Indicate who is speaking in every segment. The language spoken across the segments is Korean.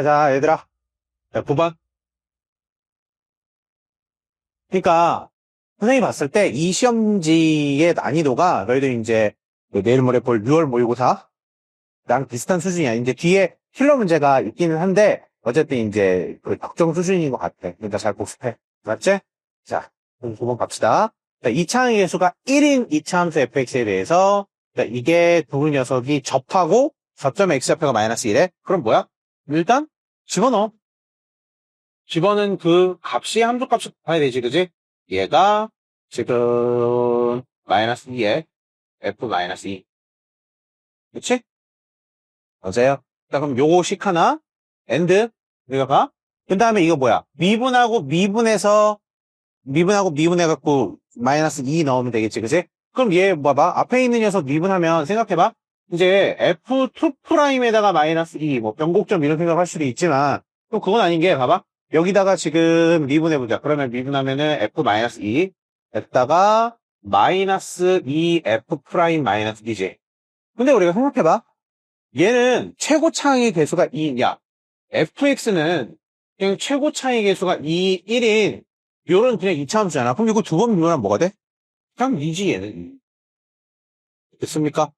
Speaker 1: 자, 얘들아. 자, 9번. 그러니까, 선생님이 봤을 때 이 시험지의 난이도가 너희들 이제 그 내일 모레 볼 6월 모의고사랑 비슷한 수준이야. 이제 뒤에 킬러 문제가 있기는 한데, 어쨌든 이제 그 적정 수준인 것 같아. 그러니까 잘 복습해. 맞지? 자, 그럼 9번 갑시다. 자, 이차항의 개수가 1인 이차함수 fx에 대해서, 자, 이게 두 녀석이 접하고, 접점의 x좌표가 마이너스 1에? 그럼 뭐야? 일단, 집어넣어. 집어는 그 값이 함수값을 곱해야 되지, 그지? 얘가 지금 마이너스 2에 f 마이너스 2. 그치? 맞아요. 자, 그럼 요거식 하나, and, 우리가 봐. 그 다음에 이거 뭐야? 미분하고 미분해갖고 마이너스 2 넣으면 되겠지, 그지? 그럼 얘 봐봐. 앞에 있는 녀석 미분하면 생각해봐. 이제 f2'에다가 마이너스 2, 뭐 변곡점 이런 생각할 수도 있지만, 또 그건 아닌 게, 봐봐. 여기다가 지금 미분해보자. 그러면 미분하면은 f 마이너스 2, 에다가 마이너스 2f 프라임 마이너스 2지. 근데 우리가 생각해봐. 얘는 최고차항의 개수가 2냐. fx는 그냥 최고차항의 개수가 2, 1인 요런 그냥 이차함수잖아. 그럼 이거 두 번 미분하면 뭐가 돼? 그냥 2지 얘는. 됐습니까?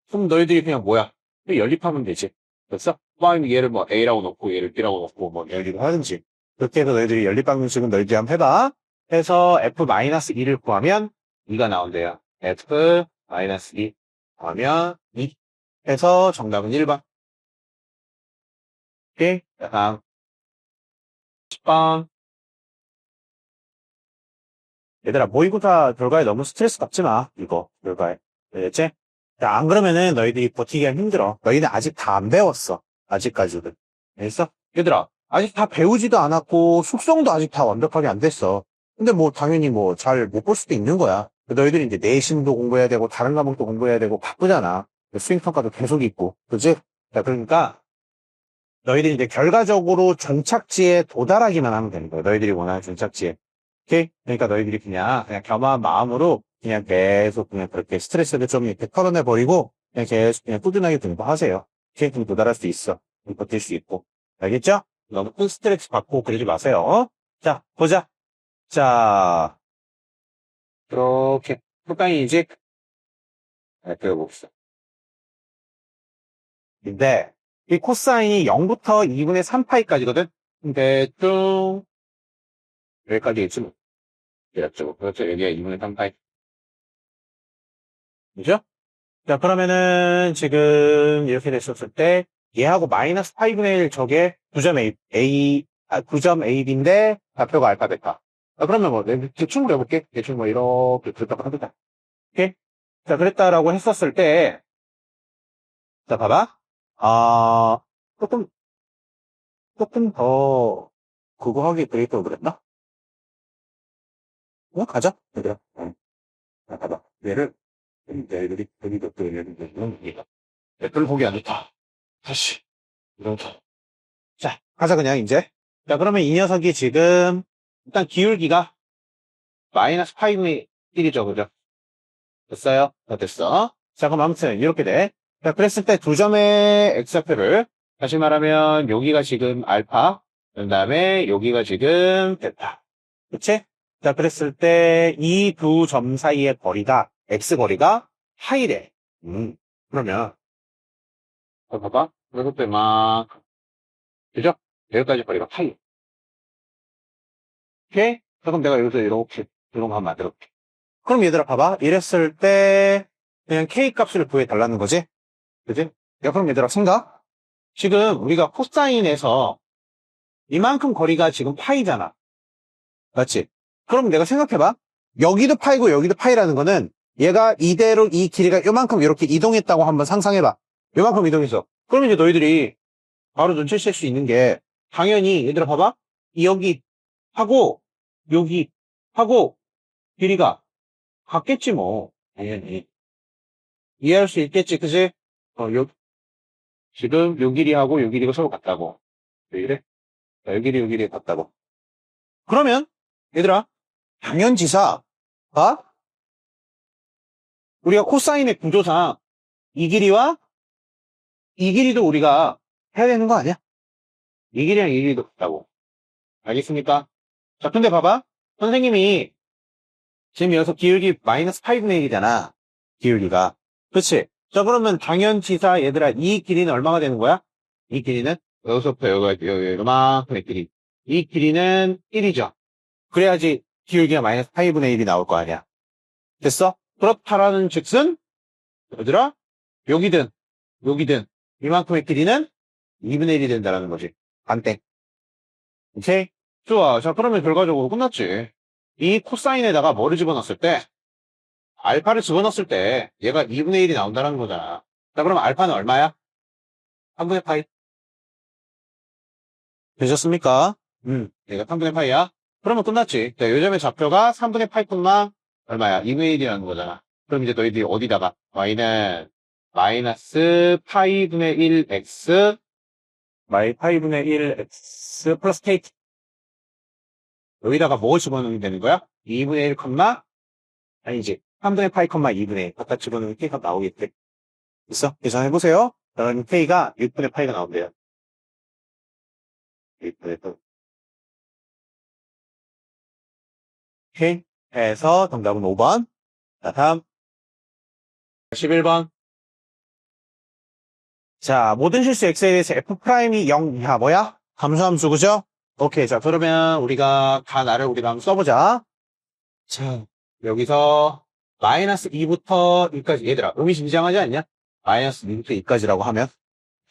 Speaker 1: 그럼 너희들이 그냥 뭐야? 그냥 연립하면 되지. 됐어? 얘를 뭐 A라고 놓고 얘를 B라고 놓고 뭐 연립을 하든지. 그렇게 해서 너희들이 연립방정식은 너희들이 한번 해봐. 해서 F-2를 구하면 2가 나온대요. F-2 구하면 2. 해서 정답은 1번. 오케이? 자, 다음. 10번. 얘들아, 모의고사 결과에 너무 스트레스 받지 마. 이거, 결과에. 알겠지? 자, 안 그러면은 너희들이 버티기가 힘들어. 너희는 아직 다 안 배웠어. 아직까지는. 알겠어? 얘들아, 아직 다 배우지도 않았고, 숙성도 아직 다 완벽하게 안 됐어. 근데 뭐, 당연히 뭐, 잘 못 볼 수도 있는 거야. 너희들이 이제 내신도 공부해야 되고, 다른 과목도 공부해야 되고, 바쁘잖아. 수행평가도 계속 있고. 그치? 자, 그러니까, 너희들이 이제 결과적으로 종착지에 도달하기만 하면 되는 거야. 너희들이 원하는 종착지에. 오케이? 그러니까 너희들이 그냥 겸허한 마음으로 그냥 계속 그냥 그렇게 스트레스를 좀 이렇게 털어내버리고 그냥 계속 그냥 꾸준하게 공부하세요. 오케이? 그럼 도달할 수 있어. 버틸 수 있고. 알겠죠? 너무 큰 스트레스 받고 그러지 마세요. 자, 보자. 자, 이렇게. 끝까지 이렇게 봅시다. 근데 이 코사인이 0부터 2분의 3파이까지거든? 대충 여기까지 있으면 그렇죠. 그렇죠. 여기가 2분의 3파이. 그죠? 자, 그러면은 지금 이렇게 됐었을 때 얘하고 마이너스 8분의 1 저게 9점9점 AB인데 좌표가 알파 베타. 그러면 뭐 대충으로 해볼게. 대충 뭐 이렇게 그렇다고 하자. 오케이? 자, 그랬다라고 했었을 때 자, 봐봐. 아, 조금 더 그거 하기 그랬다고 그랬나? 가자. 얘들아. 자, 봐봐. 얘들이 여기도 또 얘가 애플 보기 안 좋다. 다시. 이렇게. 자, 가자, 그냥, 이제. 자, 그러면 이 녀석이 지금, 일단 기울기가 마이너스 파이분의 1이죠, 그죠? 됐어요? 됐어. 자, 그럼 아무튼, 이렇게 돼. 자, 그랬을 때 두 점의 x좌표를, 다시 말하면, 여기가 지금 알파, 그 다음에 여기가 지금 베타. 그치? 자, 그랬을 때, 이 두 점 사이의 거리가, x거리가 파이래. 그러면, 봐봐. 이것도 막, 그죠? 여기까지 거리가 파이. 오케이? 그럼 내가 여기서 이렇게 이런 거 한번 만들어볼게. 그럼 얘들아 봐봐. 이랬을 때 그냥 K 값을 구해달라는 거지? 그지? 야, 그럼 얘들아 생각. 지금 우리가 코사인에서 이만큼 거리가 지금 파이잖아. 맞지? 그럼 내가 생각해봐. 여기도 파이고 여기도 파이라는 거는 얘가 이대로 이 길이가 요만큼 이렇게 이동했다고 한번 상상해봐. 요만큼 이동했어. 그러면 이제 너희들이 바로 눈치챌 수 있는 게 당연히 얘들아 봐봐. 여기 하고 여기 하고 길이가 같겠지 뭐. 당연히 이해할 수 있겠지, 그지? 지금 요 길이하고 요 길이가 서로 같다고. 왜 이래? 자, 요 길이 같다고. 그러면 얘들아 당연지사 우리가 코사인의 구조상 이 길이와 이 길이도 우리가 해야 되는 거 아니야? 이 길이랑 이 길이도 같다고. 알겠습니까? 자, 근데 봐봐. 선생님이 지금 여기서 기울기 마이너스 8분의 1이잖아. 기울기가. 그치? 자, 그러면 당연치사 얘들아, 이 길이는 얼마가 되는 거야? 이 길이는 여기서부터 여기 요만큼의 길이. 이 길이는 1이죠. 그래야지 기울기가 마이너스 8분의 1이 나올 거 아니야. 됐어? 그렇다라는 즉슨 얘들아, 여기든 여기든 이만큼의 길이는 2분의 1이 된다는 거지. 반땡. 오케이? 좋아. 자, 그러면 결과적으로 끝났지. 이 코사인에다가 뭐를 집어넣었을 때, 알파를 집어넣었을 때, 얘가 2분의 1이 나온다는 거잖아. 자, 그럼 알파는 얼마야? 3분의 파이. 되셨습니까? 얘가 3분의 파이야. 그러면 끝났지. 자, 요즘의 좌표가 3분의 파이 콤마 얼마야? 2분의 1이라는 거잖아. 그럼 이제 너희들이 어디다가, y는 마이너스 파이분의 1x, 파이분의 1x 플러스 k. 여기다가 뭐 집어넣으면 되는 거야? 2분의 1 컴마, 아니지. 3분의 파이 컴마 2분의 1. 갖다 집어넣으면 k가 나오겠대. 있어? 계산해보세요. 그러면 k가 6분의 파이가 나온대요. 6분의 8. 오케이. 해서 정답은 5번. 자, 다음. 11번. 자, 모든 실수 x에 대해서 f'이 0 이하 뭐야? 감소함수, 그죠? 오케이. 자, 그러면 우리가 가나를 우리가 한번 써보자. 자, 여기서 마이너스 2부터 2까지. 얘들아, 의미심장하지 않냐? 마이너스 2부터 2까지라고 하면.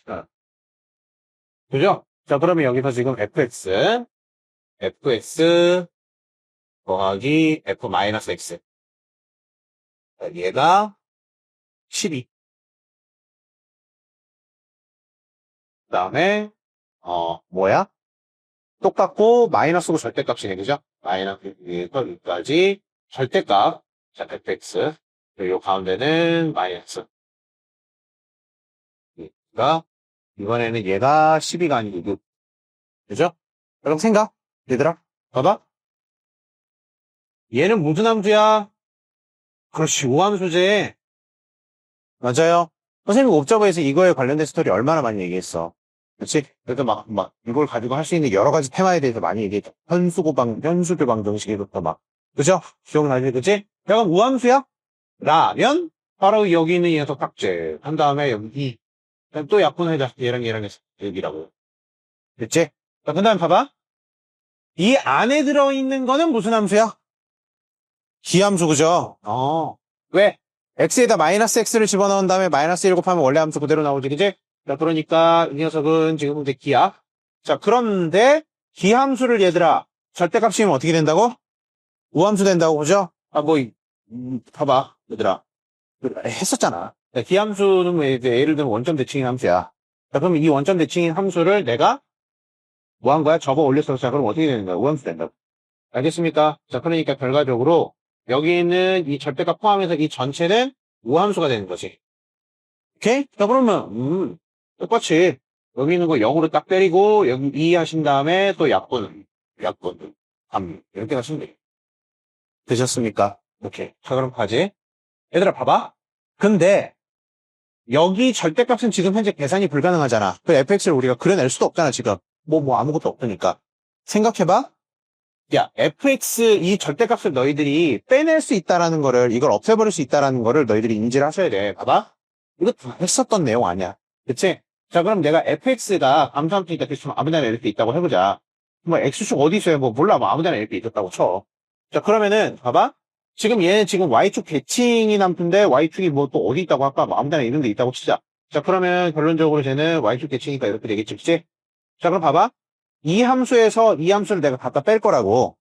Speaker 1: 자, 그죠? 자, 그러면 여기서 지금 fx 더하기 f 마이너스 x. 자, 얘가 12. 그 다음에, 뭐야? 똑같고, 마이너스고 절대값이네, 그죠? 마이너스 2부터 2까지 절대값. 자, fx. 그리고 가운데는 마이너스. 그러니까, 이번에는 얘가 12가 아니고 6. 그죠? 여러분 생각? 얘들아, 봐봐. 얘는 무슨 함수야? 그렇지, 우함수제. 맞아요. 선생님 옵저버에서 이거에 관련된 스토리 얼마나 많이 얘기했어. 그렇지? 그래서 이걸 가지고 할 수 있는 여러 가지 테마에 대해서 많이 얘기했죠. 현수교방 정식에부터 그죠? 기억나지, 그치? 약간 우함수야? 라면? 바로 여기 있는 이 녀석 삭제. 한 다음에 여기 또 약분해자. 얘랑 해서 여기라고. 됐지? 자, 그 다음에 봐봐. 이 안에 들어있는 거는 무슨 함수야? 기함수, 그죠? 왜? x에다 마이너스 x를 집어넣은 다음에 마이너스 1 곱하면 원래 함수 그대로 나오지, 그지? 자, 그러니까 이 녀석은 지금 이제 기야. 자, 그런데 기함수를 얘들아, 절대값이면 어떻게 된다고? 우함수 된다고, 그죠? 봐봐, 얘들아. 했었잖아. 자, 기함수는 뭐 이제 예를 들면 원점 대칭인 함수야. 자, 그러면 이 원점 대칭인 함수를 내가 뭐 한 거야? 접어 올렸어. 자, 그럼 어떻게 되는 거야? 우함수 된다고. 알겠습니까? 자, 그러니까 결과적으로 여기 있는 이 절대값 포함해서 이 전체는 우함수가 되는 거지. 오케이? 자, 그러면, 똑같이 여기 있는 거 0으로 딱 때리고 여기 2 하신 다음에 또 약분, 이렇게 하시면 돼요. 되셨습니까? 오케이. 자, 그럼 가지. 얘들아, 봐봐. 근데 여기 절대값은 지금 현재 계산이 불가능하잖아. 그 fx를 우리가 그려낼 수도 없잖아, 지금. 아무것도 없으니까. 생각해봐. 야, fx 이 절대값을 너희들이 빼낼 수 있다라는 거를, 이걸 없애버릴 수 있다라는 거를 너희들이 인지를 하셔야 돼. 봐봐. 이거 다 했었던 내용 아니야. 그치? 자, 그럼 내가 fx가 감소함수니까 대충 아무데나 이렇게 있다고 해보자. x축 어디 있어요? 몰라. 아무데나 이렇게 있었다고 쳐. 자, 그러면은, 봐봐. 지금 얘는 지금 y축 대칭이 남픈데 y축이 또 어디 있다고 할까? 아무데나 이런 데 있다고 치자. 자, 그러면 결론적으로 쟤는 y축 대칭이니까 이렇게 되겠지, 그치? 자, 그럼 봐봐. 이 함수에서 이 함수를 내가 갖다 뺄 거라고.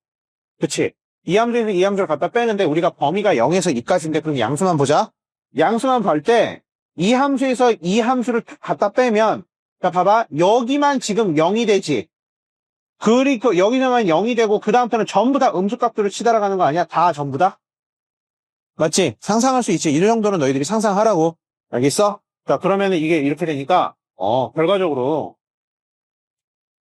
Speaker 1: 그치? 이 함수에서 이 함수를 갖다 빼는데 우리가 범위가 0에서 2까지인데 그럼 양수만 보자. 양수만 볼 때 이 함수에서 이 함수를 갖다 빼면 자 봐봐. 여기만 지금 0이 되지. 그리고 여기서만 0이 되고 그 다음부터는 전부 다 음수값들을 치달아가는 거 아니야? 다 전부 다? 맞지? 상상할 수 있지. 이 정도는 너희들이 상상하라고. 알겠어? 자 그러면은 이게 이렇게 되니까 결과적으로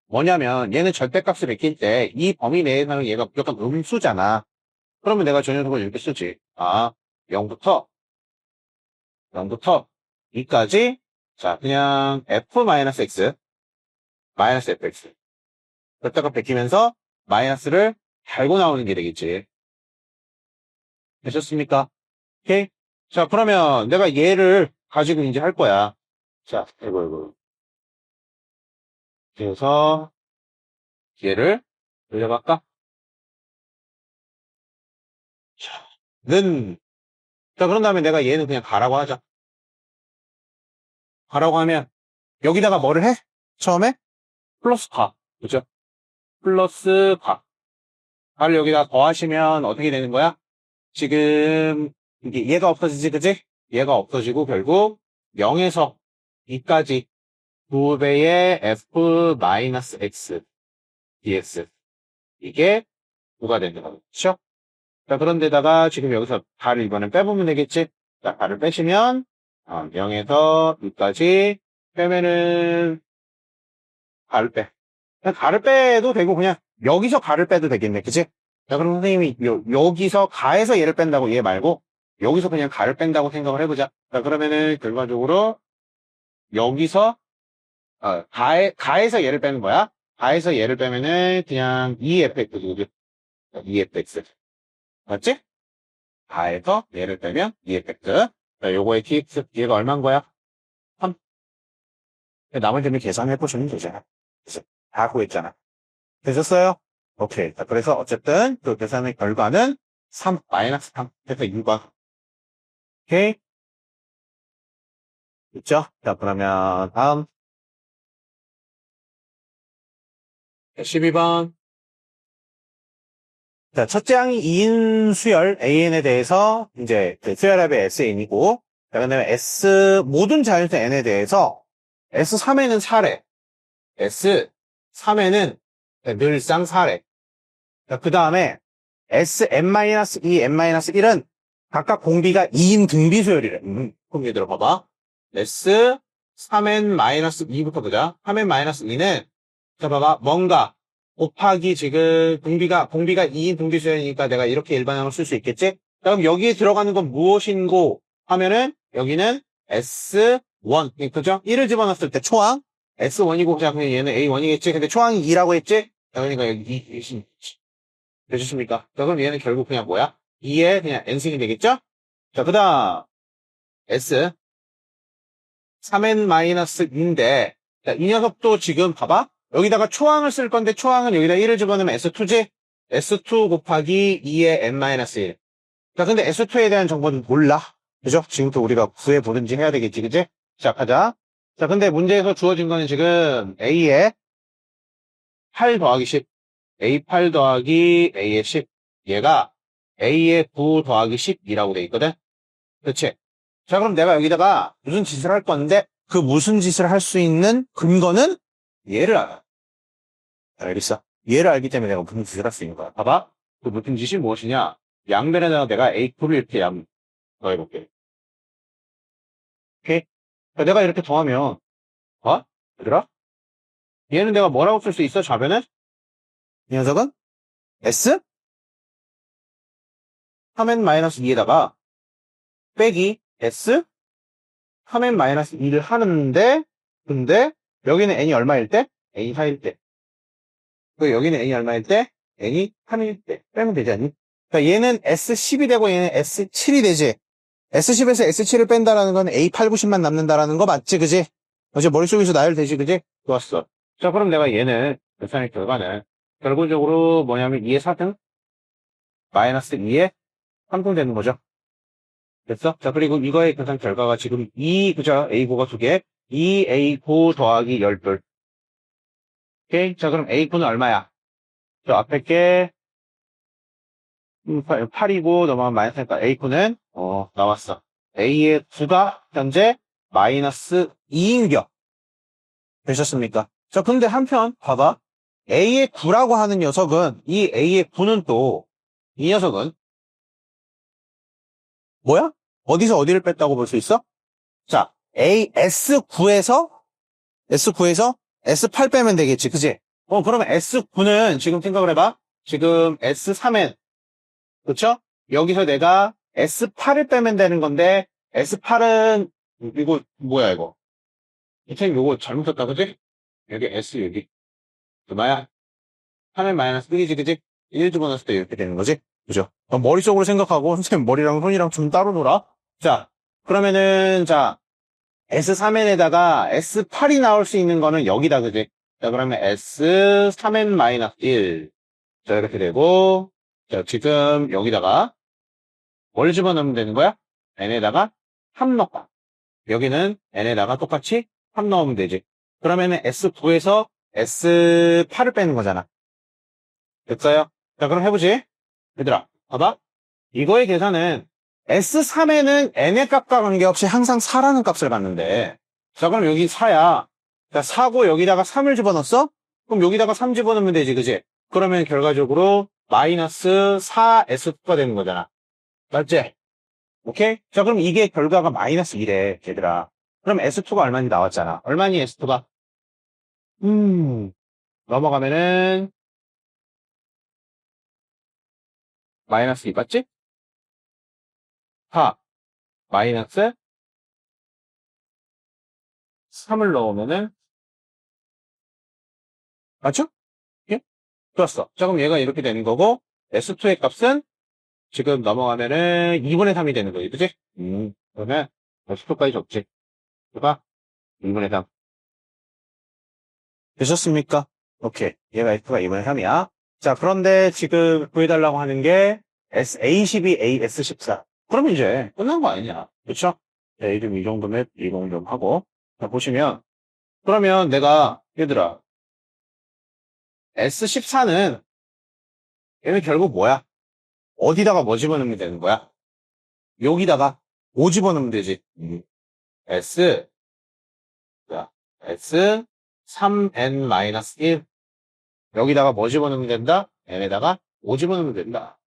Speaker 1: 뭐냐면 얘는 절대값을 베낄 때 이 범위 내에서는 얘가 무조건 음수잖아. 그러면 내가 저 녀석을 이렇게 쓰지. 0부터 2까지 자 그냥 f-x 마이너스 fx. 그렇다가 베끼면서 마이너스를 달고 나오는 게 되겠지. 되셨습니까? 오케이? 자, 그러면 내가 얘를 가지고 이제 할 거야. 자, 이거. 그래서 얘를 올려갈까? 자, 자, 그런 다음에 내가 얘는 그냥 가라고 하자. 가라고 하면 여기다가 뭐를 해? 처음에? 플러스 가. 그죠? 플러스 가. 가를 여기다 더하시면 어떻게 되는 거야? 지금 이게 얘가 없어지지, 그지? 얘가 없어지고 결국 0에서 2까지 2배의 f-x dx 이게 9가 되는 거죠. 그렇죠? 자, 그런데다가 지금 여기서 가를 이번엔 빼보면 되겠지? 자, 가를 빼시면 0에서 2까지 빼면은 가를 빼. 그냥 가를 빼도 되고 그냥 여기서 가를 빼도 되겠네. 그치? 자, 그럼 선생님이 여기서 가에서 얘를 뺀다고 얘 말고 여기서 그냥 가를 뺀다고 생각을 해보자. 자, 그러면은 결과적으로 여기서 가에서 얘를 빼는 거야. 가에서 얘를 빼면은 그냥 EFX 그죠? EFX 맞지? 가에서 얘를 빼면 EFX. 자, 요거의 TX 얘가 얼마인 거야? 3. 나머지는 계산해보시면 되잖아. 그래서 다 구했잖아. 되셨어요? 오케이. 자, 그래서 어쨌든 그 계산의 결과는 3, 마이너스 3. 그래서 6번. 오케이. 있죠? 자, 그러면 다음. 12번. 자, 첫째 항이 2인 수열 AN에 대해서 이제 그 수열합의 SN이고, 자, 그 다음에 모든 자연수 N에 대해서 S3에는 4래. S3에는 늘상 4래. 그 다음에 Sn-2, n-1은 각각 공비가 2인 등비 수열이래. 그럼 얘들아 봐봐. S3n-2부터 보자. 3n-2는 자 봐봐. 뭔가 곱하기 지금 공비가 2인 등비 수열이니까 내가 이렇게 일반형을 쓸 수 있겠지? 그럼 여기에 들어가는 건 무엇인고 하면은 여기는 S1 그죠? 1을 집어넣었을 때 초항 S1이고 자 그냥 얘는 A1이겠지? 근데 초항이 2라고 했지? 그러니까 여기 2 되셨습니까? 자, 그럼 얘는 결국 그냥 뭐야? 2의 그냥 n승이 되겠죠? 자, 그 다음 S 3n-2인데 자, 이 녀석도 지금 봐봐. 여기다가 초항을 쓸 건데 초항은 여기다 1을 집어넣으면 S2지? S2 곱하기 2의 n-1. 자, 근데 S2에 대한 정보는 몰라. 그죠? 지금부터 우리가 구해보든지 해야 되겠지, 그지? 시작하자. 자, 근데 문제에서 주어진 거는 지금 A에 8 더하기 10. A8 더하기 A의 10. 얘가 A의 9 더하기 10이라고 돼 있거든? 그렇지? 자, 그럼 내가 여기다가 무슨 짓을 할 건데 그 무슨 짓을 할 수 있는 근거는 얘를 알아. 알겠어? 얘를 알기 때문에 내가 무슨 짓을 할 수 있는 거야. 봐봐. 그 무슨 짓이 무엇이냐? 양변에다가 내가 A9를 이렇게 더해볼게. 오케이? 자, 내가 이렇게 더하면 얘들아? 얘는 내가 뭐라고 쓸 수 있어? 좌변은? 이 녀석은? S? 3n-2에다가 빼기 S 3n-2를 하는데 근데 여기는 n이 얼마일 때? n이 4일 때. 그리고 여기는 n이 얼마일 때? n이 3일 때. 빼면 되지 않니? 그러니까 얘는 S10이 되고 얘는 S7이 되지. S10에서 S7을 뺀다라는 건 A8, 90만 남는다라는 거 맞지, 그지? 어제 머릿속에서 나열되지, 그지? 좋았어. 자, 그럼 내가 얘는 계산의 결과는 결과적으로 뭐냐면 2의 4등 마이너스 2의 3등 되는 거죠. 됐어? 자, 그리고 이거의 계산 결과가 지금 2, 그죠? A9가 2개. 2A9 더하기 12. 오케이? 자, 그럼 A9는 얼마야? 저 앞에 게 8이고 넘어가면 마이너스니까 A9는 나왔어. A의 9가 현재 마이너스 2인격. 되셨습니까? 자, 근데 한편 봐봐. A의 9라고 하는 녀석은 이 A의 9는 또 이 녀석은 뭐야? 어디서 어디를 뺐다고 볼 수 있어? 자, S9에서 S8 빼면 되겠지, 그지? 그러면 S9는 지금 생각을 해봐. 지금 S3엔, 그쵸? 여기서 내가 S8을 빼면 되는 건데, S8은, 이거, 뭐야, 이거. 이 책 이거 잘못 썼다, 그지? 여기 S 여기. 얼마야? 3의 마이너스 1이지, 그지? 1 집어넣었을 때 이렇게 되는 거지? 그죠? 머릿속으로 생각하고, 선생님 머리랑 손이랑 좀 따로 놀아. 자, 그러면은, 자, S3n에다가 S8이 나올 수 있는 거는 여기다, 그지? 자, 그러면 S3n 마이너스 1. 자, 이렇게 되고, 자, 지금 여기다가 뭘 집어넣으면 되는 거야? n에다가 3 넣고, 여기는 n에다가 똑같이 3 넣으면 되지. 그러면은 S9에서 S8을 빼는 거잖아. 됐어요? 자, 그럼 해보지. 얘들아, 봐봐. 이거의 계산은 S3에는 n의 값과 관계없이 항상 4라는 값을 받는데, 자, 그럼 여기 4야. 자, 4고 여기다가 3을 집어넣었어? 그럼 여기다가 3 집어넣으면 되지, 그지? 그러면 결과적으로 마이너스 4S2가 되는 거잖아. 맞지? 오케이? 자, 그럼 이게 결과가 마이너스 2래, 얘들아. 그럼 S2가 얼마니 나왔잖아. 얼마니 S2가? 넘어가면은, 마이너스 2 맞지? 4, 마이너스 3을 넣으면은, 맞죠? 예? 좋았어. 자, 그럼 얘가 이렇게 되는 거고, S2의 값은 지금 넘어가면은 2분의 3이 되는 거지, 그치? 그러면 S2까지 적지. 그가 2분의 3. 되셨습니까? 오케이. 얘가 F가 2분의 3이야. 자, 그런데 지금 구해달라고 하는 게 A12, AS14. 그럼 이제 끝난 거 아니냐. 그쵸? 자, 이름 이 정도면 이동 좀 하고. 자, 보시면. 그러면 내가, 얘들아, S14는 얘는 결국 뭐야? 어디다가 뭐 집어넣으면 되는 거야? 여기다가 5 집어넣으면 되지. S, 자, S, 3n-1. 여기다가 뭐 집어넣으면 된다? n에다가 5 집어넣으면 된다.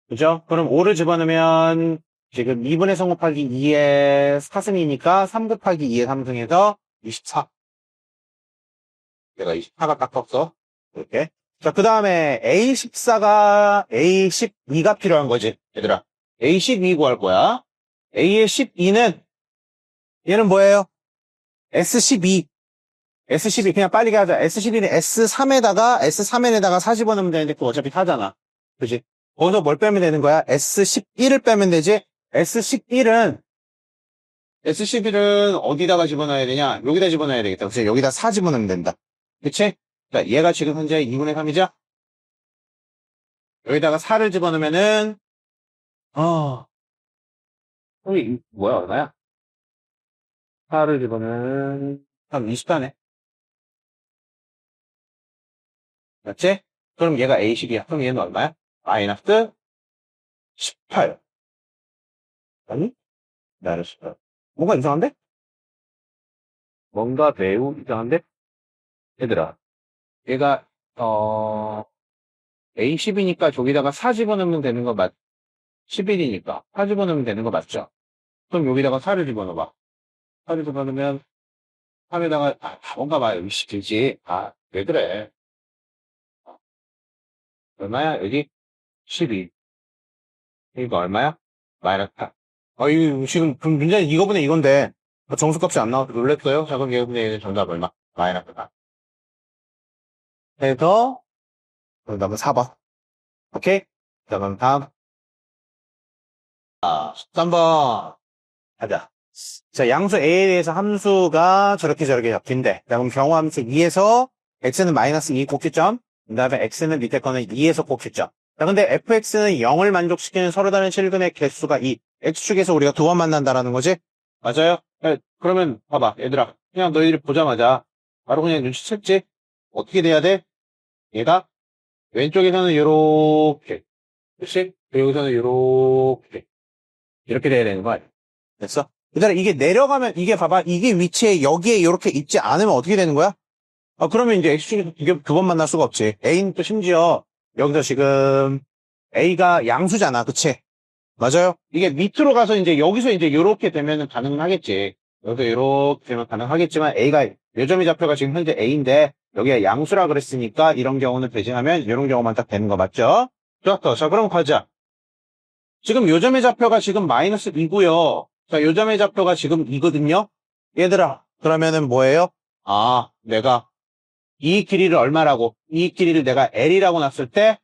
Speaker 1: 그죠? 그럼 5를 집어넣으면 지금 2분의 3 곱하기 2의 4승이니까 3 곱하기 2의 3승에서 24. 내가 24가 딱 떴어. 이렇게. 자, 그 다음에 A14가 A12가 필요한 거지. 얘들아. A12 구할 거야. A의 12는 얘는 뭐예요? S12. S12 그냥 빨리 가자. S12는 S3에다가 4 집어넣으면 되는데 그거 어차피 4잖아. 그지? 거기서 뭘 빼면 되는 거야? S11을 빼면 되지? S11은 어디다가 집어넣어야 되냐? 여기다 집어넣어야 되겠다. 그치? 여기다 4 집어넣으면 된다. 그치? 자, 얘가 지금 현재 2분의 3이죠? 여기다가 4를 집어넣으면은, 뭐야, 얼마야? 4를 집어넣으면, 한 20하네. 맞지? 그럼 얘가 A10이야. 그럼 얘는 얼마야? 마이너스 18. 아니? 나를 18. 뭔가 이상한데? 뭔가 매우 이상한데? 얘들아, 얘가, A10이니까 저기다가 4 집어넣으면 되는 거 11이니까. 4 집어넣으면 되는 거 맞죠? 그럼 여기다가 4를 집어넣어봐. 4를 집어넣으면 3에다가, 뭔가 봐. 여기 10이지. 왜 그래? 얼마야? 여기 12. 이거 얼마야? 마이너스 8. 이거 지금, 그럼 문제는 이거분의 이건데, 정수값이 안 나와서 놀랬어요? 자, 그럼 얘분의 정답 얼마? 마이너스 8. 해서, 그 다음에 4번. 오케이? 자, 그럼 다음. 13번. 가자. 자, 양수 A에 대해서 함수가 저렇게 잡힌대. 자, 그럼 경우함수 2에서 X는 마이너스 2 꼭지점. 그 다음에 X는 밑에 거는 2에서 꼭지점. 자, 근데 fx는 0을 만족시키는 서로 다른 실근의 개수가 2. x축에서 우리가 2번 만난다라는 거지? 맞아요? 그러면 봐봐, 얘들아. 그냥 너희들이 보자마자 바로 그냥 눈치챘지? 어떻게 돼야 돼? 얘가 왼쪽에서는 요렇게. 그치? 여기서는 요렇게. 이렇게 돼야 되는 거야. 됐어? 얘들아, 이게 내려가면, 이게 봐봐. 이게 위치에 여기에 이렇게 있지 않으면 어떻게 되는 거야? 그러면 이제 x축에서 두 번 만날 수가 없지. a는 또 심지어 여기서 지금 A가 양수잖아. 그치? 맞아요? 이게 밑으로 가서 이제 여기서 이제 이렇게 되면 가능하겠지. 여기서 이렇게 되면 가능하겠지만 A가 요점이 좌표가 지금 현재 A인데 여기가 양수라 그랬으니까 이런 경우는 배제하면 이런 경우만 딱 되는 거 맞죠? 좋았어. 자, 그럼 가자. 지금 요점의 좌표가 지금 마이너스 2고요. 자, 요점의 좌표가 지금 2거든요. 얘들아, 그러면은 뭐예요? 아, 내가 이 길이를 얼마라고? 이 길이를 내가 L이라고 놨을 때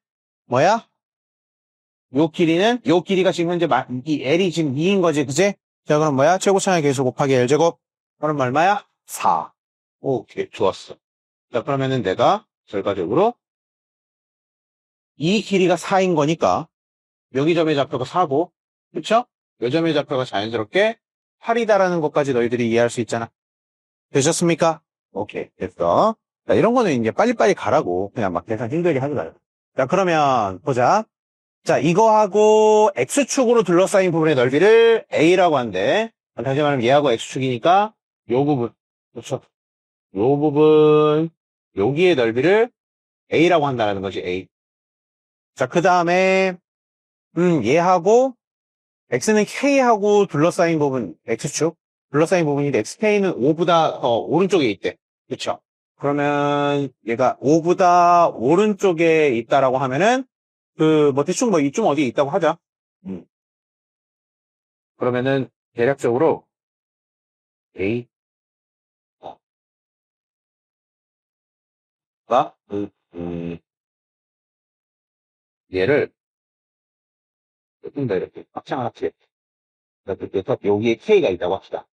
Speaker 1: 뭐야? 요 길이가 지금 현재 이 L이 지금 2인 거지, 그지? 자, 그럼 뭐야? 최고차의 계수 곱하기 L제곱. 그럼 얼마야? 4. 오케이, 좋았어. 자, 그러면은 내가 결과적으로 이 길이가 4인 거니까 여기 점의 좌표가 4고, 그쵸? 요 점의 좌표가 자연스럽게 8이다라는 것까지 너희들이 이해할 수 있잖아. 되셨습니까? 오케이, 됐어. 자, 이런 거는 이제 빨리빨리 가라고. 그냥 막 계산 힘들게 하지 말고. 자, 그러면 보자. 자, 이거하고 X축으로 둘러싸인 부분의 넓이를 A라고 한대. 다시 말하면 얘하고 X축이니까 요 부분, 그렇죠? 요 부분, 여기의 넓이를 A라고 한다는 거지, A. 자, 그 다음에 얘하고 X는 K하고 둘러싸인 부분, X축 둘러싸인 부분인데 XK는 5보다 더 오른쪽에 있대. 그쵸? 그러면 얘가 5보다 오른쪽에 있다라고 하면은 뭐 대충 뭐 이쯤 어디에 있다고 하자. 그러면은 대략적으로 A 가 얘를 조금 더 이렇게 확장을 합치게. 그래서 여기에 K가 있다고 합시다.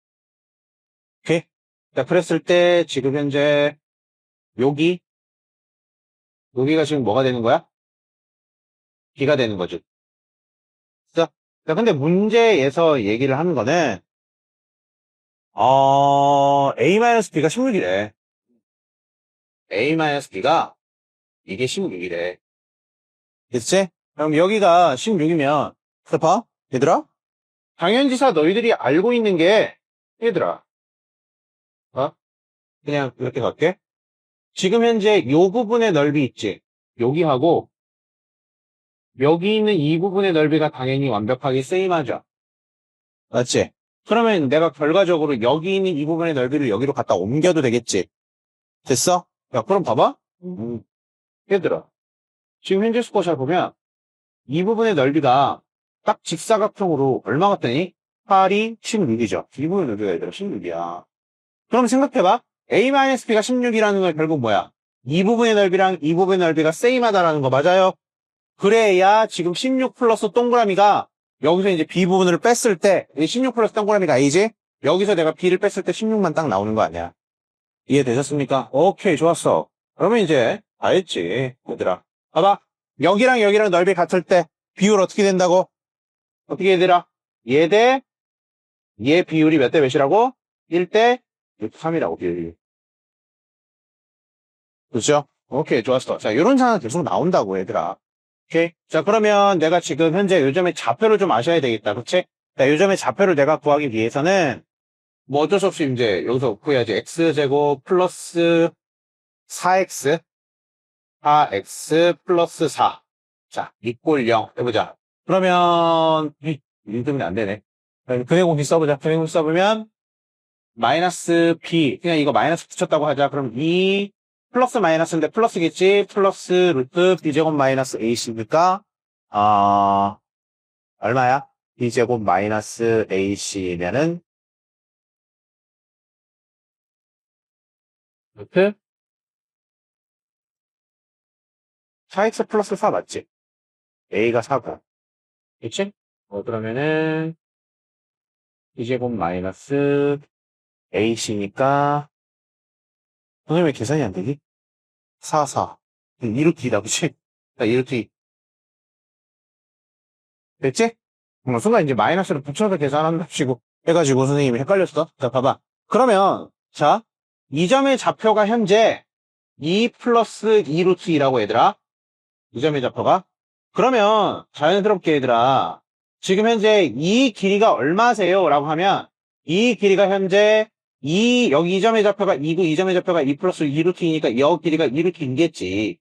Speaker 1: 오케이? 자, 그랬을 때 지금 현재 여기가 지금 뭐가 되는 거야? B가 되는 거지. 자, 근데 문제에서 얘기를 하는 거는 A-B가 16이래. A-B가 이게 16이래. 됐지? 그럼 여기가 16이면 봐, 얘들아. 당연지사 너희들이 알고 있는 게 얘들아. 그냥 이렇게 갈게. 지금 현재 요 부분의 넓이 있지? 여기하고 여기 있는 이 부분의 넓이가 당연히 완벽하게 세임하죠. 맞지? 그러면 내가 결과적으로 여기 있는 이 부분의 넓이를 여기로 갖다 옮겨도 되겠지? 됐어? 야, 그럼 봐봐. 얘들아. 지금 현재 스코어샷 보면 이 부분의 넓이가 딱 직사각형으로 얼마 같더니 8이 16이죠. 이 부분의 넓이가 얘들아 16이야. 그럼 생각해봐. A-B가 16이라는 건 결국 뭐야? 이 부분의 넓이랑 이 부분의 넓이가 세임하다라는 거 맞아요? 그래야 지금 16 플러스 동그라미가 여기서 이제 B 부분을 뺐을 때 16 플러스 동그라미가 A지? 여기서 내가 B를 뺐을 때 16만 딱 나오는 거 아니야? 이해되셨습니까? 오케이, 좋았어. 그러면 이제 다 했지, 얘들아. 봐봐. 여기랑 여기랑 넓이 같을 때 비율 어떻게 된다고? 어떻게 얘들아? 얘 비율이 몇 대 몇이라고? 1대 3이라고 비율이. 그렇죠? 오케이, 좋았어. 자, 이런 상황 계속 나온다고, 얘들아. 오케이. 자, 그러면 내가 지금 현재 요점의 좌표를 좀 아셔야 되겠다. 그치? 자, 요점의 좌표를 내가 구하기 위해서는 뭐 어쩔 수 없이 이제 여기서 구해야지. x제곱 플러스 4x, 4x 플러스 4. 자, 이꼴 0. 해보자. 그러면, 이 때문에 안 되네. 근해 공식 써보자. 근해 공식 써보면, 마이너스 b. 그냥 이거 마이너스 붙였다고 하자. 그럼 2 플러스 마이너스인데 플러스겠지? 플러스 루트 b제곱 마이너스 ac니까, 얼마야? b제곱 마이너스 ac면은, 루트 4x 플러스 4 맞지? a가 4고. 그치? 그러면은, b제곱 마이너스 ac니까, 선생님 왜 계산이 안 되지? 4, 4. 2루트 2다, 그치? 2루트 2. 됐지? 순간 이제 마이너스를 붙여서 계산한답시고 해가지고 선생님이 헷갈렸어. 자, 봐봐. 그러면, 자, 이 점의 좌표가 현재 2 플러스 2루트 2라고 얘들아. 이 점의 좌표가. 그러면, 자연스럽게 얘들아, 지금 현재 이 길이가 얼마세요? 라고 하면, 이 길이가 현재 여기 이 점의 좌표가 2고 이 점의 좌표가 2 플러스 2루트 2니까 이 길이가 2루트 2겠지.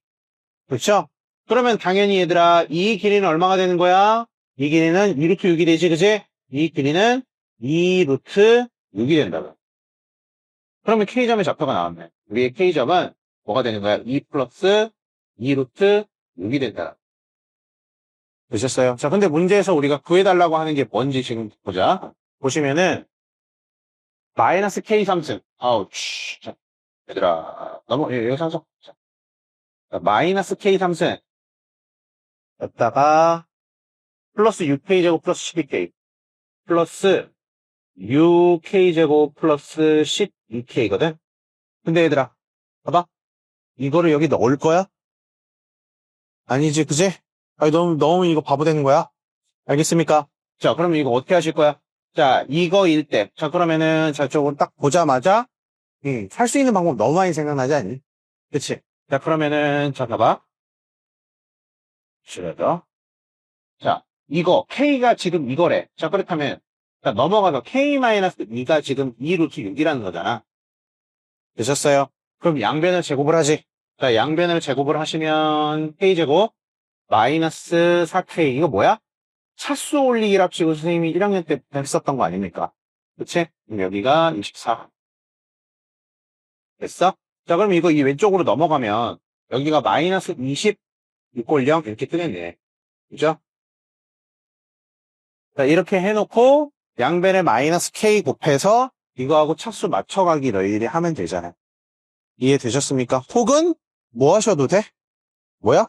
Speaker 1: 그렇죠? 그러면 당연히 얘들아, 이 길이는 얼마가 되는 거야? 이 길이는 2루트 6이 되지, 그지? 이 길이는 2루트 6이 된다고. 그러면 K점의 좌표가 나왔네. 우리의 K점은 뭐가 되는 거야? 2 플러스 2루트 6이 된다. 되셨어요? 자, 근데 문제에서 우리가 구해달라고 하는 게 뭔지 지금 보자. 보시면은, 마이너스 K 삼승. 아우, 자, 얘들아. 여기서 한 번. 자, 마이너스 K 삼승. 여기다가, 플러스 6K제곱 플러스 12K. 플러스 6K제곱 플러스 12K거든? 근데 얘들아, 봐봐. 이거를 여기 넣을 거야? 아니지, 그지? 아니, 너무 이거 바보 되는 거야? 알겠습니까? 자, 그러면 이거 어떻게 하실 거야? 자, 이거일 때. 자, 그러면은 저쪽으로 딱 보자마자, 살 수 있는 방법 너무 많이 생각나지 않니? 그치? 자, 그러면은, 자, 봐봐. 싫어져. 자, 이거, K가 지금 이거래. 자, 그렇다면, 자, 넘어가서 K-2가 지금 2루트 6이라는 거잖아. 되셨어요? 그럼 양변을 제곱을 하지. 자, 양변을 제곱을 하시면, K제곱, 마이너스 4K. 이거 뭐야? 차수 올리기 합치고 선생님이 1학년 때 했었던 거 아닙니까? 그치? 그럼 여기가 24. 됐어? 자, 그럼 이거 이 왼쪽으로 넘어가면, 여기가 마이너스 20, 6골 0 이렇게 뜨겠네. 그죠? 자, 이렇게 해놓고, 양변에 마이너스 K 곱해서, 이거하고 차수 맞춰가기 너희들이 하면 되잖아. 이해되셨습니까? 혹은, 뭐 하셔도 돼? 뭐야?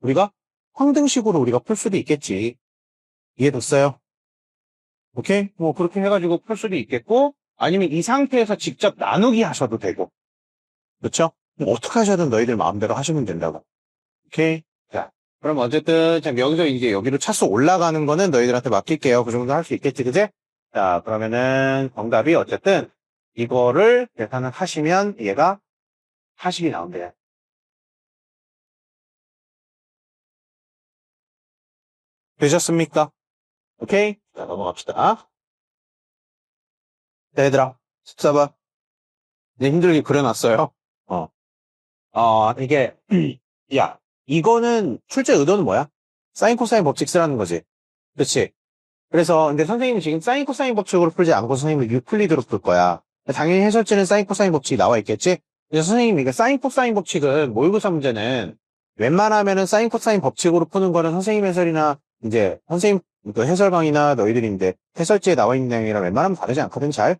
Speaker 1: 우리가 황등식으로 우리가 풀 수도 있겠지. 이해됐어요? 오케이? 뭐 그렇게 해가지고 풀 수도 있겠고 아니면 이 상태에서 직접 나누기 하셔도 되고 그렇죠? 어떻게 하셔든 너희들 마음대로 하시면 된다고. 오케이? 자, 그럼 어쨌든 자, 여기서 이제 여기로 차수 올라가는 거는 너희들한테 맡길게요. 그 정도 할 수 있겠지, 그제? 자, 그러면은 정답이 어쨌든 이거를 계산을 하시면 얘가 40이 나온대요. 되셨습니까? 오케이? 자, 넘어갑시다. 자, 얘들아, 14번. 이제 힘들게 그려놨어요. 이게, 야, 이거는 출제 의도는 뭐야? 사인 코사인 법칙 쓰라는 거지. 그렇지? 그래서, 근데 선생님은 지금 사인 코사인 법칙으로 풀지 않고 선생님은 유클리드로 풀 거야. 당연히 해설지는 사인 코사인 법칙이 나와 있겠지? 그래서 선생님이 이게 사인 코사인 법칙은 모의고사 문제는 웬만하면은 사인 코사인 법칙으로 푸는 거는 선생님 해설이나 이제 선생님 그 해설방이나 너희들인데 해설지에 나와 있는 내용이랑 웬만하면 다르지 않거든, 잘?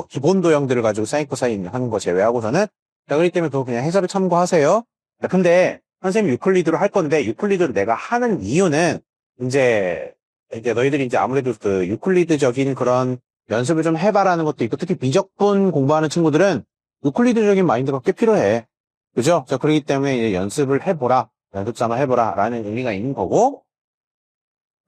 Speaker 1: 기본 도형들을 가지고 사인 코사인 하는 거 제외하고서는 자, 그렇기 때문에 그거 그냥 해설을 참고하세요. 자, 근데 선생님 유클리드로 할 건데 유클리드로 내가 하는 이유는 이제 너희들이 이제 아무래도 그 유클리드적인 그런 연습을 좀 해봐라는 것도 있고 특히 비적분 공부하는 친구들은 유클리드적인 마인드가 꽤 필요해. 그죠? 자, 그렇기 때문에 이제 연습을 해보라. 연습 삼아 해보라. 라는 의미가 있는 거고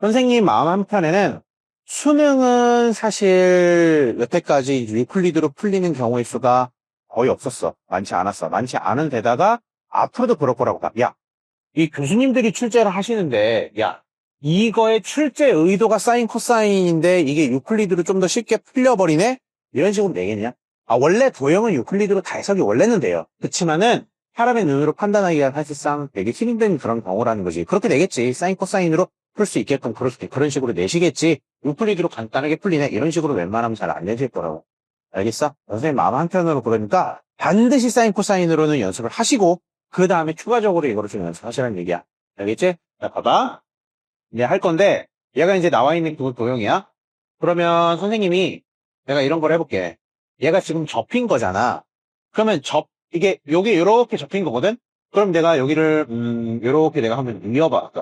Speaker 1: 선생님 마음 한편에는 수능은 사실 여태까지 유클리드로 풀리는 경우의 수가 거의 없었어. 많지 않았어. 많지 않은 데다가 앞으로도 그럴 거라고 봐. 야, 이 교수님들이 출제를 하시는데 야, 이거의 출제 의도가 사인 코사인인데 이게 유클리드로 좀 더 쉽게 풀려버리네? 이런 식으로 내겠냐? 원래 도형은 유클리드로 다 해석이 원래는 돼요. 그렇지만은 사람의 눈으로 판단하기가 사실상 되게 힘든 그런 경우라는 거지. 그렇게 내겠지. 사인 코사인으로 풀 수 있게끔 그런 식으로 내시겠지. 유클리드로 간단하게 풀리네. 이런 식으로 웬만하면 잘 안 내실 거라고. 알겠어? 선생님 마음 한편으로 그러니까 반드시 사인 코사인으로는 연습을 하시고 그 다음에 추가적으로 이거를 좀 연습하시라는 얘기야. 알겠지? 자, 봐봐. 이제 할 건데 얘가 이제 나와 있는 그 도형이야. 그러면 선생님이 내가 이런 걸 해볼게. 얘가 지금 접힌 거잖아. 그러면 이게 여기 이렇게 접힌 거거든? 그럼 내가 여기를 이렇게 내가 한번 이어봐.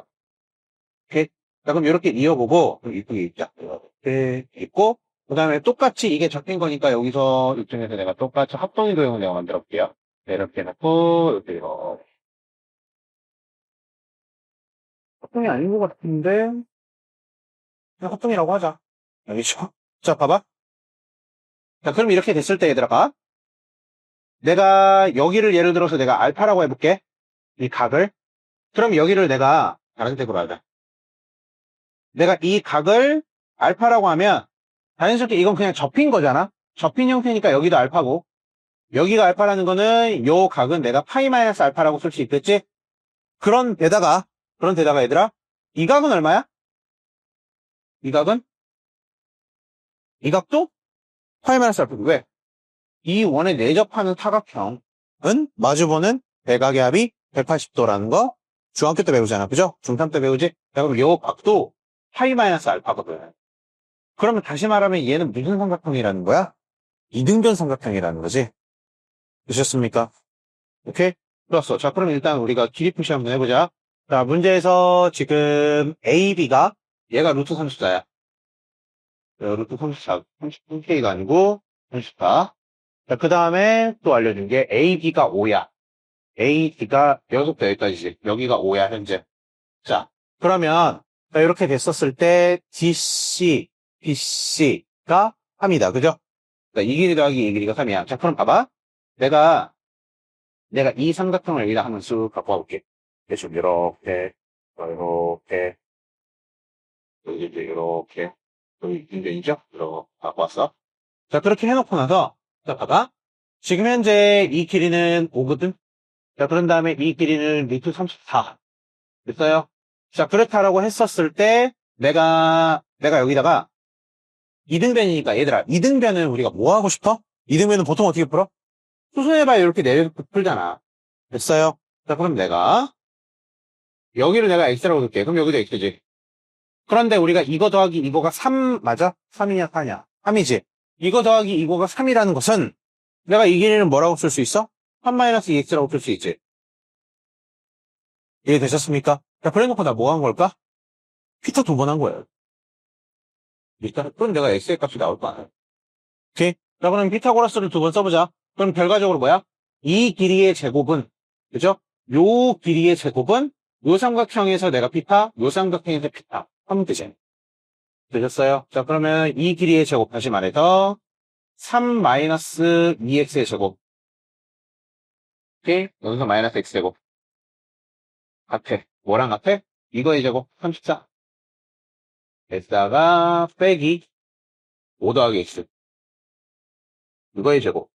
Speaker 1: 오케이? 자, 그럼 이렇게 이어보고 이쁘게 입자. 이렇게 입고 그 다음에 똑같이 이게 접힌 거니까 여기서 이쪽에서 내가 똑같이 합동의 도형을 내가 만들어 볼게요. 이렇게 놓고 이렇게 합동이 아닌 것 같은데 그냥 합동이라고 하자. 알겠죠? 자, 봐봐. 자, 그럼 이렇게 됐을 때 얘들아 내가 여기를 예를 들어서 내가 알파라고 해볼게. 이 각을. 그럼 여기를 내가 다른 색으로 하자. 내가 이 각을 알파라고 하면 자연스럽게 이건 그냥 접힌 거잖아. 접힌 형태니까 여기도 알파고 여기가 알파라는 거는 요 각은 내가 파이 마이너스 알파라고 쓸 수 있겠지? 그런 데다가 얘들아 이 각은 얼마야? 이 각은? 이 각도? 파이 마이너스 알파. 왜? 이 원에 내접하는 사각형은 마주보는 대각의 합이 180도라는 거 중학교 때 배우잖아. 그죠? 중3 때 배우지? 자, 그럼 요 각도 파이 마이너스 알파거든. 그러면 다시 말하면 얘는 무슨 삼각형이라는 거야? 이등변 삼각형이라는 거지. 되셨습니까? 오케이? 좋았어. 자, 그럼 일단 우리가 길이 표시 한번 해보자. 자, 문제에서 지금 A, B가 얘가 루트 34야. 루트 34, 33K가 아니고 34. 자, 그 다음에 또 알려준 게 A, B가 5야. A, B가 여기서부터 여기까지지. 여기가 5야, 현재. 자, 그러면 자, 이렇게 됐었을 때 DC, BC가 3이다. 그죠? 이 길이 더하기 이 길이가 3이야. 자, 그럼 봐봐. 내가 이 삼각형을 여기다 한번 쑥 갖고 와볼게. 대충 이렇게, 이렇게, 여기 이제 이렇게, 여기 인정이죠? 이렇게 갖고 왔어. 자, 그렇게 해놓고 나서, 자, 봐봐. 지금 현재 이 길이는 5거든? 자, 그런 다음에 이 길이는 루트 34. 됐어요? 자, 그렇다라고 했었을 때, 내가 여기다가 이등변이니까 얘들아, 이등변은 우리가 뭐 하고 싶어? 이등변은 보통 어떻게 풀어? 수순해봐야 이렇게 내려서 풀잖아. 됐어요? 자, 그럼 여기를 내가 x라고 둘게. 그럼 여기도 x지. 그런데 우리가 이거 더하기 이거가 3 맞아? 3이냐 4냐? 3이지. 이거 더하기 이거가 3이라는 것은 내가 이 길이는 뭐라고 쓸 수 있어? 3-2x라고 쓸 수 있지. 이해되셨습니까? 자, 그래놓고 나 뭐 한 걸까? 피타 2번 한 거예요. 일단, 그럼 내가 x의 값이 나올 거 아니야. 오케이? 자, 그럼 피타고라스를 2번 써보자. 그럼 결과적으로 뭐야? 이 길이의 제곱은, 그죠? 요 길이의 제곱은 요 삼각형에서 내가 피타, 요 삼각형에서 피타. 하면 되지. 되셨어요? 자, 그러면 이 길이의 제곱, 다시 말해서 3-2x의 제곱. 오케이? 여기서 마이너스 x제곱. 앞에. 뭐랑 앞에? 이거의 제곱. 34. 에다가 빼기 5 더하기 x. 이거의 제곱.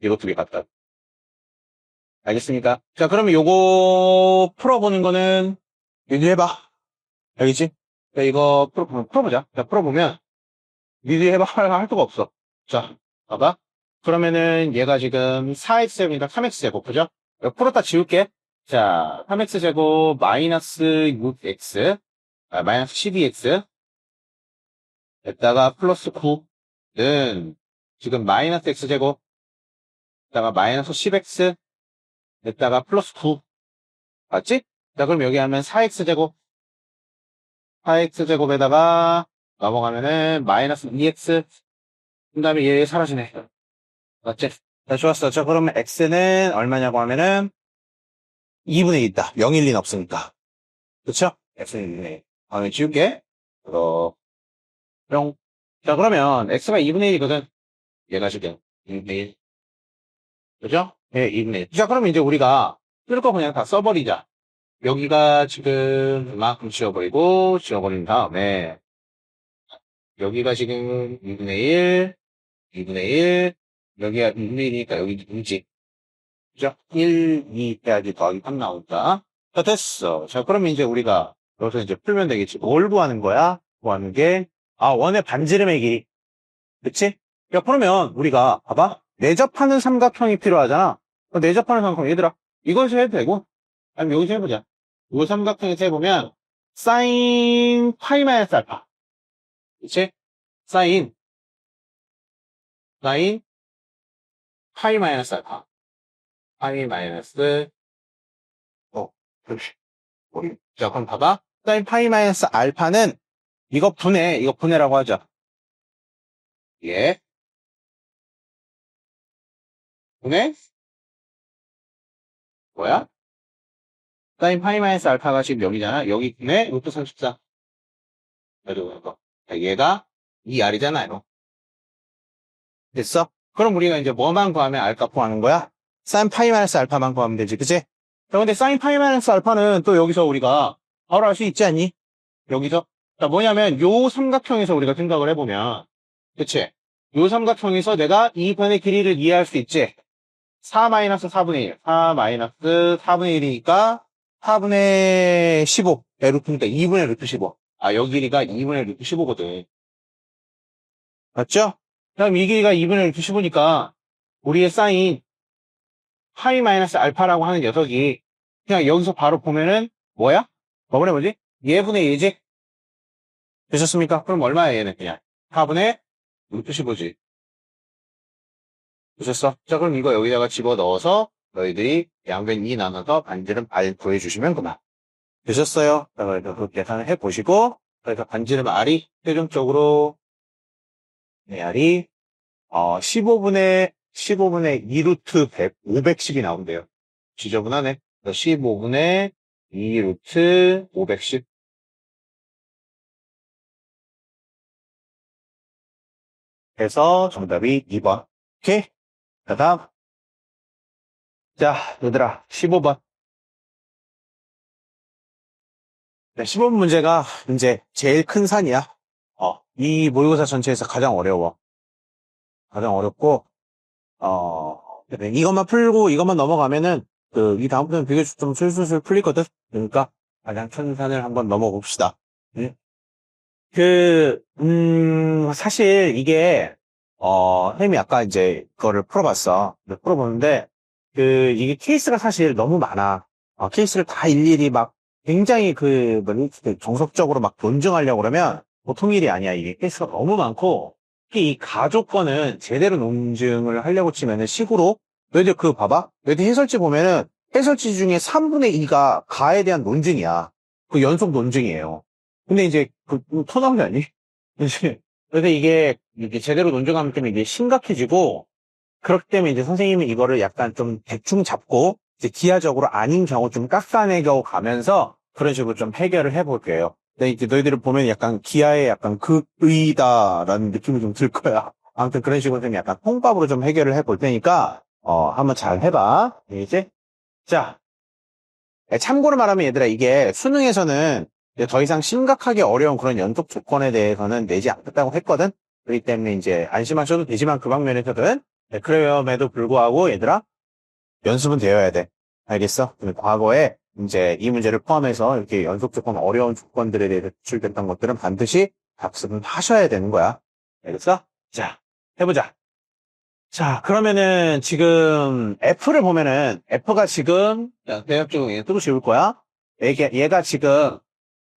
Speaker 1: 이거 두 개 같다. 알겠습니까? 자, 그러면 요거 풀어보는 거는 니도 해봐. 알겠지? 자, 이거 풀어보자. 자, 풀어보면 니도 해봐. 할 수가 없어. 자, 봐봐. 그러면은 얘가 지금 4x제곱이니까 3x제곱, 그죠? 풀었다 지울게. 자, 3x제곱 마이너스 6x, 마이너스 12x, 에다가 플러스 9는 지금 마이너스 x제곱, 에다가 마이너스 10x, 에다가 플러스 9. 맞지? 자, 그럼 여기 하면 4x제곱, 4x제곱에다가 넘어가면은 마이너스 2x, 그 다음에 얘 사라지네. 맞지? 자, 좋았어. 자, 그러면 x는 얼마냐고 하면은 2분의 1이다. 0, 1, 2는 없으니까. 그쵸? x는 2분의 1. 다음에 지울게. 뿅. 자, 그러면 x가 2분의 1이거든. 얘가 지금 2분의 1. 그죠? 예, 2분의 1. 자, 그러면 이제 우리가 쓸 거 그냥 다 써버리자. 여기가 지금 이만큼 지워버린 다음에 여기가 지금 2분의 1, 2분의 1, 여기가 2분의 1이니까 여기 2지. 그죠? 1, 2 해야지 더하기 3 나오니까. 자, 됐어. 자, 그러면 이제 우리가 여기서 이제 풀면 되겠지. 뭘 구하는 거야? 구하는 게, 원의 반지름의 길이. 그치? 야, 그러면 우리가, 봐봐. 내접하는 삼각형이 필요하잖아. 내접하는 삼각형, 얘들아. 이거에서 해도 되고, 아니면 여기서 해보자. 이 삼각형에서 해보면, 사인 파이 마이너스 알파. 그치? 사인 파이 마이너스 알파. 파이 마이너스, 그렇지. 자, 그럼 봐봐. 사인 파이 마이너스 알파는 이거 분해라고 하죠. 예. 분해? 뭐야? 사인 파이 마이너스 알파가 지금 여기잖아. 여기 분해 루트 34. 그리고 이거. 얘가 2R이잖아요. 됐어? 그럼 우리가 이제 뭐만 구하면 알값 구하는 거야? 사인 파이 마이너스 알파만 구하면 되지, 그치? 자, 근데 사인 파이 마이너스 알파는 또 여기서 우리가 바로 알 수 있지 않니? 여기서? 자, 뭐냐면 요 삼각형에서 우리가 생각을 해보면, 그치? 요 삼각형에서 내가 이 변의 길이를 이해할 수 있지? 4-4분의 1. 4-4분의 1이니까 4분의 15. 루트니까 2분의 루트 15. 여기 길이가 2분의 루트 15거든. 맞죠? 그럼 이 길이가 2분의 루트 15니까 우리의 사인 파이 마이너스 알파라고 하는 녀석이 그냥 여기서 바로 보면은 뭐야? 뭐분의 뭐지? 얘분의 얘지? 되셨습니까? 그럼 얼마야 얘는 그냥? 4분의 루트 15지. 보셨어? 자, 그럼 이거 여기다가 집어넣어서 너희들이 양변 2 나눠서 반지름 R 구해주시면 그만. 되셨어요? 자, 그래서 그 계산을 해보시고, 그래서 반지름 R이 최종적으로, 네, R이, 15분의 2 루트 100, 510이 나온대요. 지저분하네. 15분의 2 루트 510. 해서 정답이 2번. 오케이? 자, 다음. 자, 얘들아, 15번. 네, 15번 문제가 이제 제일 큰 산이야. 이 모의고사 전체에서 가장 어려워. 가장 어렵고, 네, 이것만 풀고 이것만 넘어가면은, 이 다음부터는 되게 좀 술술술 풀리거든? 그러니까, 가장 큰 산을 한번 넘어봅시다. 응? 사실 이게, 햄이 아까 이제 그거를 풀어봤어. 풀어보는데, 이게 케이스가 사실 너무 많아. 케이스를 다 일일이 막 굉장히 정석적으로 막 논증하려고 그러면 보통 일이 아니야. 이게 케이스가 너무 많고, 특히 이 가족권은 제대로 논증을 하려고 치면은 식으로, 너희들 그거 봐봐. 너희들 해설지 보면은 해설지 중에 3분의 2가 가에 대한 논증이야. 그 연속 논증이에요. 근데 이제 토 나온 게 아니? 이제 그래서 이게 제대로 논증하면 때문에 이게 심각해지고 그렇기 때문에 이제 선생님은 이거를 약간 좀 대충 잡고 이제 기하적으로 아닌 경우 좀 깎아내고 가면서 그런 식으로 좀 해결을 해볼게요. 근데 이제 너희들을 보면 약간 기하에 약간 극의다라는 느낌이 좀 들 거야. 아무튼 그런 식으로 좀 약간 통밥으로 좀 해결을 해볼 테니까 한번 잘 해봐. 이제 자 참고로 말하면 얘들아 이게 수능에서는 이제 더 이상 심각하게 어려운 그런 연속 조건에 대해서는 내지 않겠다고 했거든. 그렇기 때문에 이제 안심하셔도 되지만 그 방면에서는 네, 그럼에도 불구하고 얘들아 연습은 되어야 돼. 알겠어? 과거에 이제 이 문제를 포함해서 이렇게 연속 조건 어려운 조건들에 대해서 제출됐던 것들은 반드시 답습은 하셔야 되는 거야. 알겠어? 자, 해보자. 자, 그러면은 지금 F를 보면은 F가 지금 대략 적으로 뜨고 지울 거야. 얘가 지금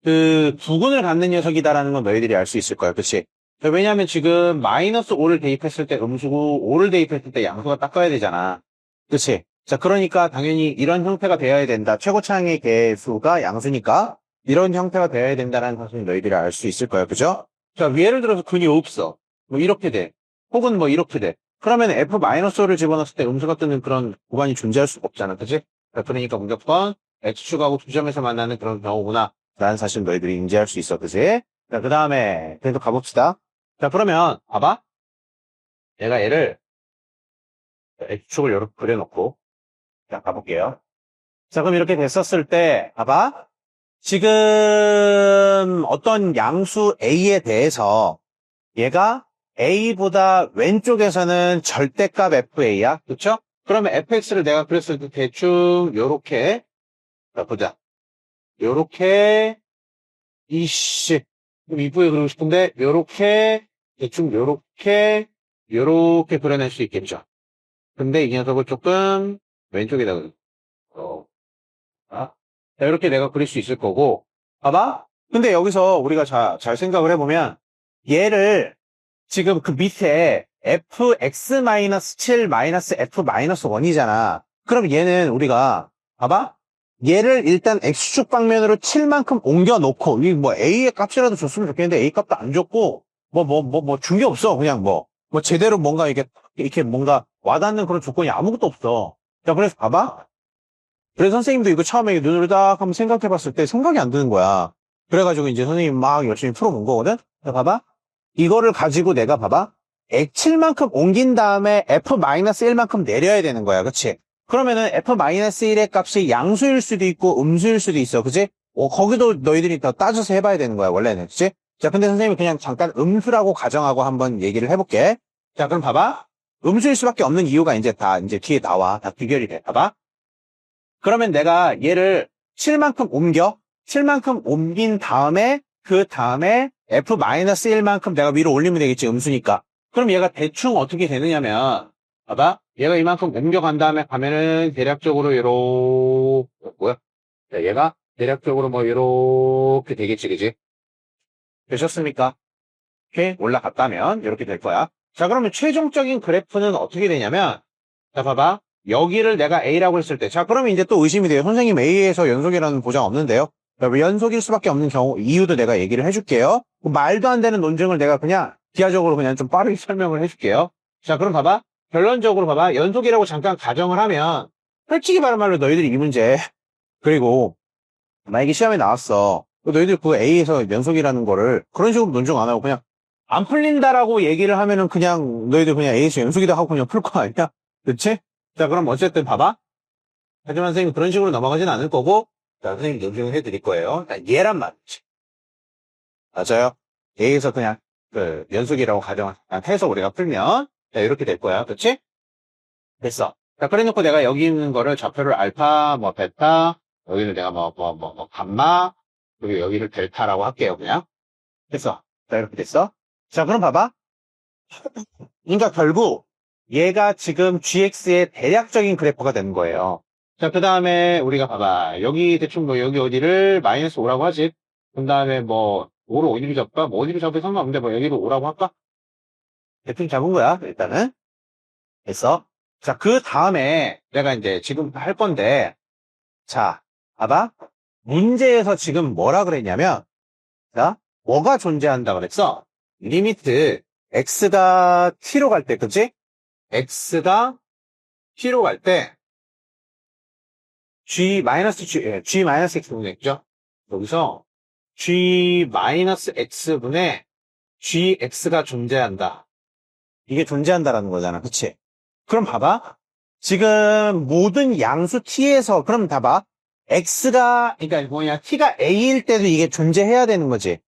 Speaker 1: 부근을 갖는 녀석이다라는 건 너희들이 알 수 있을 거야. 그치? 왜냐하면 지금 마이너스 5를 대입했을 때 음수고 5를 대입했을 때 양수가 닦아야 되잖아. 그치? 자, 그러니까 당연히 이런 형태가 되어야 된다. 최고차항의 개수가 양수니까 이런 형태가 되어야 된다라는 사실을 너희들이 알 수 있을 거야. 그죠? 자, 예를 들어서 근이 없어. 뭐 이렇게 돼. 혹은 뭐 이렇게 돼. 그러면 F-5를 집어넣었을 때 음수가 뜨는 그런 구간이 존재할 수가 없잖아. 그치? 자, 그러니까 무조건 X축하고 두 점에서 만나는 그런 경우구나. 라는 사실 너희들이 인지할 수 있어. 그치? 자, 그 다음에 계속 가봅시다. 자, 그러면 봐봐. 내가 얘를 X축을 이렇게 그려놓고 자, 가볼게요. 자, 그럼 이렇게 됐었을 때 봐봐. 지금 어떤 양수 A에 대해서 얘가 A보다 왼쪽에서는 절대값 FA야. 그쵸? 그러면 FX를 내가 그렸을 때 대충 요렇게 자, 보자. 요렇게 이씨 좀 이쁘게 그리고 싶은데 요렇게 대충 요렇게 그려낼 수 있겠죠. 근데 이 녀석을 조금 왼쪽에다 자, 이렇게 내가 그릴 수 있을 거고 봐봐. 근데 여기서 우리가 잘 생각을 해보면 얘를 지금 그 밑에 fx-7-f-1이잖아. 그럼 얘는 우리가 봐봐. 얘를 일단 x축 방면으로 7만큼 옮겨놓고 이 뭐 a의 값이라도 줬으면 좋겠는데 a 값도 안 줬고 준 게 없어. 그냥 뭐 제대로 뭔가 이렇게 뭔가 와닿는 그런 조건이 아무것도 없어. 자, 그래서 봐봐. 그래서 선생님도 이거 처음에 눈을 딱 한번 생각해 봤을 때 생각이 안 드는 거야. 그래가지고 이제 선생님 막 열심히 풀어본 거거든? 자, 봐봐. 이거를 가지고 내가 봐봐. X7만큼 옮긴 다음에 F-1만큼 내려야 되는 거야. 그치? 그러면은 F-1의 값이 양수일 수도 있고 음수일 수도 있어. 그치? 거기도 너희들이 더 따져서 해봐야 되는 거야. 원래는. 그치? 자, 근데 선생님이 그냥 잠깐 음수라고 가정하고 한번 얘기를 해볼게. 자, 그럼 봐봐. 음수일 수밖에 없는 이유가 이제 뒤에 나와. 다 비결이 돼. 봐봐. 그러면 내가 얘를 7만큼 옮겨. 7만큼 옮긴 다음에 그 다음에 F-1만큼 내가 위로 올리면 되겠지. 음수니까. 그럼 얘가 대충 어떻게 되느냐면 봐봐. 얘가 이만큼 옮겨간 다음에 가면은 대략적으로 뭐야? 자, 얘가 대략적으로 뭐 이렇게 되겠지. 그지? 되셨습니까? 이렇게 올라갔다면 이렇게 될 거야. 자, 그러면 최종적인 그래프는 어떻게 되냐면, 자, 봐봐. 여기를 내가 A라고 했을 때, 자, 그러면 이제 또 의심이 돼요. 선생님 A에서 연속이라는 보장 없는데요. 왜 연속일 수밖에 없는 경우, 이유도 내가 얘기를 해줄게요. 말도 안 되는 논증을 내가 그냥 기하적으로 그냥 좀 빠르게 설명을 해줄게요. 자, 그럼 봐봐. 결론적으로 봐봐. 연속이라고 잠깐 가정을 하면, 솔직히 말하면 너희들이 이 문제, 그리고 만약에 시험에 나왔어. 너희들 그 A에서 연속이라는 거를 그런 식으로 논증 안 하고 그냥 안 풀린다라고 얘기를 하면은 그냥 너희들 그냥 A에서 연속이다 하고 그냥 풀 거 아니야? 그치? 자, 그럼 어쨌든 봐봐. 하지만 선생님 그런 식으로 넘어가진 않을 거고, 자, 선생님 논증을 해드릴 거예요. 자, 얘란 말이지. 맞아요. A에서 그냥 그 연속이라고 가정을 해서 우리가 풀면, 자, 이렇게 될 거야. 그치? 됐어. 자, 그래 놓고 내가 여기 있는 거를 좌표를 알파, 뭐, 베타, 여기를 내가 감마, 그리고 여기를 델타라고 할게요, 그냥. 됐어. 자, 이렇게 됐어. 자, 그럼 봐봐. 그러니까 결국, 얘가 지금 GX의 대략적인 그래프가 되는 거예요. 자, 그 다음에 우리가 봐봐. 여기 대충 여기 어디를 마이너스 5라고 하지. 그 다음에 5로 어디로 잡까? 어디로 잡을 상관없는데 여기로 5라고 할까? 대충 잡은 거야, 일단은. 됐어. 자, 그 다음에 내가 이제 지금 할 건데, 자, 봐봐. 문제에서 지금 뭐라 그랬냐면, 자, 뭐가 존재한다 그랬어? 리미트, x가 t로 갈 때, 그치? x가 t로 갈 때, g-x분의 x죠? 여기서 g-x분의 gx가 존재한다. 이게 존재한다라는 거잖아. 그치? 그럼 봐봐. 지금 모든 양수 t에서, 그럼 봐봐. x가, 그러니까 t가 a일 때도 이게 존재해야 되는 거지.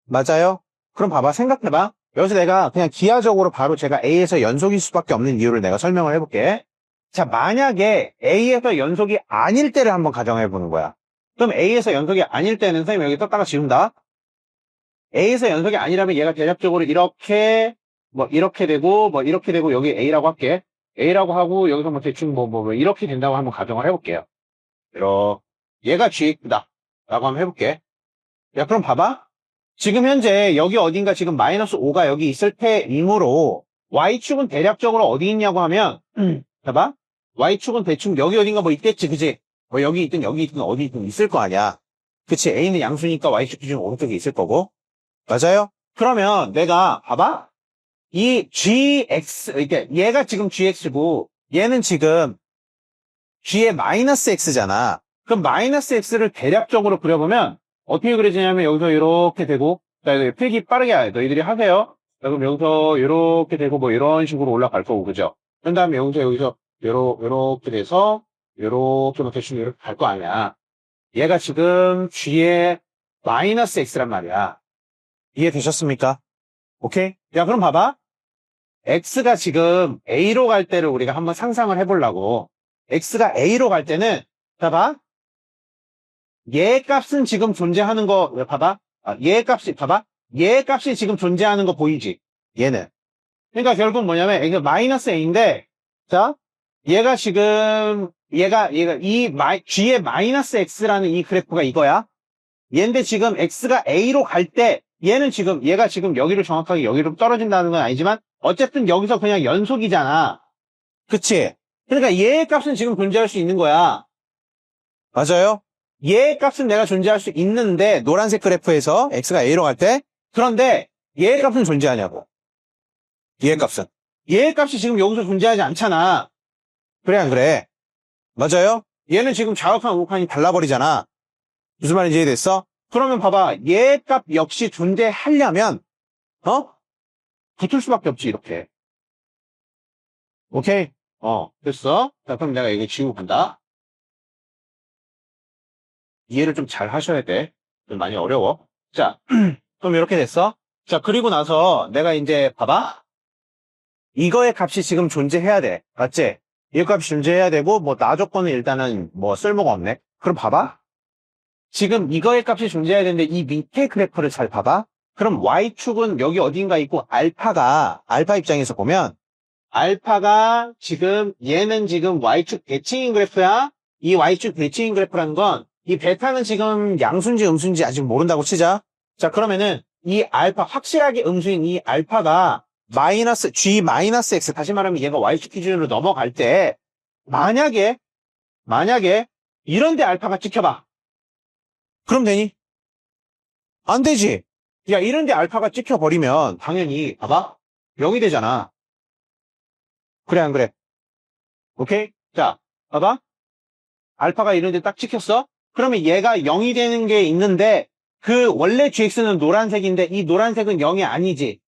Speaker 1: 맞아요? 그럼 봐봐. 생각해봐. 여기서 내가 그냥 기하적으로 바로 제가 a에서 연속일 수밖에 없는 이유를 내가 설명을 해볼게. 자, 만약에 a에서 연속이 아닐 때를 한번 가정해보는 거야. 그럼 a에서 연속이 아닐 때는 선생님 여기 떴다가 지운다. a에서 연속이 아니라면 얘가 대략적으로 이렇게 이렇게 되고 이렇게 되고 여기 a라고 할게. a라고 하고 여기서 대충 이렇게 된다고 한번 가정을 해볼게요. 얘가 gx다 라고 한번 해볼게. 야, 그럼 봐봐. 지금 현재 여기 어딘가 지금 마이너스 5가 여기 있을 테이므로 y축은 대략적으로 어디 있냐고 하면 봐봐. y축은 대충 여기 어딘가 있겠지, 그치? 여기 있든 여기 있든 어디 있든 있을 거 아니야. 그치? a는 양수니까 y축 기준 오른쪽에 있을 거고. 맞아요? 그러면 내가 봐봐. 이 gx, 이렇게 얘가 지금 gx고 얘는 지금 g의 마이너스 x잖아. 그럼 마이너스 x를 대략적으로 그려보면 어떻게 그려지냐면 여기서 이렇게 되고, 자, 필기 빠르게 너희들이 하세요. 자, 그럼 여기서 이렇게 되고 이런 식으로 올라갈 거고, 그죠? 그 다음에 여기서 요렇게 돼서 요렇게 대충 이렇게 갈 거 아니야. 얘가 지금 g의 마이너스 x란 말이야. 이해되셨습니까? 오케이? 야, 그럼 봐봐. x가 지금 a로 갈 때를 우리가 한번 상상을 해보려고. x가 a로 갈 때는, 자, 봐. 얘 값은 지금 존재하는 거, 봐봐. 얘 값이 지금 존재하는 거 보이지? 얘는. 그러니까 결국 뭐냐면, 이게 마이너스 a인데, 자, 얘가 지금, g의 마이너스 x라는 이 그래프가 이거야. 얘인데 지금 x가 a로 갈 때, 얘가 지금 여기를 정확하게 여기로 떨어진다는 건 아니지만, 어쨌든 여기서 그냥 연속이잖아. 그치? 그러니까 얘의 값은 지금 존재할 수 있는 거야. 맞아요? 얘의 값은 내가 존재할 수 있는데, 노란색 그래프에서 x가 a로 갈 때, 그런데 얘의 값은 존재하냐고. 얘의 값이 지금 여기서 존재하지 않잖아. 그래, 안 그래? 맞아요? 얘는 지금 좌우칸, 우칸이 달라버리잖아. 무슨 말인지 이해됐어? 그러면 봐봐. 얘의 값 역시 존재하려면, 붙을 수밖에 없지, 이렇게. 오케이? 됐어. 자, 그럼 내가 이거 지우고 간다. 이해를 좀 잘 하셔야 돼. 좀 많이 어려워. 자, 그럼 이렇게 됐어. 자, 그리고 나서 내가 이제 봐봐. 이거의 값이 지금 존재해야 돼. 맞지? 이 값이 존재해야 되고, 나 조건은 일단은 쓸모가 없네. 그럼 봐봐. 지금 이거의 값이 존재해야 되는데 이 밑에 그래프를 잘 봐봐. 그럼 y축은 여기 어딘가 있고 알파 입장에서 보면 알파가 지금 얘는 지금 y축 대칭인 그래프야. 이 y축 대칭인 그래프라는 건 이 베타는 지금 양수인지 음수인지 아직 모른다고 치자. 자, 그러면은 이 알파, 확실하게 음수인 이 알파가 마이너스, G 마이너스 X, 다시 말하면 얘가 Y축 기준으로 넘어갈 때, 만약에, 이런데 알파가 찍혀봐. 그럼 되니? 안 되지. 야, 이런데 알파가 찍혀버리면, 당연히, 봐봐. 0이 되잖아. 그래, 안 그래? 오케이? 자, 봐봐. 알파가 이런데 딱 찍혔어? 그러면 얘가 0이 되는 게 있는데, 그 원래 GX는 노란색인데, 이 노란색은 0이 아니지.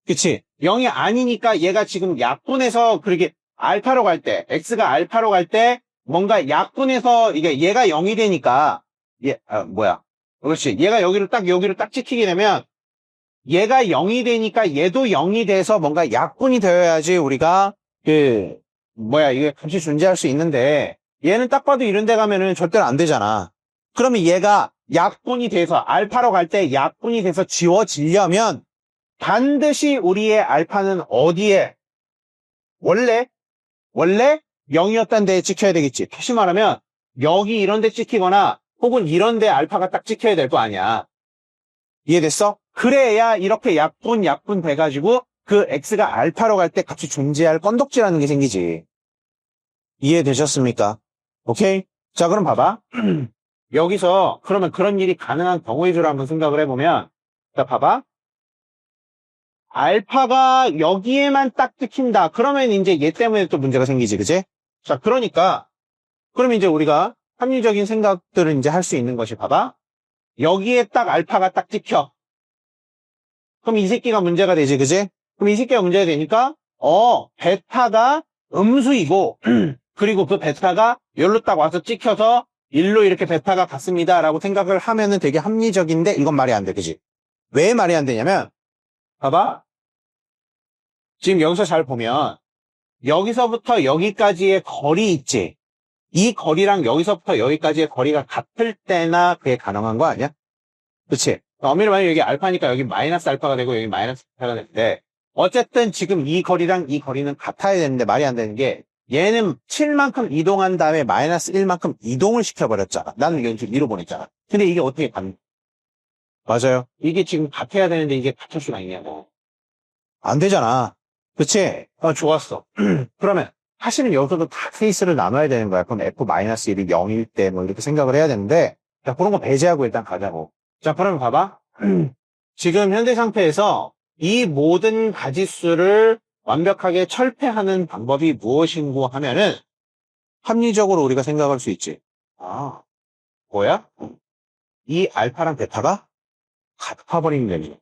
Speaker 1: 그치? 0이 아니니까 얘가 지금 약분해서 그렇게 알파로 갈 때, X가 알파로 갈 때, 뭔가 약분해서 이게 얘가 0이 되니까, 그렇지. 얘가 여기를 딱 찍히게 되면, 얘가 0이 되니까 얘도 0이 돼서 뭔가 약분이 되어야지 우리가, 이게 값이 존재할 수 있는데, 얘는 딱 봐도 이런 데 가면은 절대로 안 되잖아. 그러면 얘가 약분이 돼서, 알파로 갈 때 약분이 돼서 지워지려면, 반드시 우리의 알파는 어디에, 원래 0이었던 데에 찍혀야 되겠지. 다시 말하면, 여기 이런 데 찍히거나, 혹은 이런 데 알파가 딱 찍혀야 될 거 아니야. 이해됐어? 그래야 이렇게 약분 돼가지고, 그 X가 알파로 갈 때 값이 존재할 건덕지라는 게 생기지. 이해되셨습니까? 오케이? 자, 그럼 봐봐. 여기서, 그러면 그런 일이 가능한 경우의 수를 한번 생각을 해보면, 자, 봐봐. 알파가 여기에만 딱 찍힌다. 그러면 이제 얘 때문에 또 문제가 생기지, 그치? 자, 그러니까, 그럼 이제 우리가 합리적인 생각들을 이제 할 수 있는 것이, 봐봐. 여기에 딱 알파가 딱 찍혀. 그럼 이 새끼가 문제가 되지, 그치? 그럼 이 새끼가 문제가 되니까, 베타가 음수이고, 그리고 그 베타가 여기로 딱 와서 찍혀서, 일로 이렇게 베타가 갔습니다. 라고 생각을 하면은 되게 합리적인데, 이건 말이 안 돼, 그치? 왜 말이 안 되냐면, 봐봐. 지금 여기서 잘 보면 여기서부터 여기까지의 거리 있지. 이 거리랑 여기서부터 여기까지의 거리가 같을 때나 그게 가능한 거 아니야? 그치? 엄밀히 말하면 여기 알파니까 여기 마이너스 알파가 되고 여기 마이너스 알파가 되는데 어쨌든 지금 이 거리랑 이 거리는 같아야 되는데 말이 안 되는 게 얘는 7만큼 이동한 다음에 마이너스 1만큼 이동을 시켜버렸잖아. 나는 이건 지금 위로 보냈잖아. 근데 이게 어떻게 가능? 맞아요. 이게 지금 같아야 되는데 이게 같을 수가 있냐고. 안 되잖아. 그치? 좋았어. 그러면 사실은 여기서도 다 케이스를 나눠야 되는 거야. 그럼 F-1이 0일 때 뭐 이렇게 생각을 해야 되는데 자, 그런 거 배제하고 일단 가자고. 자, 그러면 봐봐. 지금 현재 상태에서 이 모든 가지수를 완벽하게 철폐하는 방법이 무엇인고 하면은 합리적으로 우리가 생각할 수 있지. 아, 뭐야? 이 알파랑 베타가 같아버리는 거지.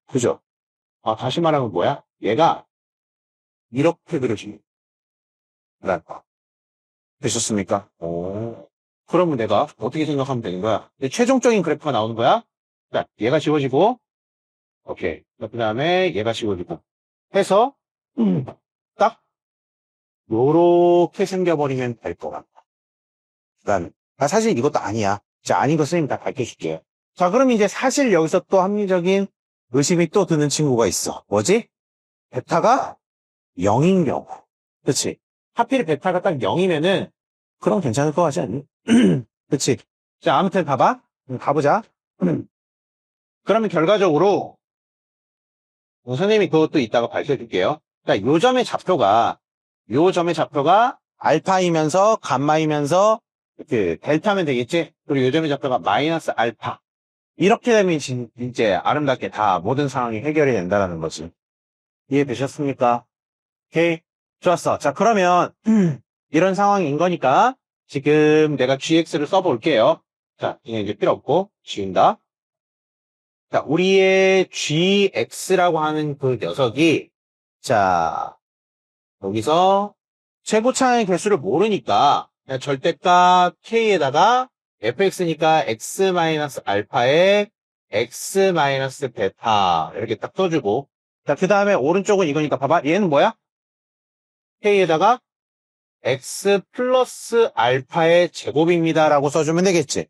Speaker 1: 그죠? 다시 말하면 뭐야? 얘가 이렇게 그려집니다. 되셨습니까? 오. 그러면 내가 어떻게 생각하면 되는 거야? 최종적인 그래프가 나오는 거야? 자, 얘가 지워지고, 오케이. 그 다음에 얘가 지워지고. 해서, 딱, 요렇게 생겨버리면 될 것 같다. 난, 사실 이것도 아니야. 자, 아닌 거 선생님 다 밝혀줄게요. 자, 그럼 이제 사실 여기서 또 합리적인 의심이 또 드는 친구가 있어. 뭐지? 베타가 0인 경우. 그치? 하필 베타가 딱 0이면은, 그럼 괜찮을 것 같지 않니? 그치? 자, 아무튼 봐봐. 가보자. 그러면 결과적으로, 선생님이 그것도 이따가 밝혀줄게요. 자, 요 점의 좌표가 알파이면서, 감마이면서, 델타면 되겠지? 그리고 요 점의 좌표가 마이너스 알파. 이렇게 되면 이제 아름답게 다 모든 상황이 해결이 된다는 거지. 이해되셨습니까? 오케이. 좋았어. 자, 그러면, 이런 상황인 거니까, 지금 내가 GX를 써볼게요. 자, 이제 필요 없고, 지운다. 자, 우리의 GX라고 하는 그 녀석이, 자, 여기서 최고차의 개수를 모르니까, 그냥 절대값 K에다가 fx니까 x-알파에 x-베타, 이렇게 딱 써주고, 자, 그 다음에 오른쪽은 이거니까 봐봐. 얘는 뭐야? K에다가 x 플러스 알파의 제곱입니다. 라고 써주면 되겠지.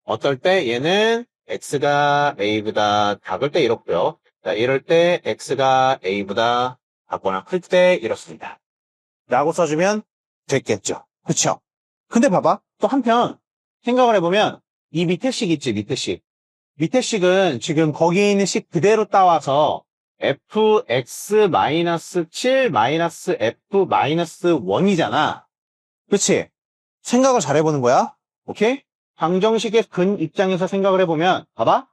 Speaker 1: 어떨 때 얘는 x가 a보다 작을 때 이렇고요. 자, 이럴 때 x가 a보다 작거나 클 때 이렇습니다. 라고 써주면 됐겠죠. 그쵸? 근데 봐봐. 또 한편 생각을 해보면 이 밑에 식 있지, 밑에 식. 밑에 식은 지금 거기에 있는 식 그대로 따와서 fx-7-f-1이잖아. 그치? 생각을 잘 해보는 거야. 오케이? 방정식의 근 입장에서 생각을 해보면 봐봐.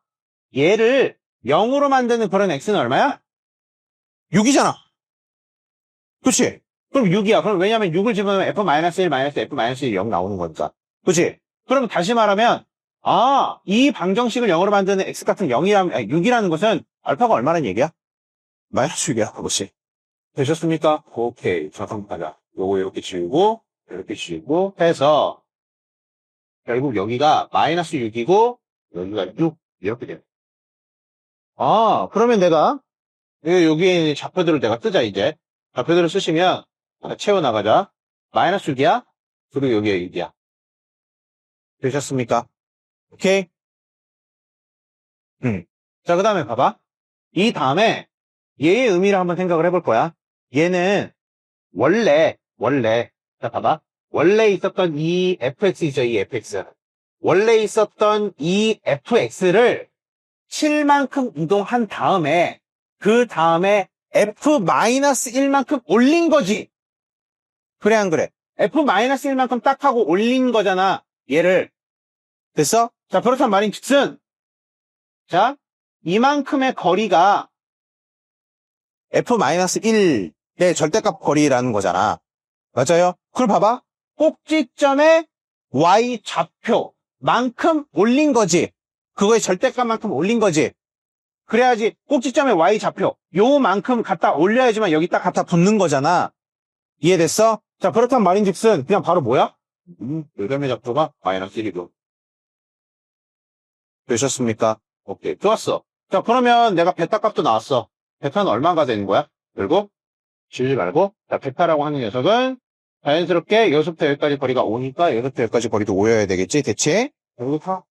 Speaker 1: 얘를 0으로 만드는 그런 x는 얼마야? 6이잖아. 그치? 그럼 6이야. 그럼 왜냐면 6을 집어넣으면 f-1, f-1이 0 나오는 거니까. 그치? 그럼 다시 말하면 이 방정식을 0으로 만드는 x 같은 6이라는 것은 알파가 얼마라는 얘기야? 마이너스 6이야. 그것이. 되셨습니까? 오케이. 잠깐만 가자. 요거 이렇게 지우고 이렇게 지우고 해서 결국 여기가 마이너스 6이고 여기가 6 이렇게 돼요. 그러면 내가 여기에 있는 좌표들을 내가 뜨자 이제. 좌표들을 쓰시면 채워나가자. 마이너스 6이야. 그리고 여기에 6이야. 되셨습니까? 오케이? 자, 그 다음에 봐봐. 이 다음에 얘의 의미를 한번 생각을 해볼 거야. 얘는 원래 자, 봐봐. 원래 있었던 이 fx이죠, 이 fx. 원래 있었던 이 fx를 7만큼 이동한 다음에 그 다음에 f-1만큼 올린 거지. 그래 안 그래? f-1만큼 딱 하고 올린 거잖아. 얘를. 됐어? 자, 그렇단 말인 즉슨 자, 이만큼의 거리가 f-1의 절대값 거리라는 거잖아. 맞아요? 그걸 봐봐. 꼭지점에 y 좌표만큼 올린 거지. 그거의 절대값만큼 올린 거지. 그래야지 꼭지점에 y 좌표 요만큼 갖다 올려야지만 여기 딱 갖다 붙는 거잖아. 이해됐어? 자, 그렇단 말인즉슨 그냥 바로 뭐야? 요점의 좌표가 마이너스 1이고. 되셨습니까? 오케이, 좋았어. 자, 그러면 내가 베타 값도 나왔어. 베타는 얼마가 되는 거야? 그리고 지우지 말고 자, 베타라고 하는 녀석은 자연스럽게 여기서부터 여기까지 거리가 5니까 여기서부터 여기까지 거리도 5여야 되겠지? 대체? 여기 4.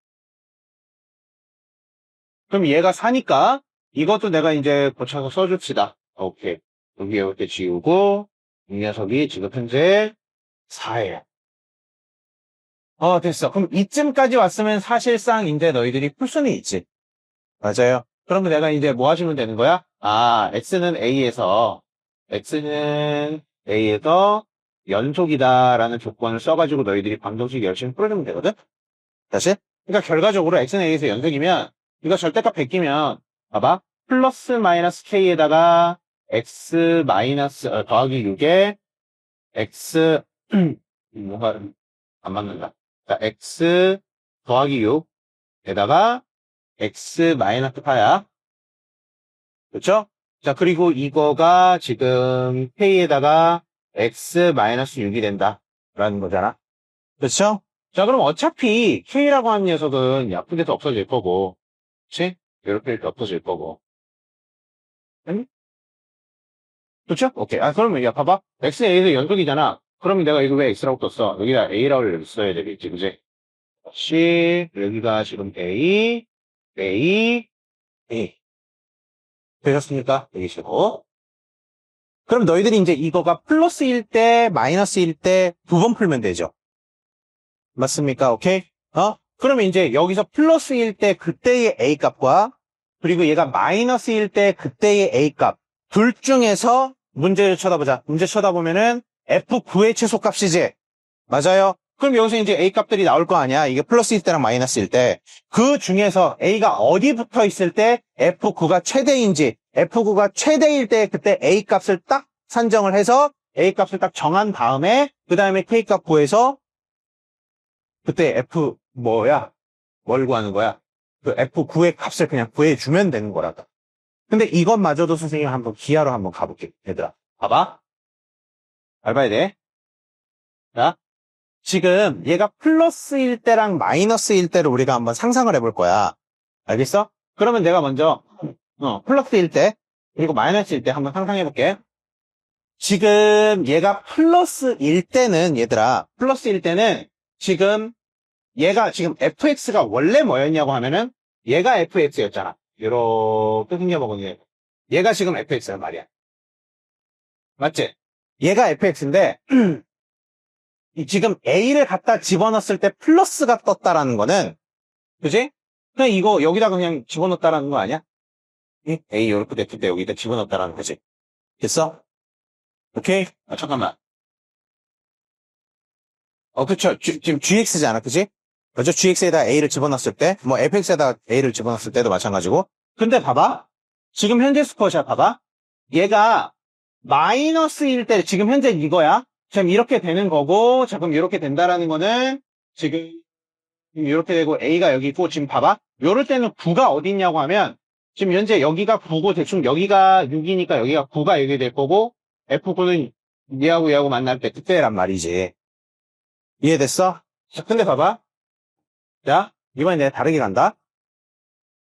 Speaker 1: 그럼 얘가 4니까 이것도 내가 이제 고쳐서 써줍시다. 오케이. 여기 이렇게 지우고 이 녀석이 지금 현재 4예요. 됐어. 그럼 이쯤까지 왔으면 사실상 이제 너희들이 풀 수는 있지. 맞아요. 그러면 내가 이제 뭐 하시면 되는 거야? x는 A에서 연속이다라는 조건을 써가지고 너희들이 방정식 열심히 풀어주면 되거든? 다시? 그러니까 결과적으로 x는 A에서 연속이면 이거 절대값 베끼면 봐봐. 플러스 마이너스 k에다가 x 마이너스 더하기 6에 x 뭔가 안 맞는다. 자, x 더하기 6에다가 x 마이너스 8야. 그렇죠? 자, 그리고 이거가 지금 k에다가 x 마이너스 6이 된다라는 거잖아. 그렇죠? 자, 그럼 어차피 k라고 하는 녀석은 약분돼서 없어질 거고, 그렇지? 이렇게 없어질 거고. 응? 그렇죠? 오케이. 그러면 야 봐봐. x는 a에서 연속이잖아. 그러면 내가 이거 왜 x라고 떴어? 여기다 a라고 써야 되겠지, 그지? C 여기가 지금 A. 되셨습니까? 되시고. 그럼 너희들이 이제 이거가 플러스일 때, 마이너스일 때 두 번 풀면 되죠. 맞습니까? 오케이? 그러면 이제 여기서 플러스일 때 그때의 A 값과 그리고 얘가 마이너스일 때 그때의 A 값 둘 중에서 문제를 쳐다보자. 문제 쳐다보면은 F9의 최소값이지. 맞아요? 그럼 여기서 이제 A 값들이 나올 거 아니야? 이게 플러스일 때랑 마이너스일 때. 그 중에서 A가 어디 붙어 있을 때 F9가 최대인지, F9가 최대일 때 그때 A 값을 딱 산정을 해서 A 값을 딱 정한 다음에 그 다음에 K 값 구해서 그때 F 뭘 구하는 거야? 그 F9의 값을 그냥 구해주면 되는 거라다. 근데 이것마저도 선생님 한번 기하로 한번 가볼게. 얘들아. 봐봐. 잘 봐야 돼. 자. 지금 얘가 플러스일 때랑 마이너스일 때를 우리가 한번 상상을 해볼 거야. 알겠어? 그러면 내가 먼저 플러스일 때 그리고 마이너스일 때 한번 상상해 볼게. 지금 얘가 플러스일 때는 얘들아 플러스일 때는 지금 얘가 지금 fx가 원래 뭐였냐고 하면은 얘가 fx였잖아. 이렇게 생겨먹은 얘가 지금 fx란 말이야. 맞지? 얘가 fx인데 지금 A를 갖다 집어넣었을 때 플러스가 떴다라는 거는, 그지? 그냥 이거 여기다가 그냥 집어넣었다라는 거 아니야? 예? A 이렇게 됐을 때 여기다 집어넣었다라는 거지. 됐어? 오케이? 아, 잠깐만. 그쵸. 지금 GX잖아, 그치? 그죠? GX에다 A를 집어넣었을 때, 뭐 fx에다 A를 집어넣었을 때도 마찬가지고. 근데 봐봐. 지금 현재 스쿼시야, 봐봐. 얘가 마이너스일 때, 지금 현재 이거야. 지금 이렇게 되는 거고, 자, 그럼 이렇게 된다라는 거는, 지금 이렇게 되고, A가 여기 있고, 지금 봐봐. 요럴 때는 9가 어디 있냐고 하면, 지금 현재 여기가 9고, 대충 여기가 6이니까 여기가 9가 여기 될 거고, F9는 얘하고 만날 때 그때란 말이지. 이해됐어? 자, 근데 봐봐. 자, 이번엔 내가 다르게 간다.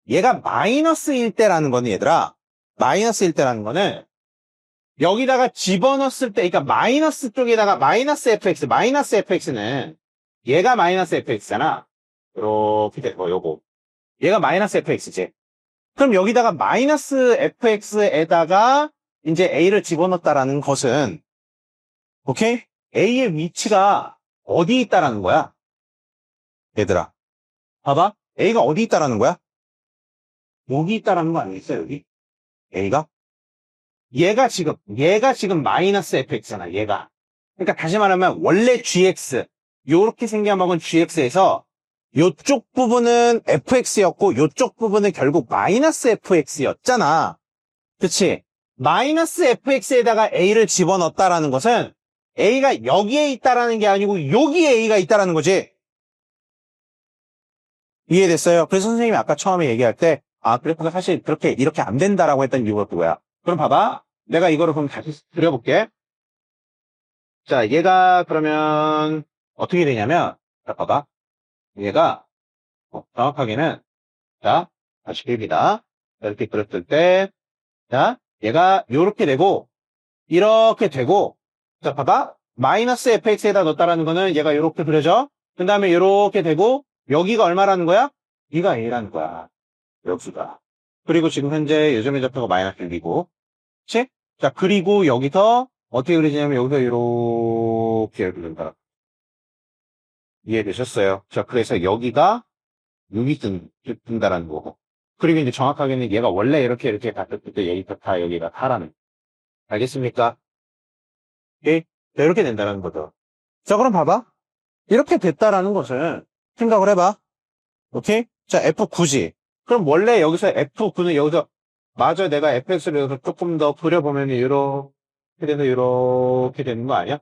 Speaker 1: 얘가 마이너스일 때라는 거는 얘들아, 마이너스일 때라는 거는 여기다가 집어넣었을 때, 그러니까 마이너스 쪽에다가 마이너스 fx는 얘가 마이너스 fx잖아. 이렇게 되고 요거. 얘가 마이너스 fx지. 그럼 여기다가 마이너스 fx에다가 이제 a를 집어넣었다라는 것은, 오케이? a의 위치가 어디 있다라는 거야? 얘들아. 봐봐. a가 어디 있다라는 거야? 여기 있다라는 거 아니겠어요, 여기? a가? 얘가 지금 마이너스 fx잖아, 얘가. 그러니까 다시 말하면, 원래 gx, 요렇게 생겨먹은 gx에서 요쪽 부분은 fx였고, 요쪽 부분은 결국 마이너스 fx였잖아. 그치? 마이너스 fx에다가 a를 집어넣었다라는 것은 a가 여기에 있다라는 게 아니고, 여기에 a가 있다라는 거지. 이해됐어요? 그래서 선생님이 아까 처음에 얘기할 때, 그래프가 사실 이렇게 안 된다라고 했던 이유가 그거야. 그럼 봐봐. 내가 이거를 그럼 다시 그려볼게. 자, 얘가 그러면 어떻게 되냐면, 자, 봐봐. 얘가, 정확하게는, 자, 다시 그립니다. 이렇게 그렸을 때, 자, 얘가 요렇게 되고, 이렇게 되고, 자, 봐봐. 마이너스 fx에다 넣었다라는 거는 얘가 요렇게 그려져. 그 다음에 요렇게 되고, 여기가 얼마라는 거야? 여기가 a라는 거야. 여기가. 그리고 지금 현재 요점의 좌표가 마이너스 6이고, 그치? 자, 그리고 여기서 어떻게 그리냐면 여기서 이렇게 그린다. 이해되셨어요? 자, 그래서 여기가 6이 뜬다라는 거고. 그리고 이제 정확하게는 얘가 원래 이렇게 갔을 때 여기가 다 여기가 4라는. 알겠습니까? 예? 자, 이렇게 된다는 거죠. 자, 그럼 봐봐. 이렇게 됐다라는 것을 생각을 해봐. 오케이? 자, F9지. 그럼 원래 여기서 F9는 여기서 마저 내가 fx를 여기서 조금 더 그려보면 이렇게 돼서 이렇게 되는 거 아니야?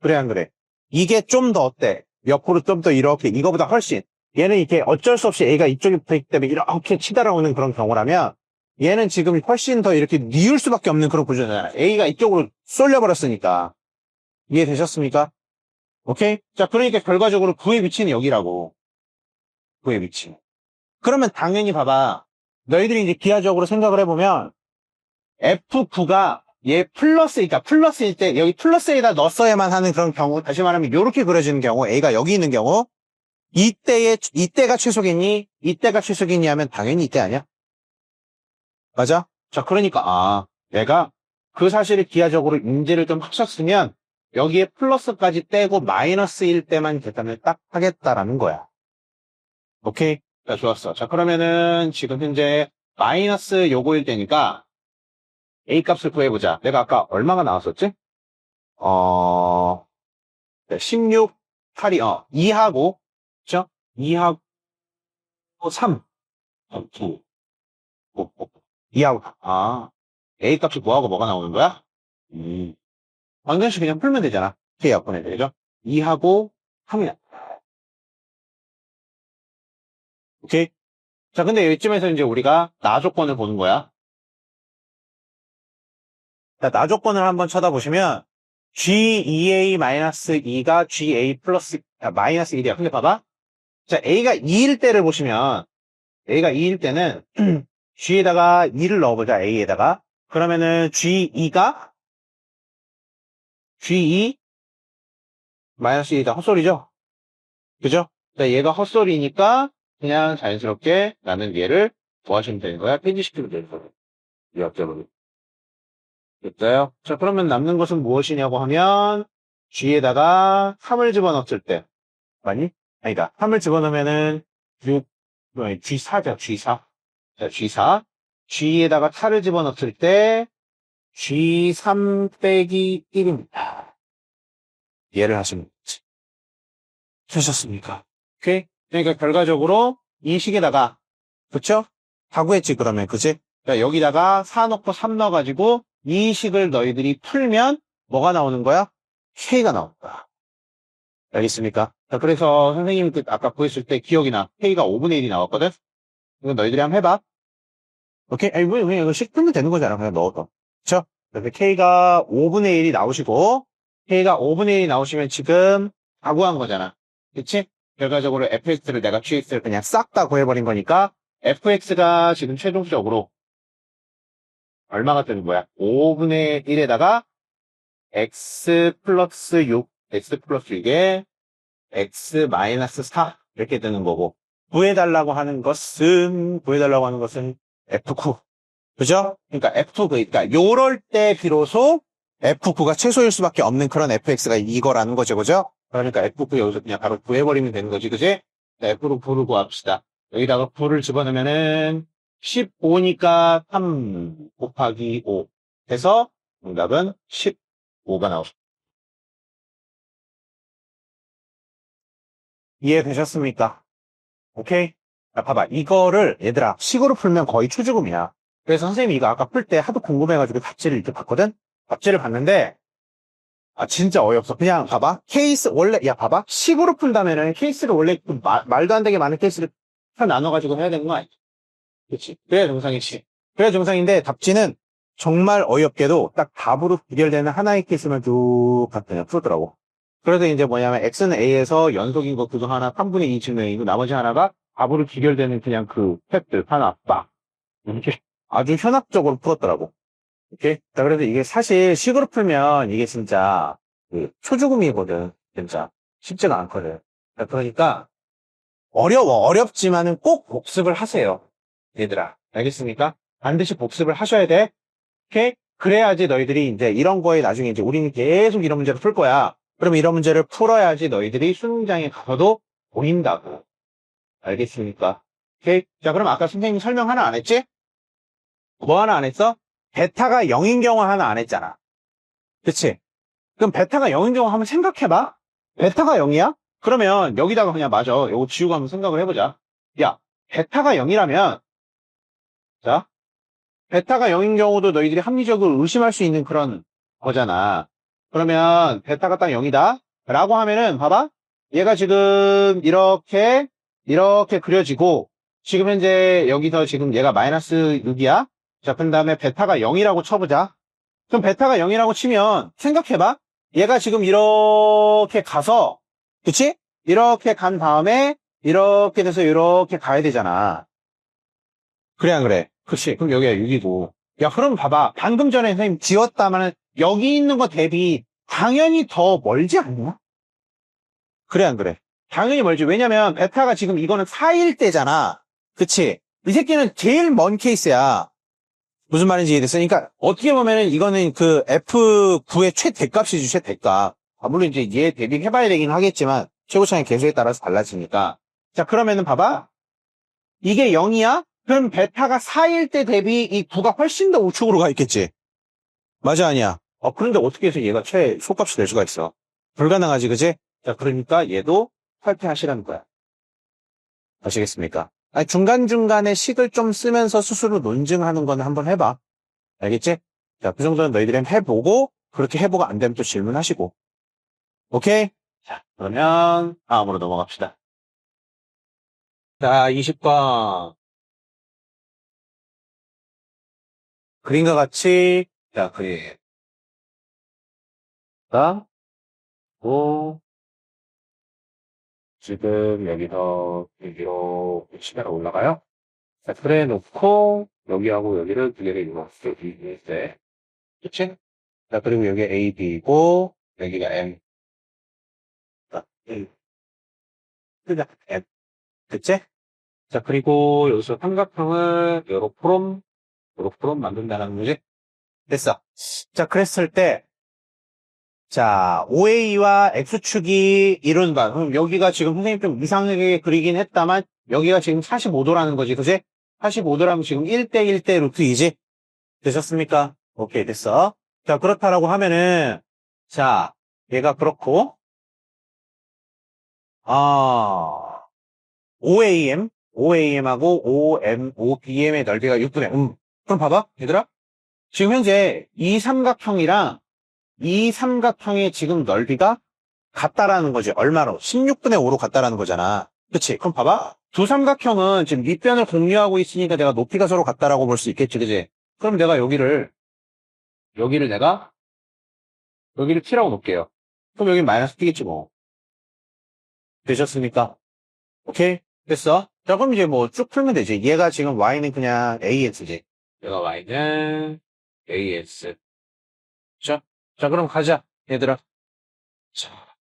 Speaker 1: 그래 안 그래? 이게 좀 더 어때? 옆으로 좀 더 이렇게 이거보다 훨씬 얘는 이렇게 어쩔 수 없이 A가 이쪽에 붙어있기 때문에 이렇게 치달아오는 그런 경우라면 얘는 지금 훨씬 더 이렇게 뉘을 수밖에 없는 그런 구조잖아. A가 이쪽으로 쏠려버렸으니까. 이해되셨습니까? 오케이? 자, 그러니까 결과적으로 그의 위치는 여기라고. 그의 위치. 그러면 당연히 봐봐. 너희들이 이제 기하적으로 생각을 해보면 F9가 얘 플러스니까 플러스일 때 여기 플러스에다 넣었어야만 하는 그런 경우, 다시 말하면 이렇게 그려지는 경우, A가 여기 있는 경우, 이때가 최소겠니? 이때가 최소겠니 하면 당연히 이때 아니야? 맞아? 자, 그러니까 내가 그 사실을 기하적으로 인지를 좀 하셨으면 여기에 플러스까지 떼고 마이너스일 때만 계산을 딱 하겠다라는 거야. 오케이? 자, 좋았어. 자, 그러면은 지금 현재 마이너스 요거일 때니까 A 값을 구해보자. 내가 아까 얼마가 나왔었지? 16, 8이, 2하고, 그쵸? 2하고 3. 2. 2하고, A 값이 뭐하고 뭐가 나오는 거야? 방정식 그냥 풀면 되잖아. K 약분해 되죠? 2하고 3이야. 오케이? 자, 근데 이쯤에서 이제 우리가 나 조건을 보는 거야. 자, 나 조건을 한번 쳐다보시면 G2A-2가 GA 플러스 마이너스 1이야. 근데 봐봐. 자, A가 2일 때를 보시면 A가 2일 때는 G에다가 2를 넣어보자. A에다가. 그러면은 G2가 G2 마이너스 1이다. 헛소리죠? 그죠? 자, 얘가 헛소리니까 그냥 자연스럽게 나는 얘를 뭐 하시면 되는 거야? 폐지시키면 되는 거야. 이 합적으로. 됐어요? 자, 그러면 남는 것은 무엇이냐고 하면 G에다가 3을 집어넣었을 때 맞니? 아니다. 3을 집어넣으면은 6, G4죠, G4. 자, G4. G에다가 4를 집어넣었을 때, G3 빼기 1입니다. 이해를 하시면 되셨습니까? 오케이? 그러니까 결과적으로 이 식에다가, 그쵸? 다 구했지, 그러면, 그치? 자, 여기다가 4 넣고 3 넣어가지고, 이 식을 너희들이 풀면, 뭐가 나오는 거야? K가 나오는 거야. 알겠습니까? 자, 그래서 선생님이 아까 구했을 때 기억이 나. K가 5분의 1이 나왔거든? 이거 너희들이 한번 해봐. 오케이? 아니, 왜 이거 식 풀면 되는 거잖아. 그냥 넣어도. 그쵸? 그래서 K가 5분의 1이 나오시고, K가 5분의 1이 나오시면 지금 다 구한 거잖아. 그치? 결과적으로 fx를 내가 gx를 그냥 싹 다 구해버린 거니까, fx가 지금 최종적으로 얼마가 되는 거야? 5분의 1에다가 x 플러스 6, x 플러스 6에 x 마이너스 4 이렇게 되는 거고, 구해달라고 하는 것은 F9. 그죠? 그러니까 F9, 그러니까 요럴 때 비로소 F9가 최소일 수밖에 없는 그런 FX가 이거라는 거죠. 그죠? 그러니까 F9 여기서 그냥 바로 구해버리면 되는 거지. 그지? F로 9를 구합시다. 여기다가 9를 집어넣으면은 15니까 3 곱하기 5 해서 정답은 15가 나옵니다. 이해되셨습니까? 오케이? 자, 봐봐. 이거를 얘들아 식으로 풀면 거의 초죽음이야. 그래서 선생님이 이거 아까 풀 때 하도 궁금해가지고 답지를 이렇게 봤거든? 답지를 봤는데 아 진짜 어이없어. 그냥 봐봐. 케이스 원래 야 봐봐. 식으로 푼다면은 케이스를 원래 말도 안 되게 많은 케이스를 다 나눠가지고 해야 되는 거 아니지? 그렇지? 그래야 정상이지. 그래야 정상인데 답지는 정말 어이없게도 딱 답으로 구별되는 하나의 케이스만 쭉 그냥 풀더라고. 그래서 이제 뭐냐면 x는 a에서 연속인 거 그거 하나 3분의 2 증명이고 나머지 하나가 답으로 기결되는 그냥 그 탭들 하나 빡 이렇게 아주 현학적으로 풀었더라고. 오케이? 자, 그래서 이게 사실 식으로 풀면 이게 진짜 그 초죽음이거든. 진짜 쉽지가 않거든. 자, 그러니까 어렵지만은 꼭 복습을 하세요. 얘들아. 알겠습니까? 반드시 복습을 하셔야 돼. 오케이? 그래야지 너희들이 이제 이런 거에 나중에 이제 우리는 계속 이런 문제를 풀 거야. 그러면 이런 문제를 풀어야지 너희들이 수능장에 가서도 보인다고. 알겠습니까? 오케이? 자, 그럼 아까 선생님 설명 하나 안 했지? 뭐 하나 안 했어? 베타가 0인 경우 하나 안 했잖아. 그치? 그럼 베타가 0인 경우 한번 생각해봐. 베타가 0이야? 그러면 여기다가 그냥 맞아. 요거 지우고 한번 생각을 해보자. 야, 베타가 0이라면 자, 베타가 0인 경우도 너희들이 합리적으로 의심할 수 있는 그런 거잖아. 그러면 베타가 딱 0이다 라고 하면은 봐봐. 얘가 지금 이렇게 그려지고 지금 현재 여기서 지금 얘가 마이너스 6이야. 자, 그 다음에 베타가 0이라고 쳐보자. 그럼 베타가 0이라고 치면 생각해봐. 얘가 지금 이렇게 가서 그치? 이렇게 간 다음에 이렇게 돼서 이렇게 가야 되잖아. 그래 안 그래? 그치? 그럼 여기가 6이고. 야, 그럼 봐봐. 방금 전에 선생님 지웠다마는 여기 있는 거 대비 당연히 더 멀지 않냐? 그래 안 그래? 당연히 멀지. 왜냐면 베타가 지금 이거는 4일 때잖아. 그치? 이 새끼는 제일 먼 케이스야. 무슨 말인지 이해됐어? 그러니까 어떻게 보면은 이거는 그 F9의 최대값이지, 최대값. 아, 물론 이제 얘 대비해봐야 되긴 하겠지만 최고차의 개수에 따라서 달라지니까. 자, 그러면은 봐봐. 이게 0이야? 그럼 베타가 4일 때 대비 이 9가 훨씬 더 우측으로 가 있겠지. 맞아, 아니야? 그런데 어떻게 해서 얘가 최소값이 될 수가 있어? 불가능하지, 그지? 자, 그러니까 얘도 탈피하시라는 거야. 아시겠습니까? 아니, 중간중간에 식을 좀 쓰면서 스스로 논증하는 거는 한번 해봐. 알겠지? 자, 그 정도는 너희들이 해보고, 그렇게 해보고 안 되면 또 질문하시고. 오케이? 자, 그러면 다음으로 넘어갑시다. 자, 20번. 그림과 같이, 자, 그림. 자, 오, 지금 여기서 여기로 시계가 올라가요? 자, 그래 놓고, 여기하고 여기를 두 개를 이용했을 때, 그치? 자, 그리고 여기 A, B고, 여기가 M. 자, M. 됐지? 자, 그리고 여기서 삼각형을 요렇게 만든다는 거지? 됐어. 자, 그랬을 때, 자, OA와 X축이 이룬다. 그럼 여기가 지금 선생님 좀 이상하게 그리긴 했다만, 여기가 지금 45도라는 거지, 그지? 45도라면 지금 1대 1대 루트 2지? 되셨습니까? 오케이, 됐어. 자, 그렇다라고 하면은, 자, 얘가 그렇고, OAM하고 OBM의 넓이가 6분의, 그럼 봐봐, 얘들아. 지금 현재 이 삼각형이랑 이 삼각형의 지금 넓이가 같다라는 거지. 얼마로? 16분의 5로 같다라는 거잖아. 그치? 그럼 봐봐. 두 삼각형은 지금 밑변을 공유하고 있으니까 내가 높이가 서로 같다라고 볼 수 있겠지, 그치? 그럼 내가 여기를 내가, 여기를 t라고 놓을게요. 그럼 여기 마이너스 t겠지, 뭐. 되셨습니까? 오케이? 됐어? 자, 그럼 이제 뭐 쭉 풀면 되지. 얘가 지금 y는 그냥 AX지. 얘가 y는 AX. 자, 자, 그럼 가자, 얘들아. 자,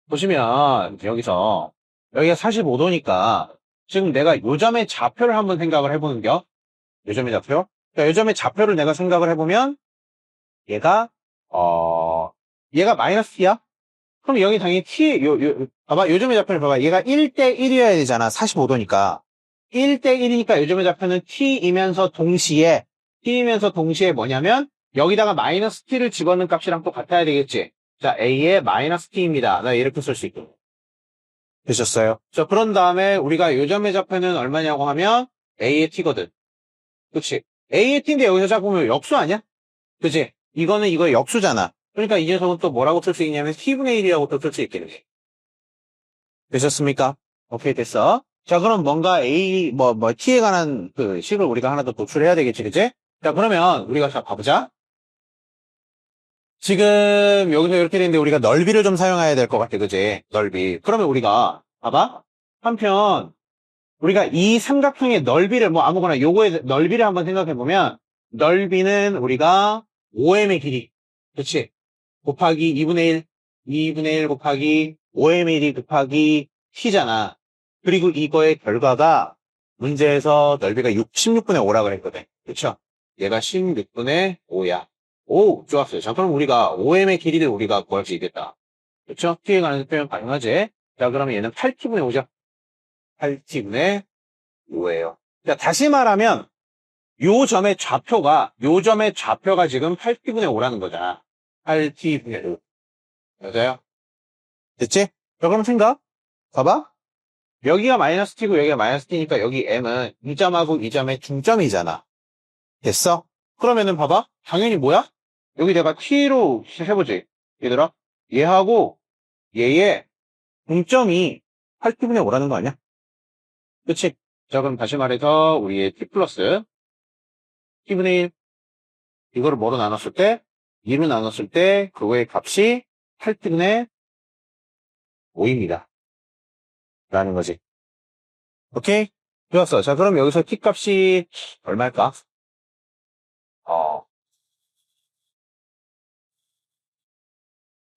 Speaker 1: 보시면, 여기가 45도니까, 지금 내가 요점의 좌표를 한번 생각을 해보는겨. 요점의 좌표? 자, 요점의 좌표를 내가 생각을 해보면, 얘가, 얘가 마이너스 t야? 그럼 여기 당연히 봐봐, 요점의 좌표를 봐봐. 얘가 1대 1이어야 되잖아. 45도니까. 1대 1이니까 요점의 좌표는 t이면서 동시에 뭐냐면, 여기다가 마이너스 t를 집어넣는 값이랑 또 같아야 되겠지. 자, a의 마이너스 t입니다. 나 이렇게 쓸 수 있고. 되셨어요? 자, 그런 다음에 우리가 요점의 좌표는 얼마냐고 하면 a의 t거든. 그치? a의 t인데 여기서 자꾸 보면 역수 아니야? 그치? 이거는 이거 역수잖아. 그러니까 이 녀석은 또 뭐라고 쓸 수 있냐면 t분의 1이라고 또 쓸 수 있겠네. 되셨습니까? 오케이, 됐어. 자, 그럼 뭔가 t에 관한 그 식을 우리가 하나 더 도출해야 되겠지, 그치? 자, 그러면 우리가 자, 봐보자. 지금 여기서 이렇게 되는데 우리가 넓이를 좀 사용해야 될 것 같아, 그치? 넓이. 그러면 우리가, 봐봐. 한편, 우리가 이 삼각형의 넓이를 뭐 아무거나 요거의 넓이를 한번 생각해보면, 넓이는 우리가 5m의 길이. 그치? 곱하기 2분의 1 곱하기 5m의 1이 곱하기 t잖아. 그리고 이거의 결과가 문제에서 넓이가 16분의 5라고 그랬거든. 그쵸? 얘가 16분의 5야. 오, 좋았어요. 자, 그럼 우리가 5m의 길이를 우리가 구할 수 있겠다. 그쵸? t에 관한 표현 가능하지? 자, 그러면 얘는 8t분의 5죠? 8t분의 5예요. 자, 다시 말하면, 요 점의 좌표가 지금 8t분의 5라는 거잖아. 8t분의 5. 맞아요? 됐지? 자, 그럼 생각? 봐봐. 여기가 마이너스 t고 여기가 마이너스 t니까 여기 m은 이 점하고 이 점의 중점이잖아. 됐어? 그러면은 봐봐. 당연히 뭐야? 여기 내가 t로 해보지. 얘들아. 얘하고 얘의 중점이 8t분의 5라는 거 아니야? 그치? 자, 그럼 다시 말해서 우리의 t 플러스 t분의 1 이거를 뭐로 나눴을 때? 2로 나눴을 때 그거의 값이 8t분의 5입니다. 라는 거지. 오케이? 좋았어. 자, 그럼 여기서 t 값이 얼마일까?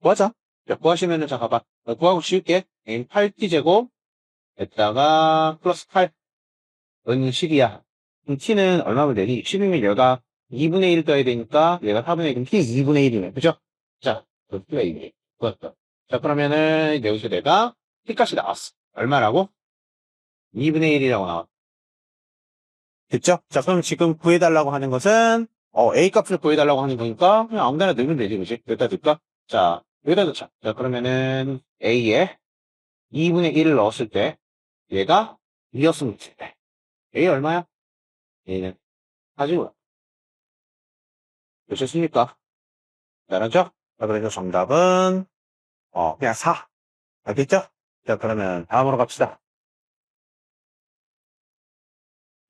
Speaker 1: 구하자. 자, 구하시면은, 자, 봐봐. 구하고 쉬울게. 8t제곱, 에다가, 플러스 8. 은 10이야. 그럼 t는 얼마면 되니? 10이면 얘가 2분의 1 떠야 되니까, 얘가 4분의 1이면 t 2분의 1이네. 그죠? 자, t가 2분의 1. 구했다. 자, 그러면은, 여기서 내가 t 값이 나왔어. 얼마라고? 2분의 1이라고 나왔어. 됐죠? 자, 그럼 지금 구해달라고 하는 것은, A 값을 구해달라고 하는 거니까, 그냥 아무데나 넣으면 되지, 그지? 여기다 넣을까? 자, 여기다 넣자. 자, 그러면은, A에 2분의 1을 넣었을 때, 얘가 2였으면 돼. A 얼마야? A는 4지, 되셨습니까? 알았죠? 자, 그래서 정답은, 그냥 4. 알겠죠? 자, 그러면 다음으로 갑시다.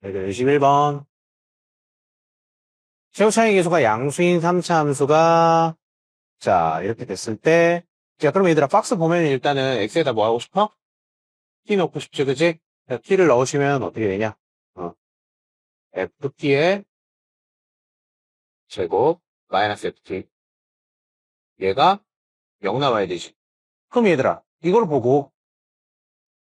Speaker 1: 21번. 최고차이 계수가 양수인 3차 함수가 자 이렇게 됐을 때 자 그럼 얘들아 박스 보면 일단은 x에다 뭐 하고 싶어? t 넣고 싶지 그치? 자, t를 넣으시면 어떻게 되냐? ft의 제곱 마이너스 ft 얘가 0 나와야 되지. 그럼 얘들아 이걸 보고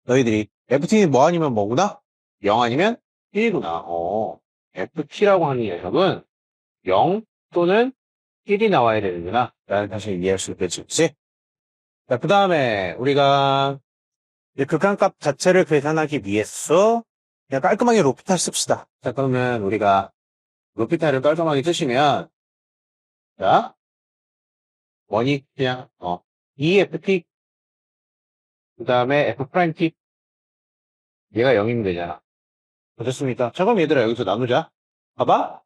Speaker 1: 너희들이 ft는 뭐 아니면 뭐구나? 0 아니면 1이구나. ft라고 하는 녀석은 0 또는 1이 나와야 되는구나. 라는 다시 이해할 수 있겠지. 그치? 자, 그 다음에 우리가 이제 극한값 자체를 계산하기 위해서 그냥 깔끔하게 로피탈 씁시다. 자, 그러면 우리가 로피탈을 깔끔하게 쓰시면, 자, 원이 그냥, EFT, 그 다음에 F'T, 얘가 0이면 되잖아. 어떻습니까? 자, 그럼 얘들아, 여기서 나누자. 봐봐.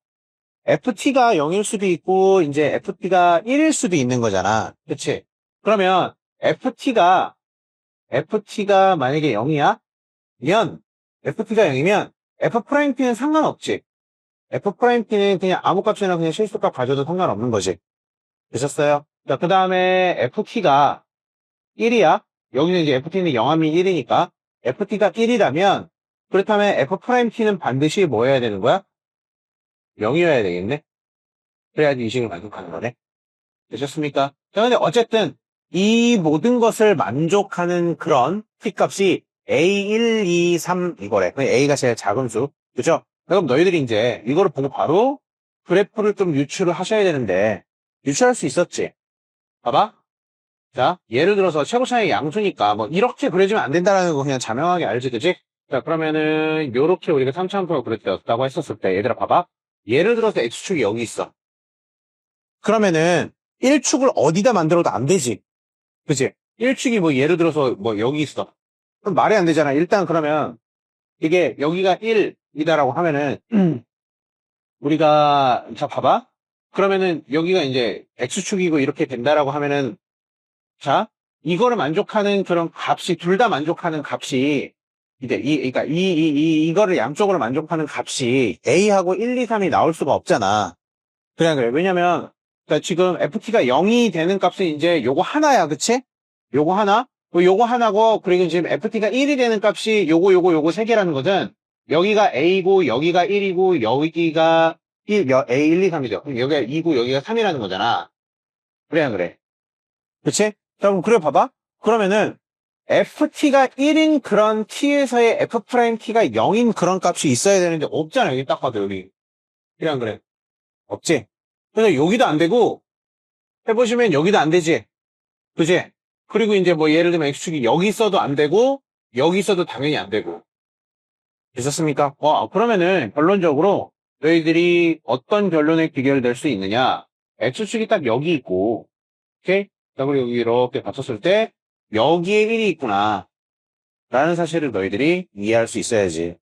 Speaker 1: FT가 0일 수도 있고, 이제 FT가 1일 수도 있는 거잖아. 그치? 그러면 FT가 만약에 0이야? 면, FT가 0이면, F'T는 상관없지. F'T는 그냥 아무 값이나 그냥 실수값 가져도 상관없는 거지. 되셨어요? 자, 그 다음에 FT가 1이야. 여기는 이제 FT는 0하면 1이니까. FT가 1이라면, 그렇다면 F'T는 반드시 뭐 해야 되는 거야? 0이어야 되겠네? 그래야지 이 식을 만족하는 거네. 되셨습니까? 자, 근데 어쨌든, 이 모든 것을 만족하는 그런 T값이 A1, 2, 3 이거래. A가 제일 작은 수. 그죠? 그럼 너희들이 이제 이거를 보고 바로 그래프를 좀 유출을 하셔야 되는데, 유출할 수 있었지? 봐봐. 자, 예를 들어서 최고 차이 양수니까 뭐 이렇게 그려지면 안 된다라는 거 그냥 자명하게 알지, 그지? 자, 그러면은 요렇게 우리가 3차원표가 그렸다고 했었을 때 얘들아 봐봐. 예를 들어서 X축이 여기 있어. 그러면은 1축을 어디다 만들어도 안 되지. 그치? 1축이 뭐 예를 들어서 뭐 여기 있어. 그럼 말이 안 되잖아. 일단 그러면 이게 여기가 1이다라고 하면은 우리가 자 봐봐. 그러면은 여기가 이제 X축이고 이렇게 된다라고 하면은 자, 이거를 만족하는 그런 값이, 둘 다 만족하는 값이, 이제, 그러니까 이거를 양쪽으로 만족하는 값이 A하고 1, 2, 3이 나올 수가 없잖아. 그래. 왜냐면, 그러니까 지금 FT가 0이 되는 값은 이제 요거 하나야, 그치? 요거 하나? 요거 하나고, 그리고 지금 FT가 1이 되는 값이 요거 세 개라는 거든, 여기가 A고, 여기가 1이고, 여기가 A 1, 2, 3이죠. 여기가 2고, 여기가 3이라는 거잖아. 그래. 그치? 자, 그럼 그래 봐봐. 그러면은 FT가 1인 그런 T에서의 F'T가 0인 그런 값이 있어야 되는데 없잖아. 여기 딱 봐도 여기. 그래. 없지? 그래서 여기도 안 되고 해보시면 여기도 안 되지. 그치? 그리고 이제 뭐 예를 들면 X축이 여기 있어도 안 되고 여기 있어도 당연히 안 되고. 있었습니까? 그러면은 결론적으로 너희들이 어떤 결론에 귀결될 수 있느냐? X축이 딱 여기 있고 오케이? 자, 그리고 여기 이렇게 봤었을 때, 여기에 1이 있구나. 라는 사실을 너희들이 이해할 수 있어야지.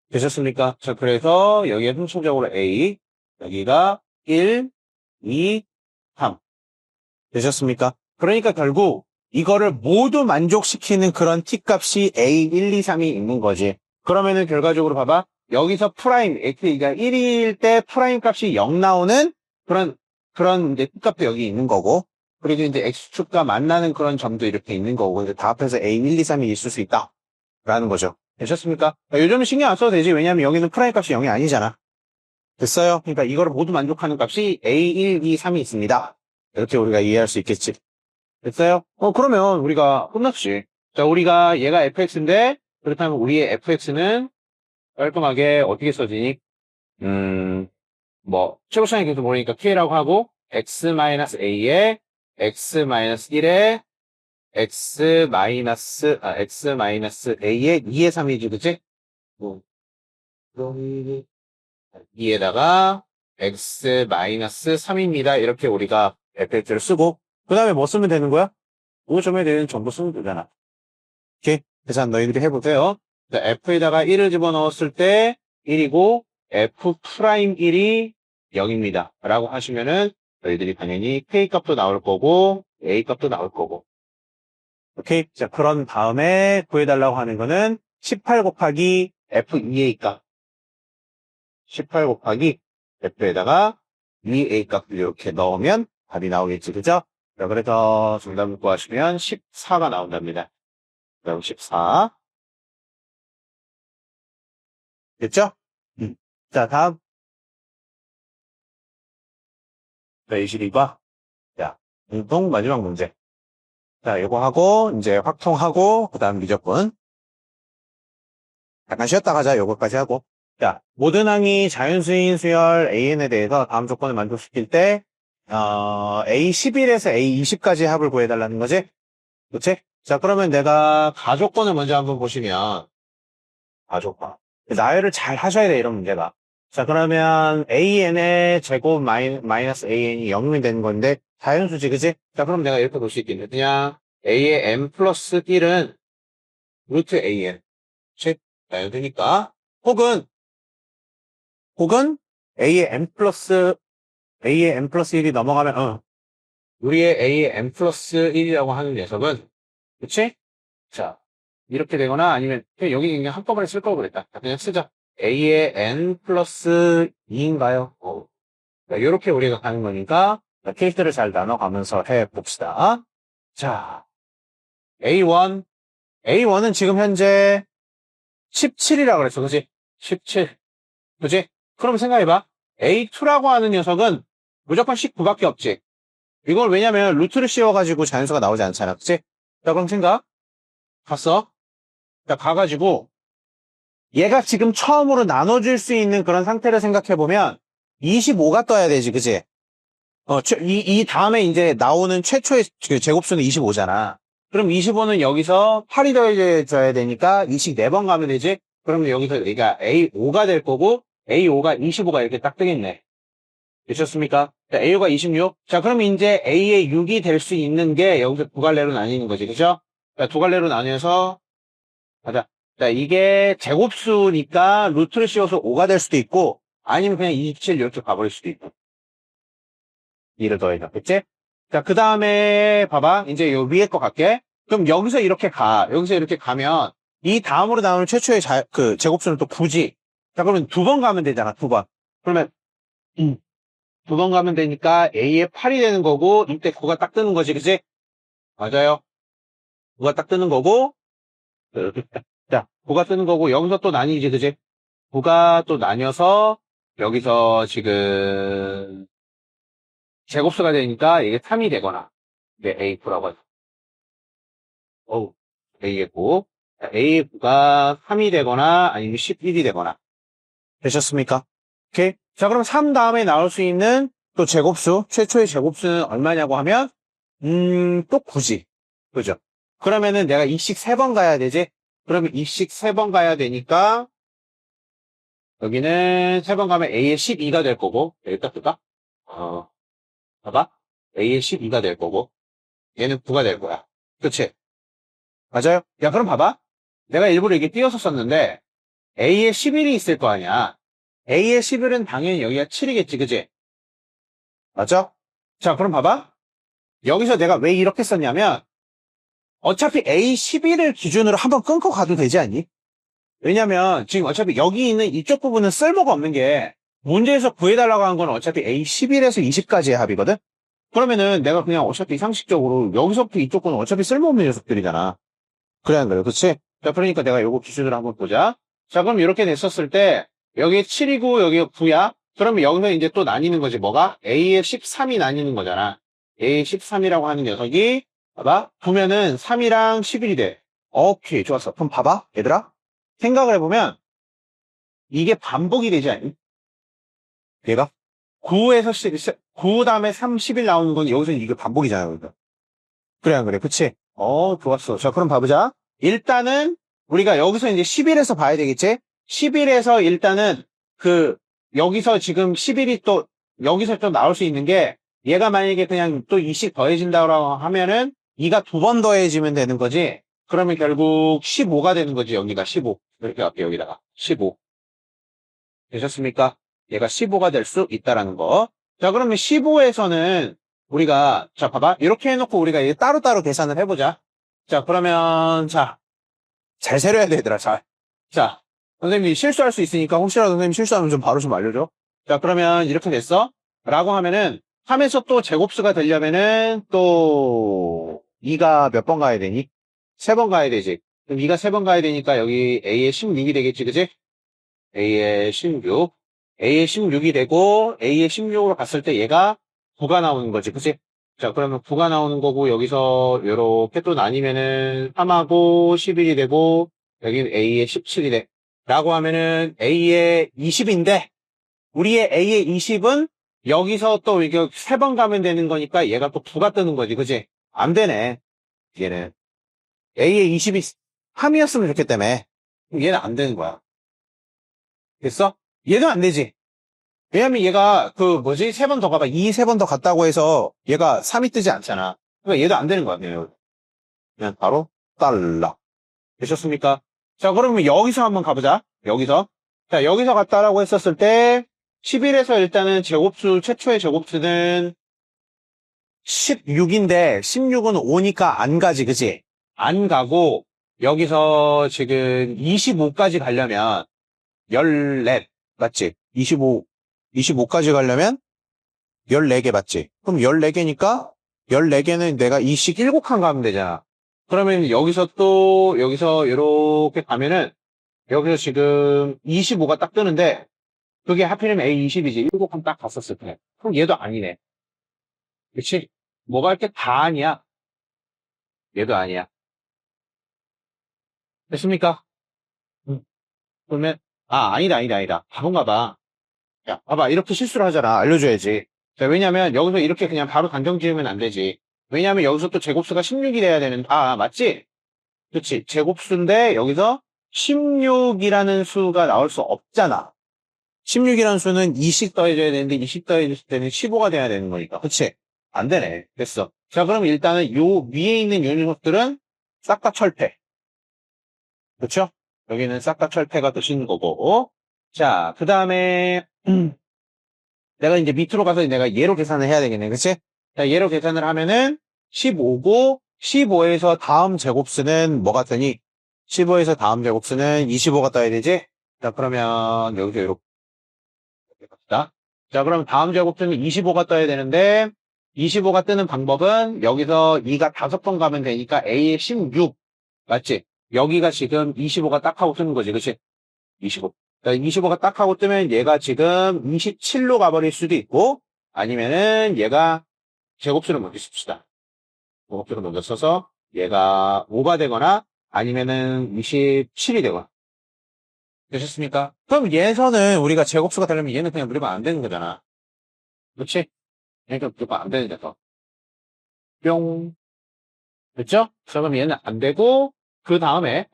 Speaker 1: 되셨습니까? 자, 그래서 여기에 통칭적으로 A, 여기가 1, 2, 3. 되셨습니까? 그러니까 결국 이거를 모두 만족시키는 그런 T값이 A, 1, 2, 3이 있는 거지. 그러면은 결과적으로 봐봐. 여기서 프라임, X가 1일 때 프라임 값이 0 나오는 그런 이제 T값도 여기 있는 거고. 그리고 이제 X축과 만나는 그런 점도 이렇게 있는 거고. 이제 다 합해서 A, 1, 2, 3이 있을 수 있다. 라는 거죠. 되셨습니까? 요즘은 신경 안 써도 되지. 왜냐면 여기는 프라임 값이 0이 아니잖아. 됐어요? 그러니까 이거를 모두 만족하는 값이 A, 1, 2, 3이 있습니다. 이렇게 우리가 이해할 수 있겠지. 됐어요? 그러면 우리가 끝났지. 자, 우리가 얘가 fx인데, 그렇다면 우리의 fx는 깔끔하게 어떻게 써지니? 최고차이 계속 모르니까 k라고 하고, x-a에 x-1에 x-a에 2의 3이지, 그치? 2에다가 x-3입니다. 이렇게 우리가 fx를 쓰고, 그 다음에 뭐 쓰면 되는 거야? 5점에 대한 정보 쓰면 되잖아. 오케이? 그래서 너희들이 해보세요. f에다가 1을 집어넣었을 때 1이고, f'1이 0입니다. 라고 하시면은, 너희들이 당연히 k 값도 나올 거고, a 값도 나올 거고. 오케이? 자, 그런 다음에 구해달라고 하는 거는 18 곱하기 f2a 값. 18 곱하기 f에다가 2a 값을 이렇게 넣으면 답이 나오겠지, 그죠? 자, 그래서 정답을 구하시면 14가 나온답니다. 그럼 14. 됐죠? 자, 다음. 자, 22번. 자, 공통 마지막 문제. 자, 이거 하고, 이제 확통하고, 그 다음 미적분. 잠깐 쉬었다 가자, 요거까지 하고. 자, 모든 항이 자연수인 수열 AN에 대해서 다음 조건을 만족시킬 때, A11에서 A20까지 합을 구해달라는 거지? 그치? 자, 그러면 내가 가족권을 먼저 한번 보시면, 가족권. 나열을 잘 하셔야 돼, 이런 문제가. 자, 그러면 AN의 제곱 마이너스 AN이 0이 되는 건데, 자연수지, 그치? 자, 그럼 내가 이렇게 볼 수 있겠네. 그냥 A의 n 플러스 1은 루트 AN. 즉, 되니까. 혹은 A의 n 플러스 1이 넘어가면, 우리의 A의 n 플러스 1이라고 하는 녀석은, 그치? 자, 이렇게 되거나 아니면 그냥 여기 그냥 한꺼번에 쓸 걸 그랬다. 그냥 쓰자. A의 n 플러스 2인가요? 이렇게 우리가 가는 거니까 케이스를 잘 나눠가면서 해봅시다. 자, A1. A1은 지금 현재 17이라고 그랬어. 그치? 17. 그치? 그럼 생각해봐. A2라고 하는 녀석은 무조건 19밖에 없지. 이걸 왜냐면 루트를 씌워가지고 자연수가 나오지 않잖아. 그치? 자, 그럼 생각. 갔어. 자, 가가지고 얘가 지금 처음으로 나눠줄 수 있는 그런 상태를 생각해보면 25가 떠야 되지, 그치? 이 다음에 이제 나오는 최초의 그 제곱수는 25잖아. 그럼 25는 여기서 8이 더해져야 되니까 24번 가면 되지? 그러면 여기서 얘가 A5가 될 거고 A5가 25가 이렇게 딱 뜨겠네. 되셨습니까? 자, A가 26. 자, 그럼 이제 A의 6이 될 수 있는 게 여기서 두 갈래로 나뉘는 거지, 그죠? 자, 두 갈래로 나뉘어서 가자. 자, 이게 제곱수니까 루트를 씌워서 5가 될 수도 있고, 아니면 그냥 27 이렇게 가버릴 수도 있고. 이를 더해서. 그치? 자, 그 다음에, 봐봐. 이제 요 위에 거 갈게. 그럼 여기서 이렇게 가. 여기서 이렇게 가면, 이 다음으로 나오는 최초의 제곱수는 또 9지. 자, 그러면 두 번 가면 되잖아, 두 번. 그러면, 두 번 가면 되니까 A의 8이 되는 거고, 이때 9가 딱 뜨는 거지, 그치? 맞아요. 9가 딱 뜨는 거고, 자, 9가 뜨는 거고, 여기서 또 나뉘지, 그치? 9가 또 나뉘어서, 여기서 지금, 제곱수가 되니까 이게 3이 되거나, 네, A9라고 하죠. A의 9. A의 9가 3이 되거나, 아니면 11이 되거나. 되셨습니까? 오케이. 자, 그럼 3 다음에 나올 수 있는 또 제곱수, 최초의 제곱수는 얼마냐고 하면, 또 9지. 그죠? 그러면은 내가 이식 3번 가야 되지? 그러면 이식 3번 가야 되니까, 여기는 3번 가면 A의 12가 될 거고, 여기다 쓸까? 봐봐. A의 12가 될 거고, 얘는 9가 될 거야. 그치? 맞아요? 야, 그럼 봐봐. 내가 일부러 이게 띄어서 썼는데, A의 11이 있을 거 아니야. A의 11은 당연히 여기가 7이겠지, 그치? 맞죠? 자, 그럼 봐봐. 여기서 내가 왜 이렇게 썼냐면, 어차피 A11을 기준으로 한번 끊고 가도 되지 않니? 왜냐면, 지금 어차피 여기 있는 이쪽 부분은 쓸모가 없는 게, 문제에서 구해달라고 한 건 어차피 A11에서 20까지의 합이거든? 그러면은 내가 그냥 어차피 상식적으로 여기서부터 이쪽 건 어차피 쓸모없는 녀석들이잖아. 그래 안 그래? 그치? 자, 그러니까 내가 요거 기준으로 한번 보자. 자, 그럼 이렇게 냈었을 때 여기 7이고 여기가 9야? 그러면 여기서 이제 또 나뉘는 거지. 뭐가? A의 13이 나뉘는 거잖아. A의 13이라고 하는 녀석이 봐봐. 보면은 3이랑 11이 돼. 오케이, 좋았어. 그럼 봐봐. 얘들아. 생각을 해보면 이게 반복이 되지 않니? 얘가? 9에서 9 다음에 3, 11 나오는 건 여기서 이게 반복이잖아요. 그러니까. 그래, 안 그래? 그치? 좋았어. 자, 그럼 봐보자. 일단은, 우리가 여기서 이제 11에서 봐야 되겠지? 11에서 일단은, 여기서 지금 11이 또, 여기서 또 나올 수 있는 게, 얘가 만약에 그냥 또 2씩 더해진다고 하면은, 2가 두 번 더해지면 되는 거지? 그러면 결국 15가 되는 거지, 여기가 15. 이렇게 갈게요, 여기다가. 15. 되셨습니까? 얘가 15가 될 수 있다라는 거. 자, 그러면 15에서는, 우리가, 자, 봐봐. 이렇게 해놓고 우리가 이제 따로따로 계산을 해보자. 자, 그러면, 자, 잘 세려야 돼, 얘들아, 잘. 자, 선생님이 실수할 수 있으니까 혹시라도 선생님 실수하면 좀 바로 좀 알려줘. 자, 그러면 이렇게 됐어? 라고 하면은, 3에서 또 제곱수가 되려면은, 또, 2가 몇 번 가야 되니? 3번 가야 되지. 그럼 2가 3번 가야 되니까 여기 A의 16이 되겠지, 그지? A의 16. A의 16이 되고, A의 16으로 갔을 때 얘가 9가 나오는 거지, 그치? 자, 그러면 9가 나오는 거고, 여기서 요렇게 또 나뉘면은 3하고 11이 되고, 여기는 A의 17이 돼. 라고 하면은 A의 20인데, 우리의 A의 20은 여기서 또 이게 3번 가면 되는 거니까 얘가 또 9가 뜨는 거지, 그치? 안 되네, 얘는. A의 20이 3이었으면 좋겠다며. 그럼 얘는 안 되는 거야. 됐어? 얘도 안 되지. 왜냐면 얘가 세 번 더 가봐. 2 세 번 더 갔다고 해서 얘가 3이 뜨지 않잖아. 그러니까 얘도 안 되는 거야. 그냥 바로 딸락. 되셨습니까? 자, 그러면 여기서 한번 가보자. 여기서. 자, 여기서 갔다라고 했었을 때 11에서 일단은 최초의 제곱수는 16인데 16은 5니까 안 가지, 그치? 안 가고 여기서 지금 25까지 가려면 14, 맞지? 25까지 가려면 14개 맞지? 그럼 14개니까 14개는 내가 이식 7칸 가면 되잖아. 그러면 여기서 이렇게 가면은 여기서 지금 25가 딱 뜨는데 그게 하필이면 A20이지. 7칸 딱 갔었을 때. 그럼 얘도 아니네. 그치? 뭐가 이렇게 다 아니야. 얘도 아니야. 됐습니까? 응. 그러면 아니다. 바본가 봐. 야, 봐봐. 이렇게 실수를 하잖아. 알려줘야지. 자, 왜냐면 여기서 이렇게 그냥 바로 단정 지으면 안 되지. 왜냐면 여기서 또 제곱수가 16이 돼야 되는, 맞지? 그치. 제곱수인데 여기서 16이라는 수가 나올 수 없잖아. 16이라는 수는 2씩 더해줘야 되는데 2씩 더해줄 때는 15가 돼야 되는 거니까. 그치? 안 되네. 됐어. 자, 그럼 일단은 요 위에 있는 요 녀석들은 싹 다 철폐. 그렇죠? 여기는 싹 다 철폐가 되시는 거고. 자, 그 다음에 내가 이제 밑으로 가서 내가 얘로 계산을 해야 되겠네. 그치? 자, 얘로 계산을 하면은 15고 15에서 다음 제곱수는 뭐가 뜨니? 15에서 다음 제곱수는 25가 떠야 되지? 자, 그러면 여기서 이렇게 갑시다. 자, 그럼 다음 제곱수는 25가 떠야 되는데 25가 뜨는 방법은 여기서 2가 5번 가면 되니까 A의 16 맞지? 여기가 지금 25가 딱 하고 뜨는 거지. 그치? 25. 자, 25가 딱 하고 뜨면 얘가 지금 27로 가버릴 수도 있고 아니면은 얘가 제곱수를 먼저 씁시다. 제곱수를 먼저 써서 얘가 5가 되거나 아니면은 27이 되거나 되셨습니까? 그럼 얘에서는 우리가 제곱수가 되려면 얘는 그냥 무조건 안 되는 거잖아. 그렇지? 그러니까 무조건 안 되는 데서 뿅. 됐죠? 그럼 얘는 안 되고 그 다음에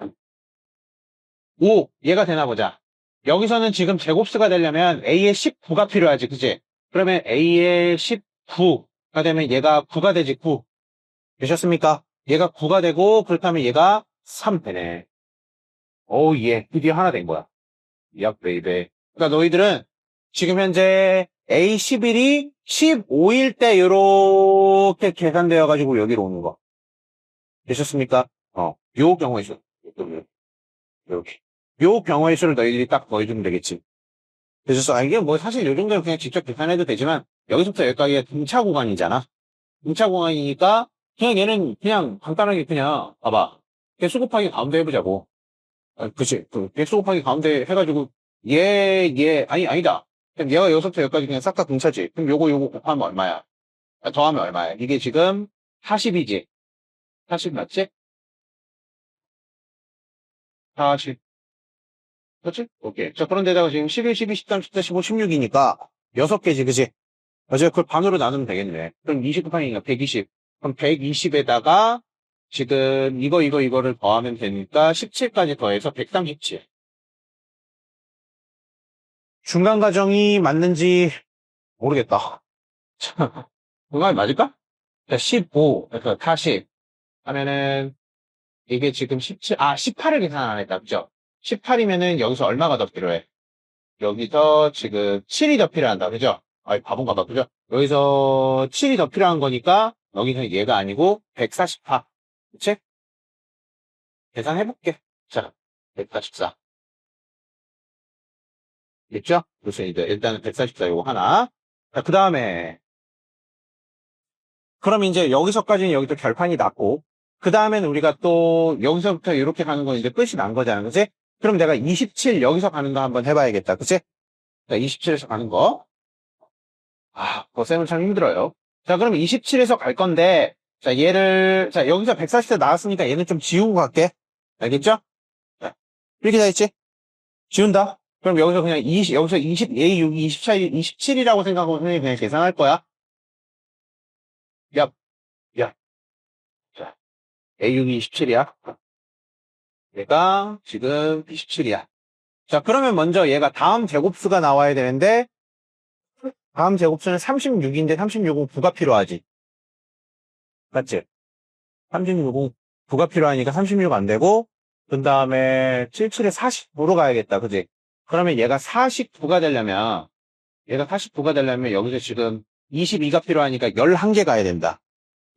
Speaker 1: 5 얘가 되나 보자. 여기서는 지금 제곱수가 되려면 A의 19가 필요하지, 그치? 그러면 A의 19가 되면 얘가 9가 되지, 9. 되셨습니까? 얘가 9가 되고, 그렇다면 얘가 3 되네. 오우, 예. 드디어 하나 된 거야. 약, 베이베. 그러니까 너희들은 지금 현재 A11이 15일 때 이렇게 계산되어가지고 여기로 오는 거. 되셨습니까? 요 경우에 서 이렇게. 요 경우의 수를 너희들이 딱 넣어주면 되겠지. 되셨어? 이게 뭐 사실 요 정도는 그냥 직접 계산해도 되지만 여기서부터 여기까지가 등차 구간이잖아. 등차 구간이니까 그냥 얘는 그냥 간단하게 그냥 봐봐. 개수 곱하기 가운데 해보자고. 그치. 개수 곱하기 가운데 해가지고 아니다. 그럼 얘가 여기서부터 여기까지 그냥 싹 다 등차지. 그럼 요거 곱하면 얼마야? 더하면 얼마야? 이게 지금 40이지. 40 맞지? 40. 그렇지? 오케이. 자, 그런데다가 지금 11, 12, 13, 14, 15, 16이니까 6개지, 그치? 맞아요. 그걸 반으로 나누면 되겠네. 그럼 20 곱하기니까 120. 그럼 120에다가 지금 이거를 더하면 되니까 17까지 더해서 137. 중간 과정이 맞는지 모르겠다. 중간이 맞을까? 자, 15, 그래서 40 하면은 이게 지금 18을 계산 안 했다. 그죠? 18이면은 여기서 얼마가 더 필요해? 여기서 지금 7이 더 필요한다. 그죠? 바본가 봐. 그죠? 여기서 7이 더 필요한 거니까 여기서 얘가 아니고 144. 그치? 계산해볼게. 자, 144. 됐죠? 그래서 이제 일단은 144 요거 하나. 자, 그 다음에 그럼 이제 여기서까지는 여기도 결판이 났고 그 다음에는 우리가 또 여기서부터 이렇게 가는 건 이제 끝이 난 거잖아. 그치? 그럼 내가 27 여기서 가는 거 한번 해봐야겠다. 그치? 자, 27에서 가는 거. 그거 쌤은 참 힘들어요. 자, 그럼 27에서 갈 건데, 자, 여기서 140대 나왔으니까 얘는 좀 지우고 갈게. 알겠죠? 자, 이렇게 다 했지? 지운다? 그럼 여기서 그냥 여기서 A 6, 27이라고 생각하고 선생님이 그냥 계산할 거야. 야, 야. 자, A6이 27이야. 얘가 지금 27이야. 자, 그러면 먼저 얘가 다음 제곱수가 나와야 되는데, 다음 제곱수는 36인데 36은 9가 필요하지. 맞지? 36은 9가 필요하니까 36 안 되고, 그 다음에 77에 49로 가야겠다. 그지? 그러면 얘가 49가 되려면, 여기서 지금 22가 필요하니까 11개 가야 된다.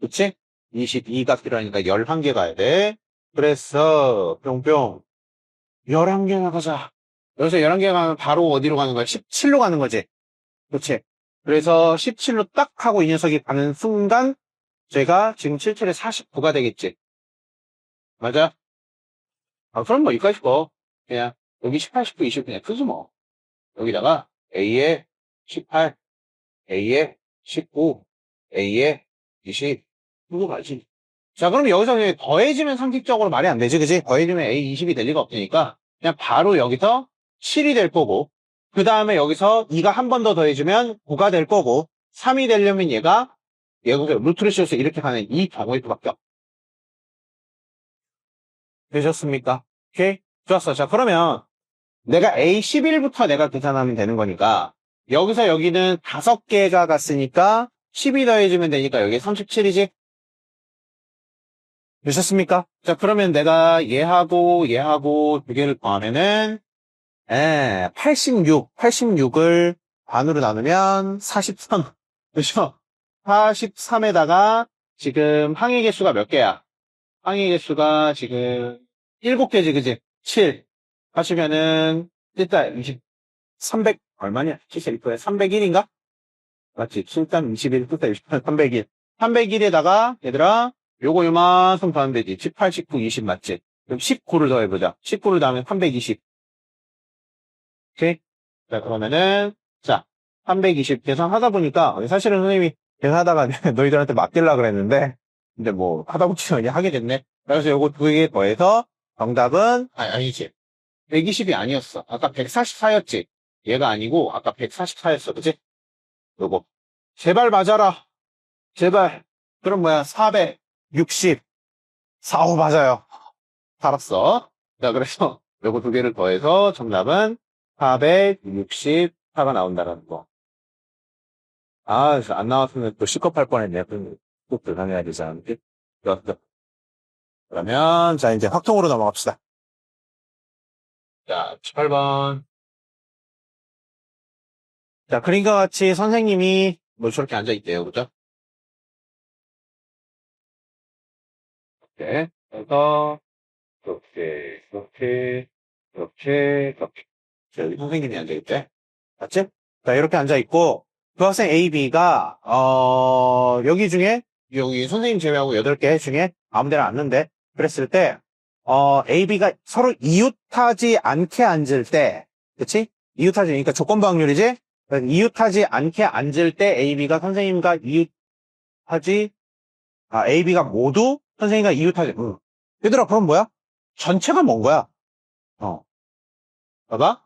Speaker 1: 그치? 22가 필요하니까 11개 가야 돼. 그래서, 뿅뿅. 11개 나가자. 여기서 11개 가면 바로 어디로 가는 거야? 17로 가는 거지. 그치? 그래서 17로 딱 하고 이 녀석이 가는 순간, 제가 지금 77에 49가 되겠지. 맞아? 아, 그럼 뭐, 이까짓 거. 그냥, 여기 18, 19, 20 그냥 크지 뭐. 여기다가, A에 18, A에 19, A에 20, 이거 가지. 자, 그럼 여기서 그냥 더해지면 상식적으로 말이 안 되지, 그지? 더해지면 A 20이 될 리가 없으니까, 그냥 바로 여기서 7이 될 거고, 그 다음에 여기서 2가 한 번 더 더해주면 9가 될 거고, 3이 되려면 얘가 루트를 씌워서 이렇게 가는 이 경우일 수밖에 없. 되셨습니까? 오케이? 좋았어. 자, 그러면 내가 A11부터 내가 계산하면 되는 거니까, 여기서 여기는 5개가 갔으니까, 12 더해주면 되니까 여기 37이지? 되셨습니까? 자, 그러면 내가 얘하고 두 개를 더하면은, 86을 반으로 나누면 43. 그죠? 43에다가 지금 항의 개수가 몇 개야? 항의 개수가 지금 7개지, 그지? 7. 하시면은, 일단 300, 얼마냐? 72%에 301인가? 맞지? 7단 21, 301. 301에다가, 얘들아, 요거 요만큼 더하면 되지. 18, 19, 20 맞지? 그럼 19를 더해보자. 19를 더하면 320. 오케이? 자, 그러면은, 자, 320 계산하다 보니까, 사실은 선생님이 계산하다가 너희들한테 맡기려고 그랬는데, 근데 뭐, 하다 보니까 그냥 하게 됐네. 그래서 요거 두 개 더해서, 정답은, 아니지. 120이 아니었어. 아까 144였지? 얘가 아니고, 아까 144였어. 그치? 요거. 제발 맞아라. 제발. 그럼 뭐야? 460. 45 맞아요. 알았어. 자, 그래서 요거 두 개를 더해서 정답은 464가 나온다는 거. 아, 안 나왔으면 또 시겁할 뻔했네. 꼭 들어가야 되지 않을지? 좋았어. 그러면, 자, 이제 확통으로 넘어갑시다. 자, 18번. 자, 그림과 같이 선생님이 뭐 저렇게 앉아있대요. 그죠? 이렇게. 그래서, 이렇게. 자, 여기 선생님이 앉아있대. 맞지? 자, 이렇게 앉아있고, 그 학생 A, B가, 여기 중에, 여기 선생님 제외하고 8개 중에 아무 데나 앉는데, 그랬을 때, A, B가 서로 이웃하지 않게 앉을 때, 그치? 그러니까 조건부 확률이지? 이웃하지 않게 앉을 때 A, B가 선생님과 A, B가 모두 선생님과 이웃하지, 얘들아, 그럼 뭐야? 전체가 뭔 거야? 봐봐.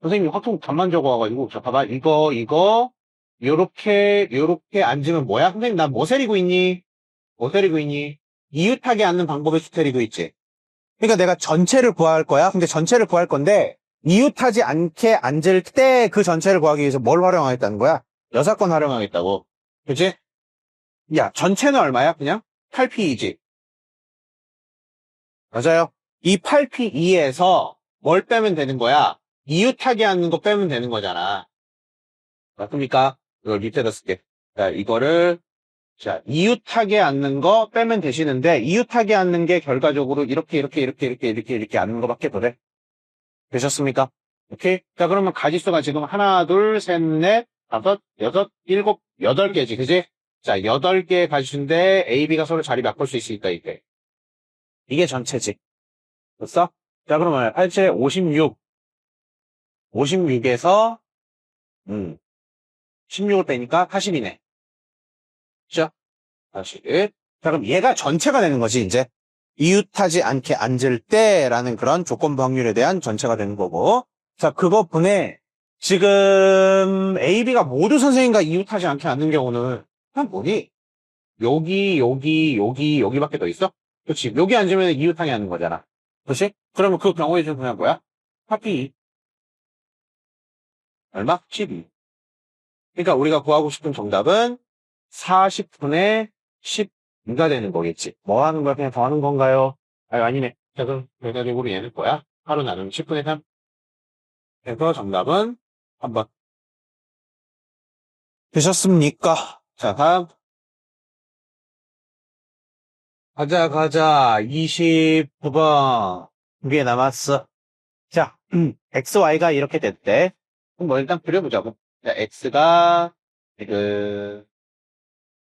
Speaker 1: 선생님이 확통 답만 적어와가지고, 자, 봐봐. 요렇게 앉으면 뭐야? 선생님, 나 뭐 세리고 있니? 뭐 세리고 있니? 이웃하게 앉는 방법에 수테리고 있지. 그러니까 내가 전체를 구할 거야. 근데 전체를 구할 건데, 이웃하지 않게 앉을 때 그 전체를 구하기 위해서 뭘 활용하겠다는 거야? 여사건 활용하겠다고. 그치? 야, 전체는 얼마야? 그냥 8P이지. 맞아요. 이 8P2에서 뭘 빼면 되는 거야? 이웃하게 앉는 거 빼면 되는 거잖아. 맞습니까? 이걸 밑에다 쓸게. 자, 자, 이웃하게 앉는 거 빼면 되시는데, 이웃하게 앉는 게 결과적으로 이렇게 앉는 거밖에 더 돼. 되셨습니까? 오케이? 자, 그러면 가지수가 지금 하나, 둘, 셋, 넷, 다섯, 여섯, 일곱, 8개지, 그지? 자, 8개의 가지수인데, A, B가 서로 자리 바꿀 수 있으니까, 이게 전체지. 됐어? 자, 그러면 87에 56. 56에서, 16을 빼니까 80이네. 그죠? 80. 자, 그럼 얘가 전체가 되는 거지, 이제. 이웃하지 않게 앉을 때라는 그런 조건부 확률에 대한 전체가 되는 거고. 자, 그거 분해. 지금 A, B가 모두 선생님과 이웃하지 않게 앉는 경우는 그냥 뭐니? 여기밖에 더 있어? 그렇지. 여기 앉으면 이웃항이 하는 거잖아. 그렇지? 그러면 그 경우에 좀 그냥 뭐야? 합이 얼마? 12. 그러니까 우리가 구하고 싶은 정답은 40분의 12가 되는 거겠지. 뭐 하는 거야? 그냥 더하는 건가요? 아니네. 자, 그럼 결과적으로 얘는 뭐야? 하루 나누면 10분의 3. 그래서 정답은 한번 되셨습니까? 자, 다음. 가자. 29번. 두 개 남았어. 자, XY가 이렇게 됐대. 그럼 뭐 일단 그려보자고. 자, X가,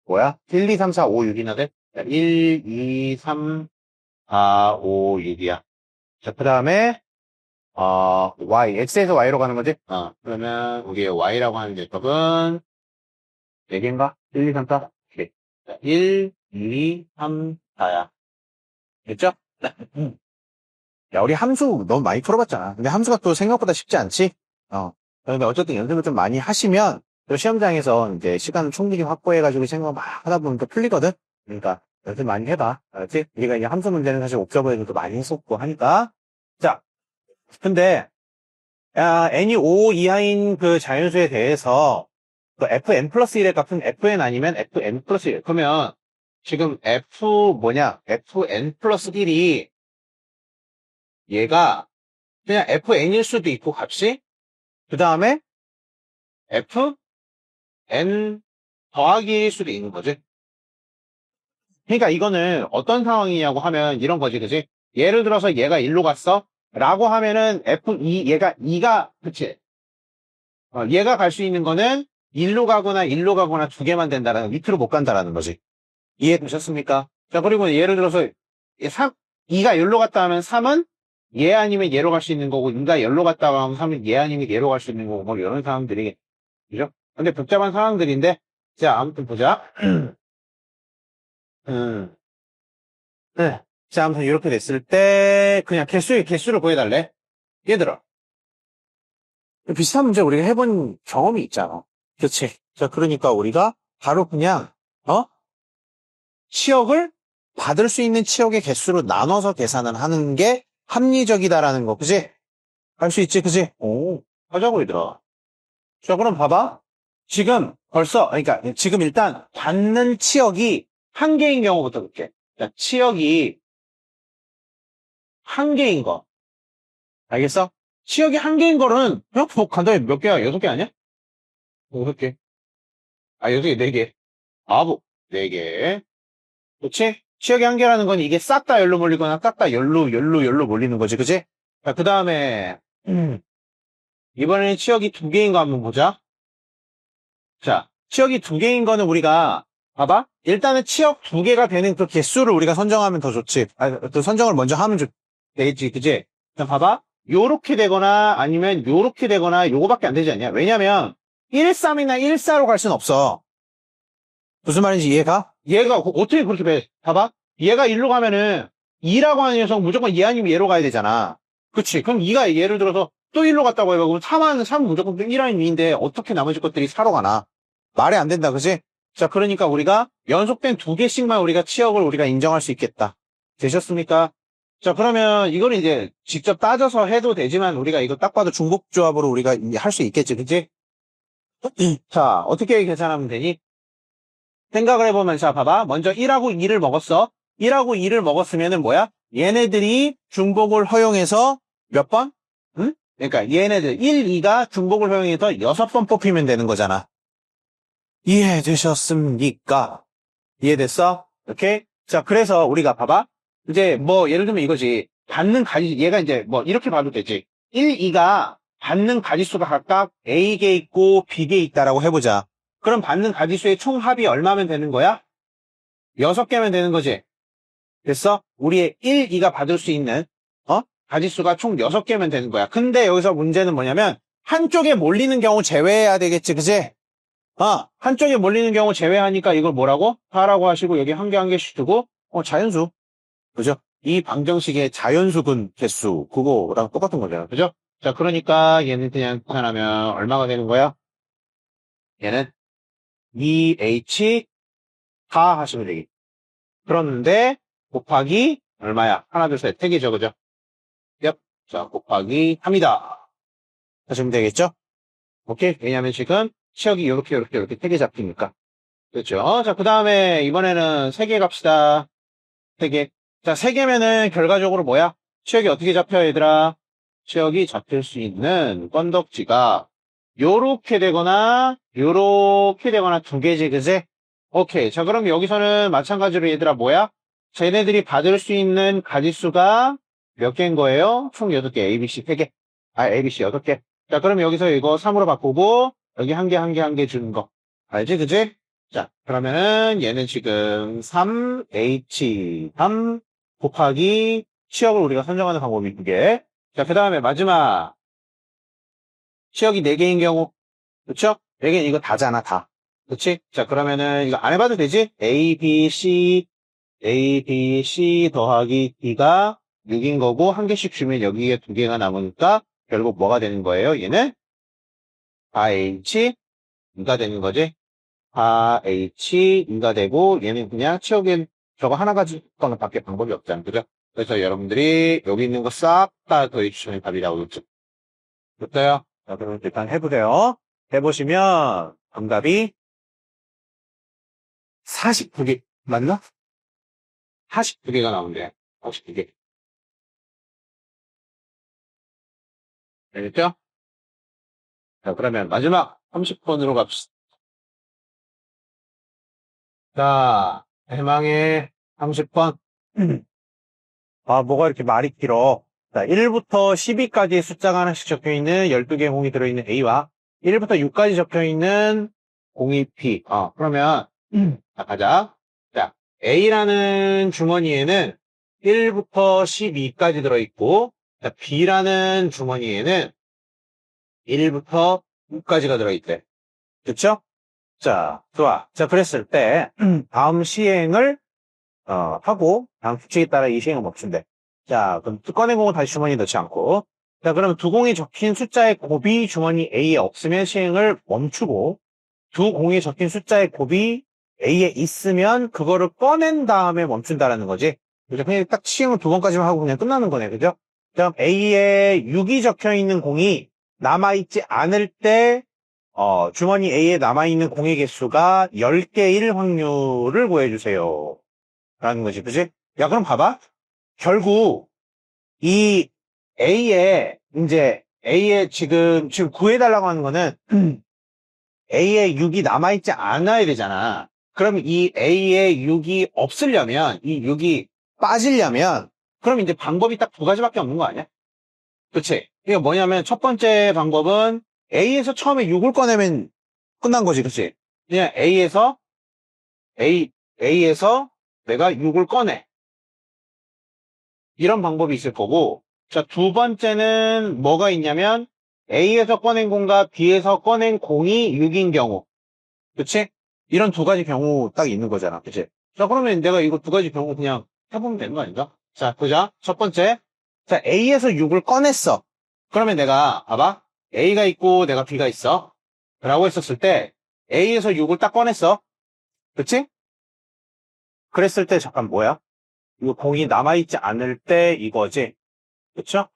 Speaker 1: 뭐야? 1, 2, 3, 4, 5, 6이나 돼? 자, 1, 2, 3, 4, 5, 6이야. 자, 그 다음에, Y. X에서 Y로 가는 거지? 그러면, 우리의 Y라고 하는 녀석은, 4개인가? 1, 2, 3, 4. 오케이. 자, 1, 2, 3, 4야. 됐죠? 야, 우리 함수 너무 많이 풀어봤잖아. 근데 함수가 또 생각보다 쉽지 않지? 근데 어쨌든 연습을 좀 많이 하시면, 또 시험장에서 이제 시간을 충분히 확보해가지고 생각 막 하다 보면 또 풀리거든? 그러니까 연습 많이 해봐. 알았지? 우리가 이제 함수 문제는 사실 옵저버에서도 많이 했었고 하니까. 자, 근데, n이 5 이하인 그 자연수에 대해서, 그 fn 플러스 1의 값은 fn 아니면 fn 플러스 1. 그러면, 지금 fn 플러스 1이 얘가 그냥 fn일 수도 있고 값이 그 다음에 fn 더하기일 수도 있는 거지. 그러니까 이거는 어떤 상황이냐고 하면 이런 거지, 그지? 예를 들어서 얘가 1로 갔어? 라고 하면은 얘가 2가, 그치? 얘가 갈 수 있는 거는 1로 가거나 두 개만 된다라는, 밑으로 못 간다라는 거지. 이해되셨습니까? 자, 그리고 예를 들어서 2가 1로 갔다 하면 3은 얘 아니면 얘로 갈 수 있는 거고, 2가 1로 갔다 하면 3은 얘 아니면 얘로 갈 수 있는 거고, 뭐 이런 상황들이, 그죠? 근데 복잡한 상황들인데, 자, 아무튼 보자. 음, 네. 자, 아무튼 이렇게 됐을 때, 그냥 개수를 구해달래. 얘들아. 비슷한 문제 우리가 해본 경험이 있잖아. 그치? 자, 그러니까 우리가 바로 그냥, 치역을 받을 수 있는 치역의 개수로 나눠서 계산을 하는 게 합리적이다라는 거, 그지? 할 수 있지, 그지? 오, 하자고, 얘들아. 자, 그럼 봐봐. 그러니까 지금 일단 받는 치역이 한 개인 경우부터 볼게. 자, 치역이 한 개인 거. 알겠어? 치역이 한 개인 거는 그냥 뭐 간단히 몇 개야? 6개 아니야? 6개. 6개, 4개. 아부, 4개. 그치? 치역이 한 개라는 건 이게 싹 다 열로 몰리거나 싹 다 열로 몰리는 거지, 그치? 자, 그 다음에, 이번에는 치역이 2개인 거 한번 보자. 자, 치역이 2개인 거는 우리가, 봐봐. 일단은 치역 2개가 되는 그 개수를 우리가 선정하면 더 좋지. 또 선정을 먼저 하면 되겠지, 그치? 자, 봐봐. 요렇게 되거나 아니면 요렇게 되거나 요거밖에 안 되지 않냐? 왜냐면 1,3이나 1,4로 갈 순 없어. 무슨 말인지 이해가? 얘가 어떻게 그렇게 돼? 봐봐. 얘가 1로 가면은 2라고 하는 녀석 무조건 얘 아니면 얘로 가야 되잖아. 그치? 그럼 2가 예를 들어서 또 1로 갔다고 해봐. 그럼 3 무조건 1 아니면 2인데 어떻게 나머지 것들이 4로 가나? 말이 안 된다, 그치? 자, 그러니까 우리가 연속된 2개씩만 우리가 치역을 우리가 인정할 수 있겠다. 되셨습니까? 자, 그러면 이거는 이제 직접 따져서 해도 되지만 우리가 이거 딱 봐도 중복조합으로 우리가 할 수 있겠지, 그치? 자, 어떻게 계산하면 되니? 생각을 해보면, 자, 봐봐. 먼저 1하고 2를 먹었어. 1하고 2를 먹었으면은 뭐야? 얘네들이 중복을 허용해서 몇 번? 응? 그러니까 얘네들 1, 2가 중복을 허용해서 6번 뽑히면 되는 거잖아. 이해되셨습니까? 이해됐어? 오케이? 자, 그래서 우리가 봐봐. 이제 뭐 예를 들면 이거지. 얘가 이제 뭐 이렇게 봐도 되지. 1, 2가 받는 가지수가 각각 A개 있고 B개 있다라고 해보자. 그럼 받는 가지수의 총합이 얼마면 되는 거야? 6개면 되는 거지. 됐어? 우리의 1, 2가 받을 수 있는 가지수가 총 6개면 되는 거야. 근데 여기서 문제는 뭐냐면 한쪽에 몰리는 경우 제외해야 되겠지, 그지? 한쪽에 몰리는 경우 제외하니까 이걸 뭐라고? 4라고 하시고 여기 한 개 한 개씩 두고 자연수. 그죠? 이 방정식의 자연수근 개수 그거랑 똑같은 거잖아. 그죠? 자, 그러니까 얘는 그냥 계산하면 얼마가 되는 거야? 얘는 2H 다 하시면 되겠. 그런데 곱하기 얼마야? 하나, 둘, 셋. 3개죠, 그죠? 얍. 자, 곱하기 합니다. 하시면 되겠죠? 오케이? 왜냐면 지금 치역이 이렇게 3개 잡히니까. 그렇죠? 자, 그 다음에 이번에는 3개 갑시다. 3개. 자, 3개면은 결과적으로 뭐야? 치역이 어떻게 잡혀, 얘들아? 치역이 잡힐 수 있는 건덕지가 요렇게 되거나 2개지, 그지? 오케이. 자, 그럼 여기서는 마찬가지로 얘들아 뭐야? 쟤네들이 받을 수 있는 가지수가 몇 개인 거예요? 총 8개. ABC 3개. ABC 8개. 자, 그럼 여기서 이거 3으로 바꾸고 여기 한 개 주는 거. 알지, 그지? 자, 그러면은 얘는 지금 3H3 곱하기 치역을 우리가 선정하는 방법이 2개. 자, 그 다음에 마지막 치역이 4개인 경우. 그쵸? 4개 이거 다잖아, 다. 그치? 자, 그러면은 이거 안 해봐도 되지? A, B, C 더하기 D가 6인 거고 한 개씩 주면 여기에 2개가 남으니까 결국 뭐가 되는 거예요? 얘는 4H2가 되는 거지? 4H2가 되고 얘는 그냥 치역엔 저거 하나 가지고 밖에 방법이 없잖아. 그죠? 그래서 여러분들이 여기 있는 거 싹 다 더해주시면 답이라고 그랬죠. 됐어요? 자, 그럼 일단 해보세요. 해보시면 정답이 42개 맞나? 42개가 나온대. 42개. 알겠죠? 자, 그러면 마지막 30번으로 갑시다. 자, 해망의 30번. 뭐가 이렇게 말이 길어. 자, 1부터 12까지 숫자가 하나씩 적혀있는 12개의 공이 들어있는 A와 1부터 6까지 적혀있는 공이 P. 그러면, 자, 가자. 자, A라는 주머니에는 1부터 12까지 들어있고, 자, B라는 주머니에는 1부터 6까지가 들어있대. 그쵸? 자, 좋아. 자, 그랬을 때, 다음 시행을, 하고, 다음 규칙에 따라 이 시행을 멈춘대. 자, 그럼 꺼낸 공은 다시 주머니에 넣지 않고. 자, 그러면 두 공이 적힌 숫자의 곱이 주머니 A에 없으면 시행을 멈추고, 두 공이 적힌 숫자의 곱이 A에 있으면 그거를 꺼낸 다음에 멈춘다라는 거지. 그죠? 그냥 딱 시행을 2번까지만 하고 그냥 끝나는 거네. 그죠? 그다음 A에 6이 적혀 있는 공이 남아있지 않을 때, 주머니 A에 남아있는 공의 개수가 10개일 확률을 구해주세요. 라는 거지. 그지? 야, 그럼 봐봐. 결국, 이 A에 지금 구해달라고 하는 거는, A에 6이 남아있지 않아야 되잖아. 그럼 이 A에 6이 없으려면, 이 6이 빠지려면, 그럼 이제 방법이 딱 2가지밖에 없는 거 아니야? 그치? 이게 뭐냐면, 첫 번째 방법은, A에서 처음에 6을 꺼내면 끝난 거지, 그치? 그냥 A에서 내가 6을 꺼내. 이런 방법이 있을 거고, 자, 두 번째는 뭐가 있냐면, A에서 꺼낸 공과 B에서 꺼낸 공이 6인 경우. 그치? 이런 2가지 경우 딱 있는 거잖아. 그치? 자, 그러면 내가 이거 2가지 경우 그냥 해보면 되는 거 아닌가? 자, 보자. 첫 번째. 자, A에서 6을 꺼냈어. 그러면 내가, 봐봐. A가 있고 내가 B가 있어. 라고 했었을 때, A에서 6을 딱 꺼냈어. 그치? 그랬을 때, 잠깐 뭐야? 이거 공이 남아있지 않을 때 이거지. 그쵸?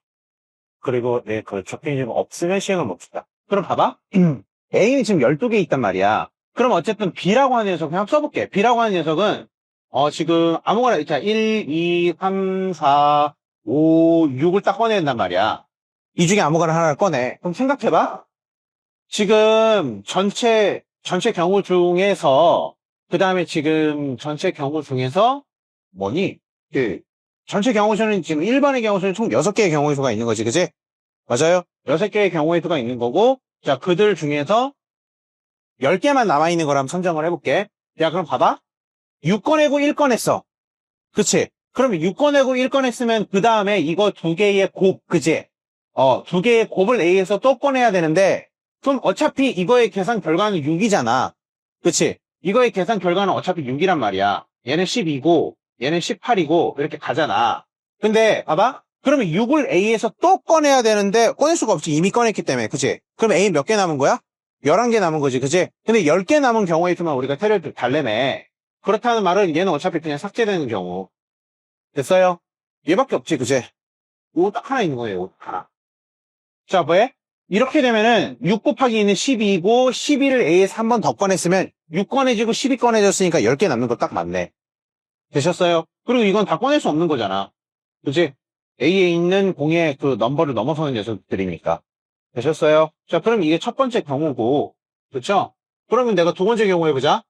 Speaker 1: 그리고 그 적혀있는 거 없으면 시행을 멈춘다. 그럼 봐봐. A는 지금 12개 있단 말이야. 그럼 어쨌든 B라고 하는 녀석 그냥 써볼게. B라고 하는 녀석은 지금 아무거나 자 1, 2, 3, 4, 5, 6을 딱 꺼낸단 말이야. 이 중에 아무거나 하나를 꺼내. 그럼 생각해봐. 지금 전체 경우 중에서 그 다음에 지금 전체 경우 중에서 뭐니? 전체 경우 수는 지금 1번의 경우 수는 총 6개의 경우의 수가 있는 거지, 그지? 맞아요? 6개의 경우의 수가 있는 거고, 자, 그들 중에서 10개만 남아있는 거라면 선정을 해볼게. 야, 그럼 봐봐. 6 꺼내고 1 꺼냈어. 그치? 그러면 6 꺼내고 1 꺼냈으면 그 다음에 이거 2개의 곱, 그지? 2개의 곱을 A에서 또 꺼내야 되는데, 그럼 어차피 이거의 계산 결과는 6이잖아. 그치? 이거의 계산 결과는 어차피 6이란 말이야. 얘는 12고, 얘는 18이고, 이렇게 가잖아. 근데, 봐봐. 그러면 6을 A에서 또 꺼내야 되는데, 꺼낼 수가 없지. 이미 꺼냈기 때문에. 그치? 그럼 A 몇 개 남은 거야? 11개 남은 거지. 그치? 근데 10개 남은 경우에 있으면 우리가 테를 달래매. 그렇다는 말은 얘는 어차피 그냥 삭제되는 경우. 됐어요? 얘밖에 없지, 그제? 이거 딱 하나 있는 거예요, 이거 딱 하나. 자, 왜? 이렇게 되면은 6 곱하기 2는 12고 12를 A에서 한 번 더 꺼냈으면 6 꺼내지고 12 꺼내졌으니까 10개 남는 거 딱 맞네. 되셨어요? 그리고 이건 다 꺼낼 수 없는 거잖아. 그치? A에 있는 공의 그 넘버를 넘어서는 녀석들이니까. 되셨어요? 자, 그럼 이게 첫 번째 경우고, 그렇죠? 그러면 내가 두 번째 경우 해보자.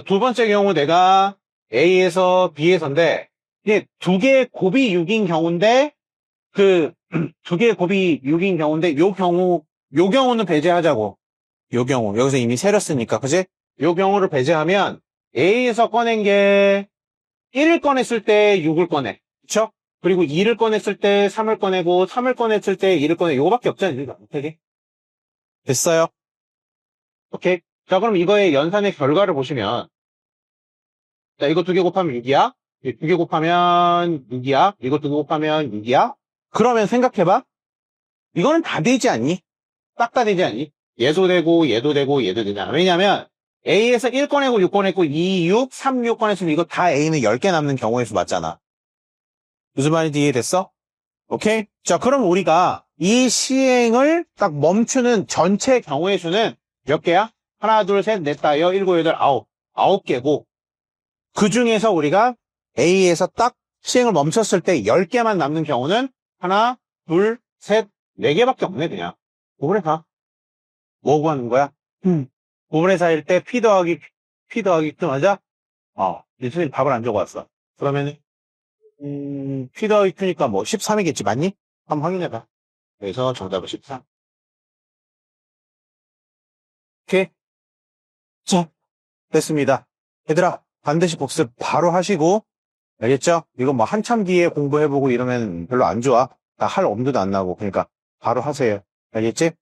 Speaker 1: 두 번째 경우 내가 A에서 B에서인데, 이게 두 개의 곱이 6인 경우인데, 두 개의 곱이 6인 경우인데, 요 경우는 배제하자고. 요 경우. 여기서 이미 세렸으니까, 그지? 요 경우를 배제하면, A에서 꺼낸 게 1을 꺼냈을 때 6을 꺼내. 그쵸? 그리고 2를 꺼냈을 때 3을 꺼내고, 3을 꺼냈을 때 2를 꺼내. 요거밖에 없잖아요. 되게. 됐어요? 오케이. 자, 그럼 이거의 연산의 결과를 보시면, 자, 이거 두 개 곱하면 6이야. 두 개 곱하면 6이야. 이거 두 개 곱하면 6이야. 그러면 생각해봐. 이거는 다 되지 않니? 딱 다 되지 않니? 얘도 되고, 얘도 되고, 얘도 되잖아. 왜냐면, A에서 1 꺼내고 6 꺼냈고, 2, 6, 3, 6 꺼냈으면 이거 다 A는 10개 남는 경우의 수 맞잖아. 무슨 말인지 이해됐어? 오케이? 자, 그럼 우리가 이 시행을 딱 멈추는 전체 경우의 수는 몇 개야? 하나, 둘, 셋, 넷, 다, 여, 일곱, 여덟, 아홉. 9개고, 그 중에서 우리가 A에서 딱 시행을 멈췄을 때 10개만 남는 경우는 하나, 둘, 셋, 4개밖에 없네, 그냥. 구분해 봐. 뭐 구하는 거야? 구분해 4일 때 P 더하기 Q 맞아? 리슨이 답을 안 적어왔어. 그러면 P 더하기 Q니까 뭐 13이겠지, 맞니? 한번 확인해봐. 그래서 정답은 13. 오케이? 자, 됐습니다. 얘들아, 반드시 복습 바로 하시고, 알겠죠? 이거 뭐 한참 뒤에 공부해보고 이러면 별로 안 좋아. 다 할 엄두도 안 나고. 그러니까 바로 하세요. 알겠지?